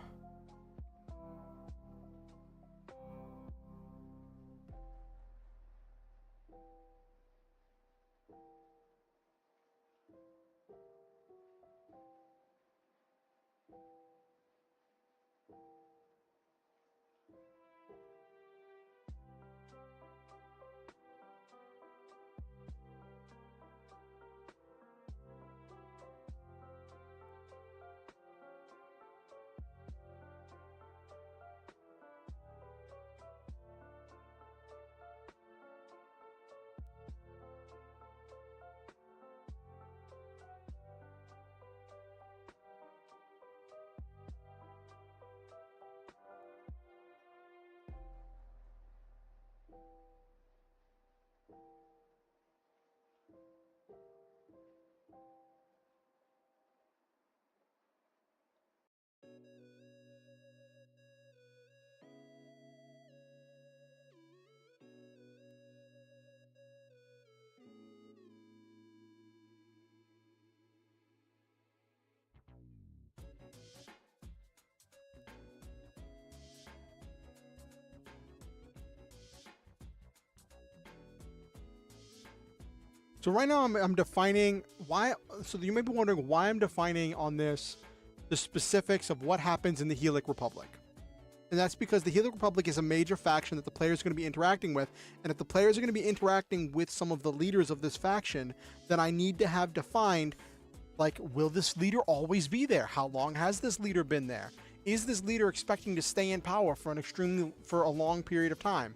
[SPEAKER 1] So right now I'm defining why. So you may be wondering why I'm defining on this the specifics of what happens in the Helic Republic. And that's because the Helic Republic is a major faction that the players are going to be interacting with. And if the players are going to be interacting with some of the leaders of this faction, then I need to have defined, like, will this leader always be there? How long has this leader been there? Is this leader expecting to stay in power for a long period of time?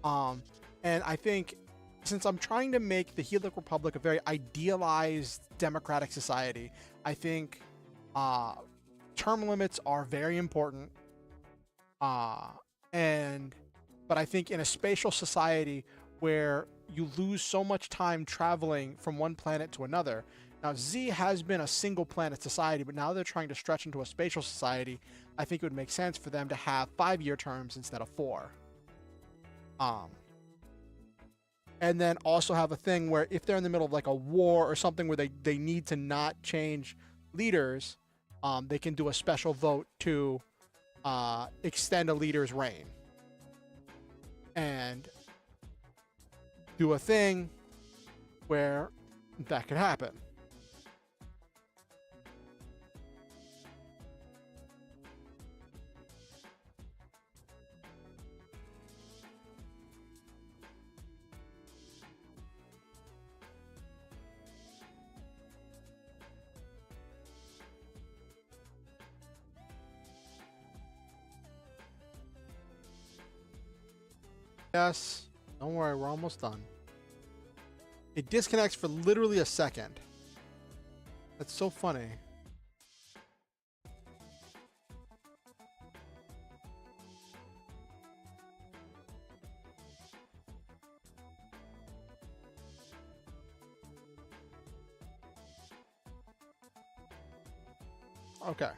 [SPEAKER 1] And I think, since I'm trying to make the Helic Republic a very idealized democratic society, I think term limits are very important. But I think in a spatial society where you lose so much time traveling from one planet to another. Now, Z has been a single planet society, but now they're trying to stretch into a spatial society. I think it would make sense for them to have 5-year terms instead of 4. And then also have a thing where if they're in the middle of like a war or something where they need to not change leaders, they can do a special vote to extend a leader's reign. And do a thing where that could happen. Yes. Don't worry, we're almost done. It disconnects for literally a second. That's so funny. Okay.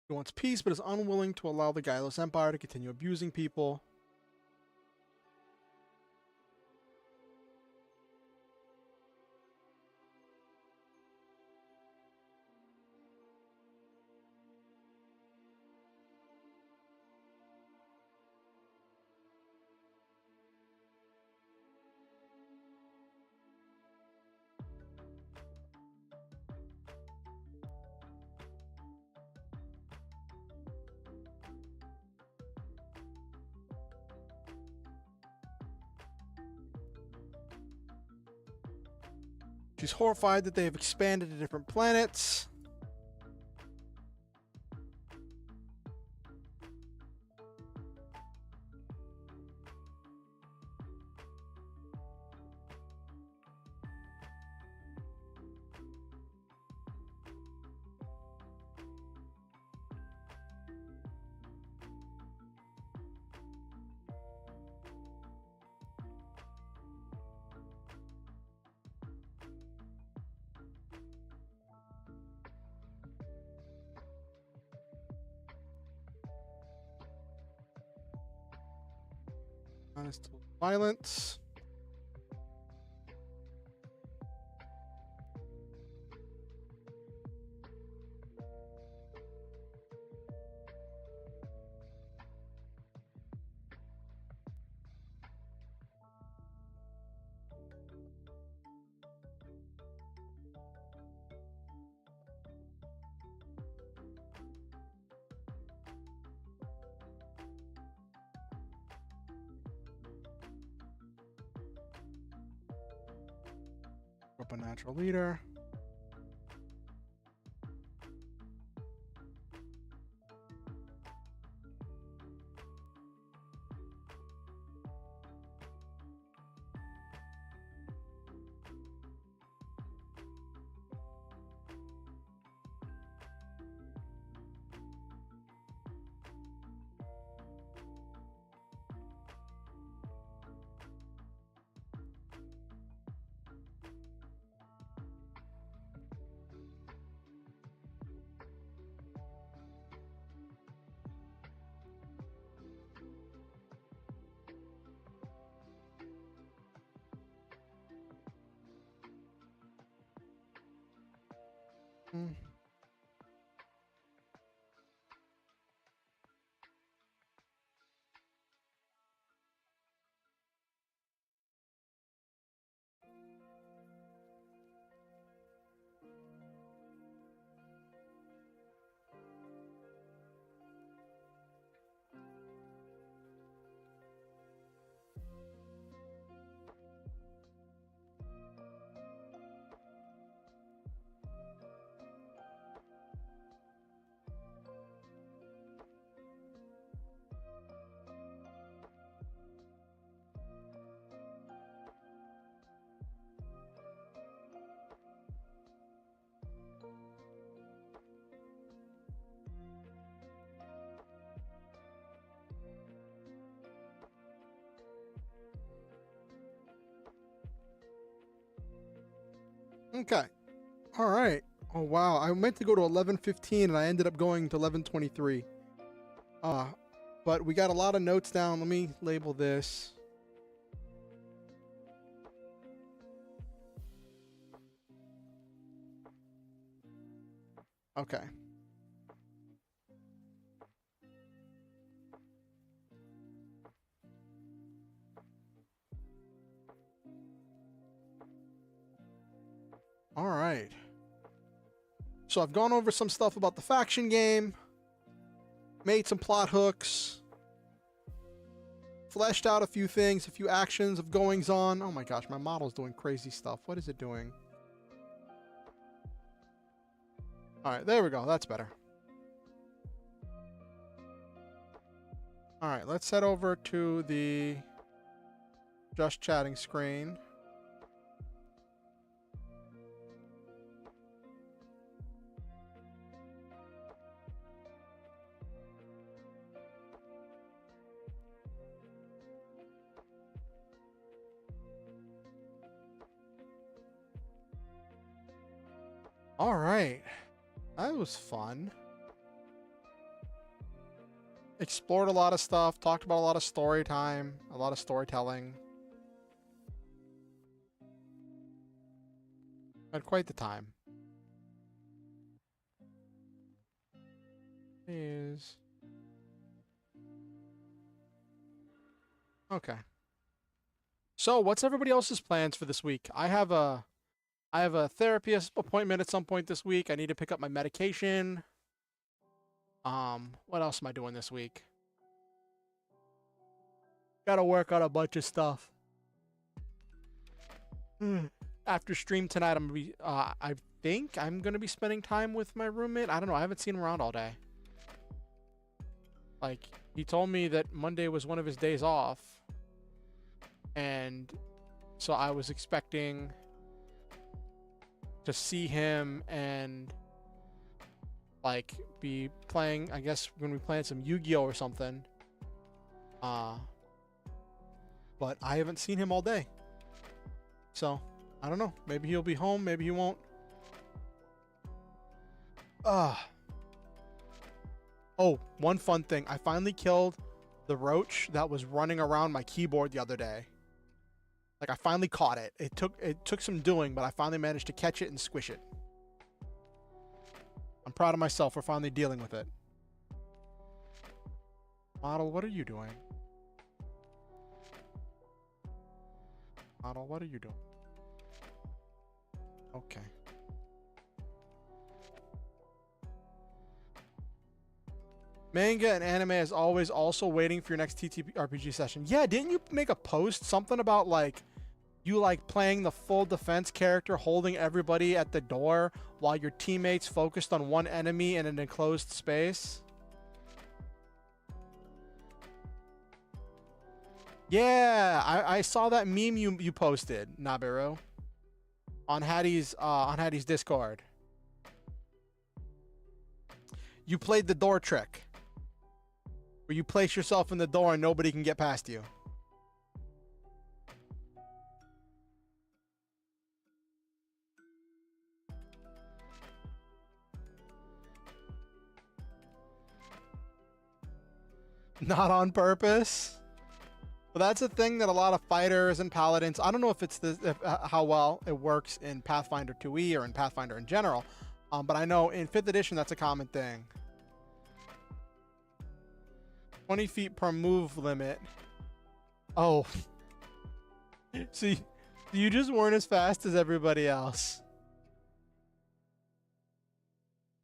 [SPEAKER 1] He wants peace, but is unwilling to allow the guileless empire to continue abusing people. She's horrified that they have expanded to different planets. Honest violence. Up a natural leader. Mm. Okay. All right. Oh wow, I meant to go to 11:15 and I ended up going to 11:23. But we got a lot of notes down. Let me label this. Okay. All right. So I've gone over some stuff about the faction game, made some plot hooks, fleshed out a few things, a few actions of goings on. Oh my gosh, my model's doing crazy stuff. What is it doing? All right, there we go. That's better. All right, let's head over to the just chatting screen. All right, that was fun. Explored a lot of stuff, talked about a lot of story time, a lot of storytelling. Had quite the time. Is okay. So, what's everybody else's plans for this week? I have a therapist appointment at some point this week. I need to pick up my medication. What else am I doing this week? Gotta work on a bunch of stuff. after stream tonight, I'm gonna be. I think I'm gonna be spending time with my roommate. I don't know. I haven't seen him around all day. Like, he told me that Monday was one of his days off, and so I was expecting to see him and like be playing. I guess we're gonna be playing some Yu-Gi-Oh or something. But I haven't seen him all day, so I don't know. Maybe he'll be home. Maybe he won't. Oh, one fun thing. I finally killed the roach that was running around my keyboard the other day. Like, I finally caught it. It took some doing, but I finally managed to catch it and squish it. I'm proud of myself for finally dealing with it. Model, what are you doing? Model, what are you doing? Okay. Manga and anime is always also waiting for your next TTRPG session. Yeah, didn't you make a post? Something about like you like playing the full defense character holding everybody at the door while your teammates focused on one enemy in an enclosed space? Yeah, I saw that meme you posted, Nabiru, on Hattie's Discord. You played the door trick, where you place yourself in the door and nobody can get past you. Not on purpose. But that's a thing that a lot of fighters and paladins, I don't know if it's how well it works in Pathfinder 2e or in Pathfinder in general, but I know in 5th edition that's a common thing. 20 feet per move limit. Oh. See, you just weren't as fast as everybody else.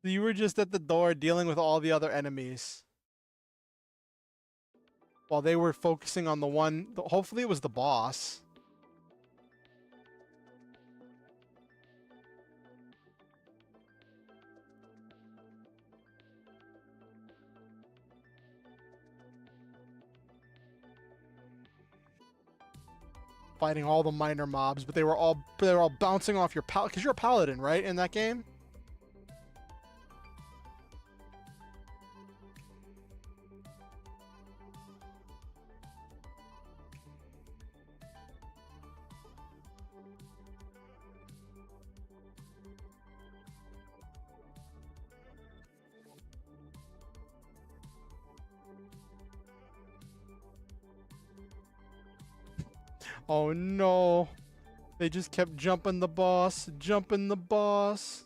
[SPEAKER 1] You were just at the door dealing with all the other enemies, while they were focusing on the one, hopefully it was the boss. Fighting all the minor mobs, but they were all bouncing off your paladin, because you're a paladin, right, in that game? Oh no. They just kept jumping the boss, jumping the boss.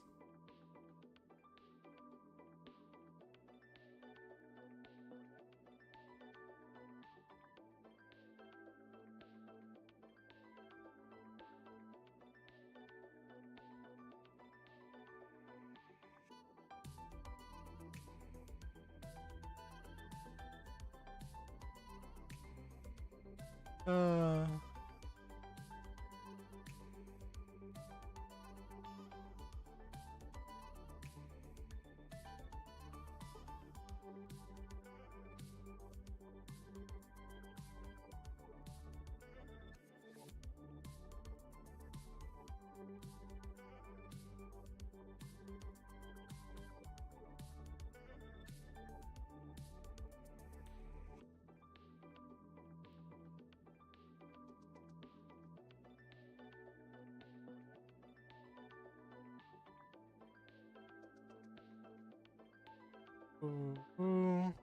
[SPEAKER 1] Ooh.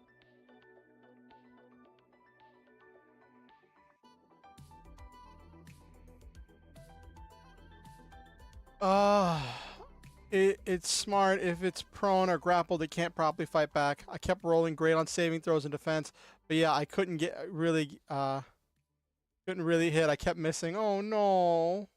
[SPEAKER 1] It's smart. If it's prone or grappled, it can't properly fight back. I kept rolling great on saving throws and defense, but yeah, I couldn't really hit. I kept missing. Oh no.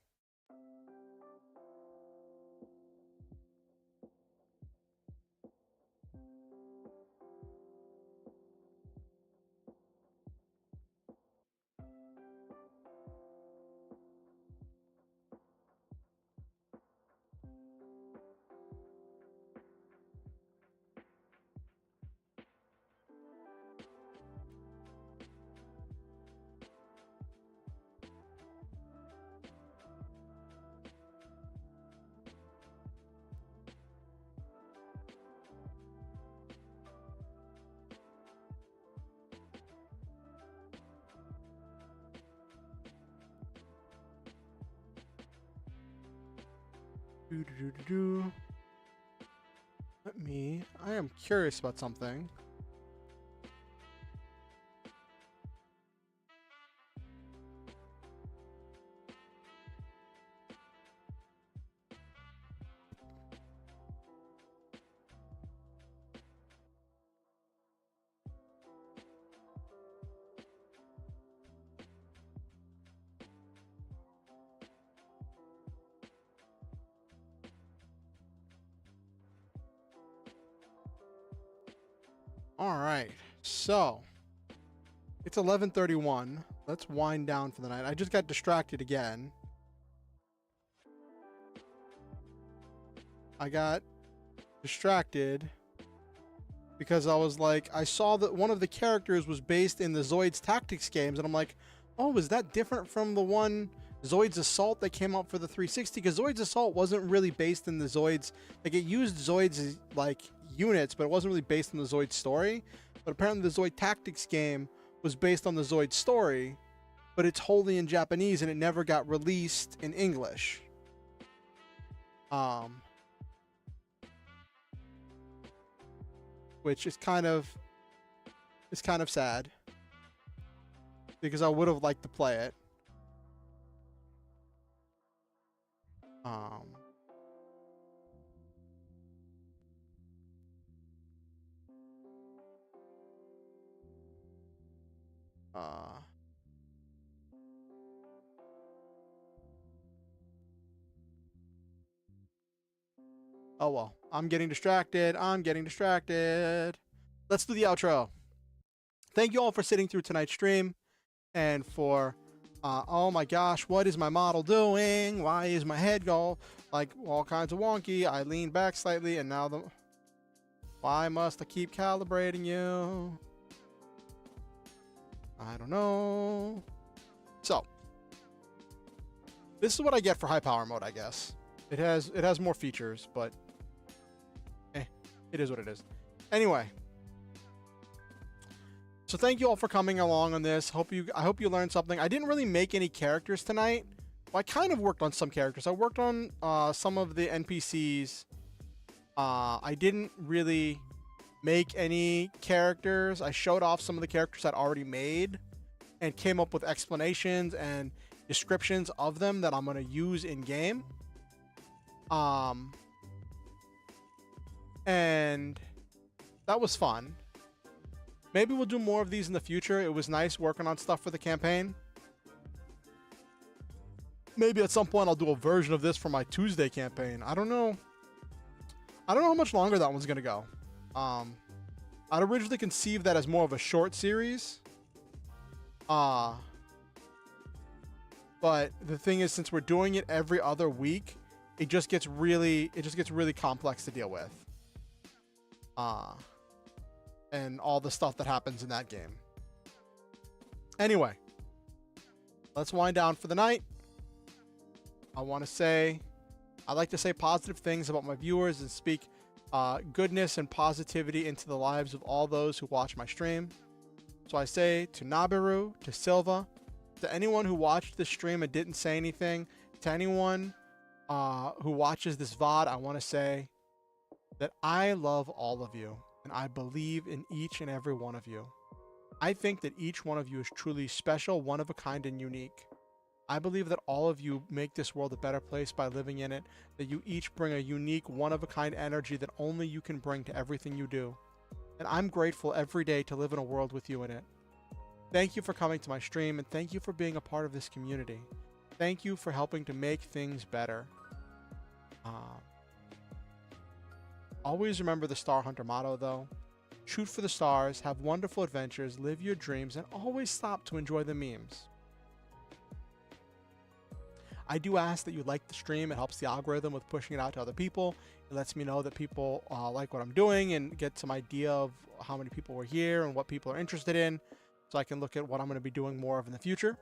[SPEAKER 1] Do. I am curious about something. All right, so it's 11:31. Let's wind down for the night. I just got distracted again. I got distracted because I was like, I saw that one of the characters was based in the Zoids Tactics games, and I'm like, oh, is that different from the one Zoids Assault that came out for the 360? Because Zoids Assault wasn't really based in the Zoids, like it used Zoids as like units, but it wasn't really based on the Zoid story. But apparently the Zoid Tactics game was based on the Zoid story, but it's wholly in Japanese and it never got released in English. Which is kind of sad because I would have liked to play it. Oh well, I'm getting distracted. Let's do the outro. Thank you all for sitting through tonight's stream and for oh my gosh, what is my model doing? Why is my head go like all kinds of wonky? I leaned back slightly and now why must I keep calibrating you? I don't know. So this is what I get for high power mode, I guess. It has more features, but it is what it is. Anyway, so thank you all for coming along on this. I hope you learned something. I didn't really make any characters tonight. Well, I kind of worked on some characters. I worked on some of the NPCs. I didn't really make any characters. I showed off some of the characters I'd already made and came up with explanations and descriptions of them that I'm going to use in game. And that was fun. Maybe we'll do more of these in the future. It was nice working on stuff for the campaign. Maybe at some point I'll do a version of this for my Tuesday campaign. I don't know. I don't know how much longer that one's gonna go. I'd originally conceived that as more of a short series. But the thing is, since we're doing it every other week, it just gets really complex to deal with. And all the stuff that happens in that game. Anyway, let's wind down for the night. I like to say positive things about my viewers and speak goodness and positivity into the lives of all those who watch my stream. So I say to Nabiru, to Silva, to anyone who watched this stream and didn't say anything, to anyone who watches this VOD, I want to say that I love all of you and I believe in each and every one of you. I think that each one of you is truly special, one of a kind, and unique. I believe that all of you make this world a better place by living in it, that you each bring a unique, one-of-a-kind energy that only you can bring to everything you do. And I'm grateful every day to live in a world with you in it. Thank you for coming to my stream, and thank you for being a part of this community. Thank you for helping to make things better. Always remember the Star Hunter motto, though. Shoot for the stars, have wonderful adventures, live your dreams, and always stop to enjoy the memes. I do ask that you like the stream. It helps the algorithm with pushing it out to other people. It lets me know that people like what I'm doing and get some idea of how many people were here and what people are interested in, so I can look at what I'm going to be doing more of in the future.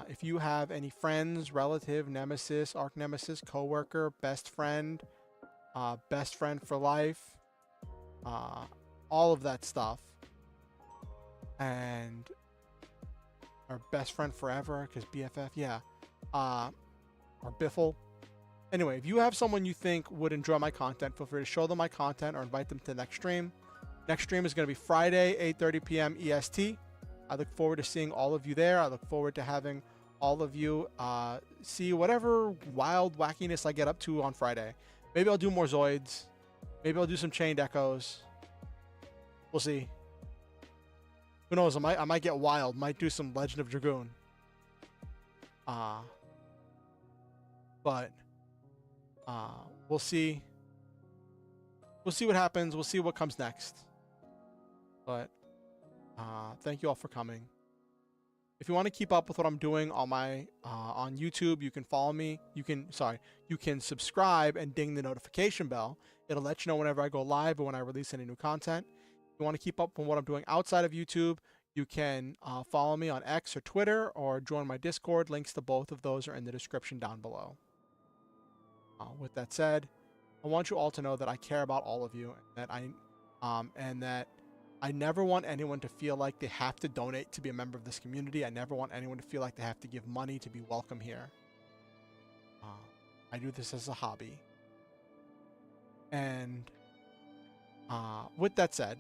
[SPEAKER 1] If you have any friends, relative, nemesis, arch nemesis, coworker, best friend for life, all of that stuff, and our best friend forever, because BFF, yeah, or Biffle, Anyway, if you have someone you think would enjoy my content, feel free to show them my content or invite them to the next stream. Next stream is going to be Friday, 8:30 p.m. EST. I look forward to seeing all of you there. I look forward to having all of you see whatever wild wackiness I get up to on Friday. Maybe I'll do more Zoids. Maybe I'll do some Chained Echoes. We'll see. Who knows? I might get wild. Might do some Legend of Dragoon. But we'll see. We'll see what happens. We'll see what comes next. But thank you all for coming. If you want to keep up with what I'm doing on my on YouTube, you can follow me. You can subscribe and ding the notification bell. It'll let you know whenever I go live or when I release any new content. If you want to keep up with what I'm doing outside of YouTube, you can follow me on X or Twitter or join my Discord. Links to both of those are in the description down below. With that said, I want you all to know that I care about all of you, and that I never want anyone to feel like they have to donate to be a member of this community. I never want anyone to feel like they have to give money to be welcome here. I do this as a hobby. And with that said,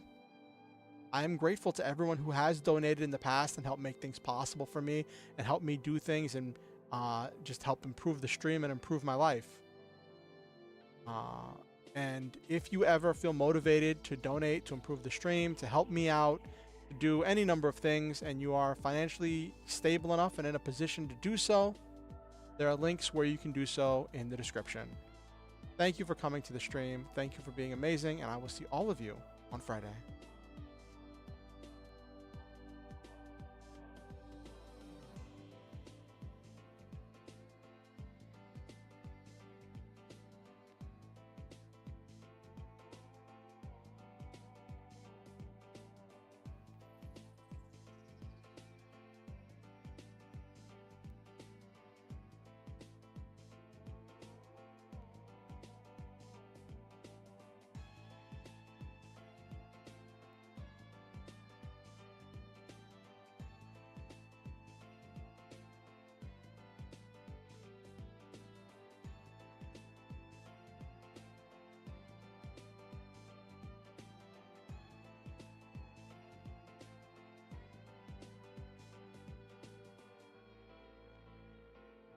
[SPEAKER 1] I am grateful to everyone who has donated in the past and helped make things possible for me and helped me do things and just help improve the stream and improve my life. And if you ever feel motivated to donate, to improve the stream, to help me out, to do any number of things, and you are financially stable enough and in a position to do so, there are links where you can do so in the description. Thank you for coming to the stream. Thank you for being amazing, and I will see all of you on Friday.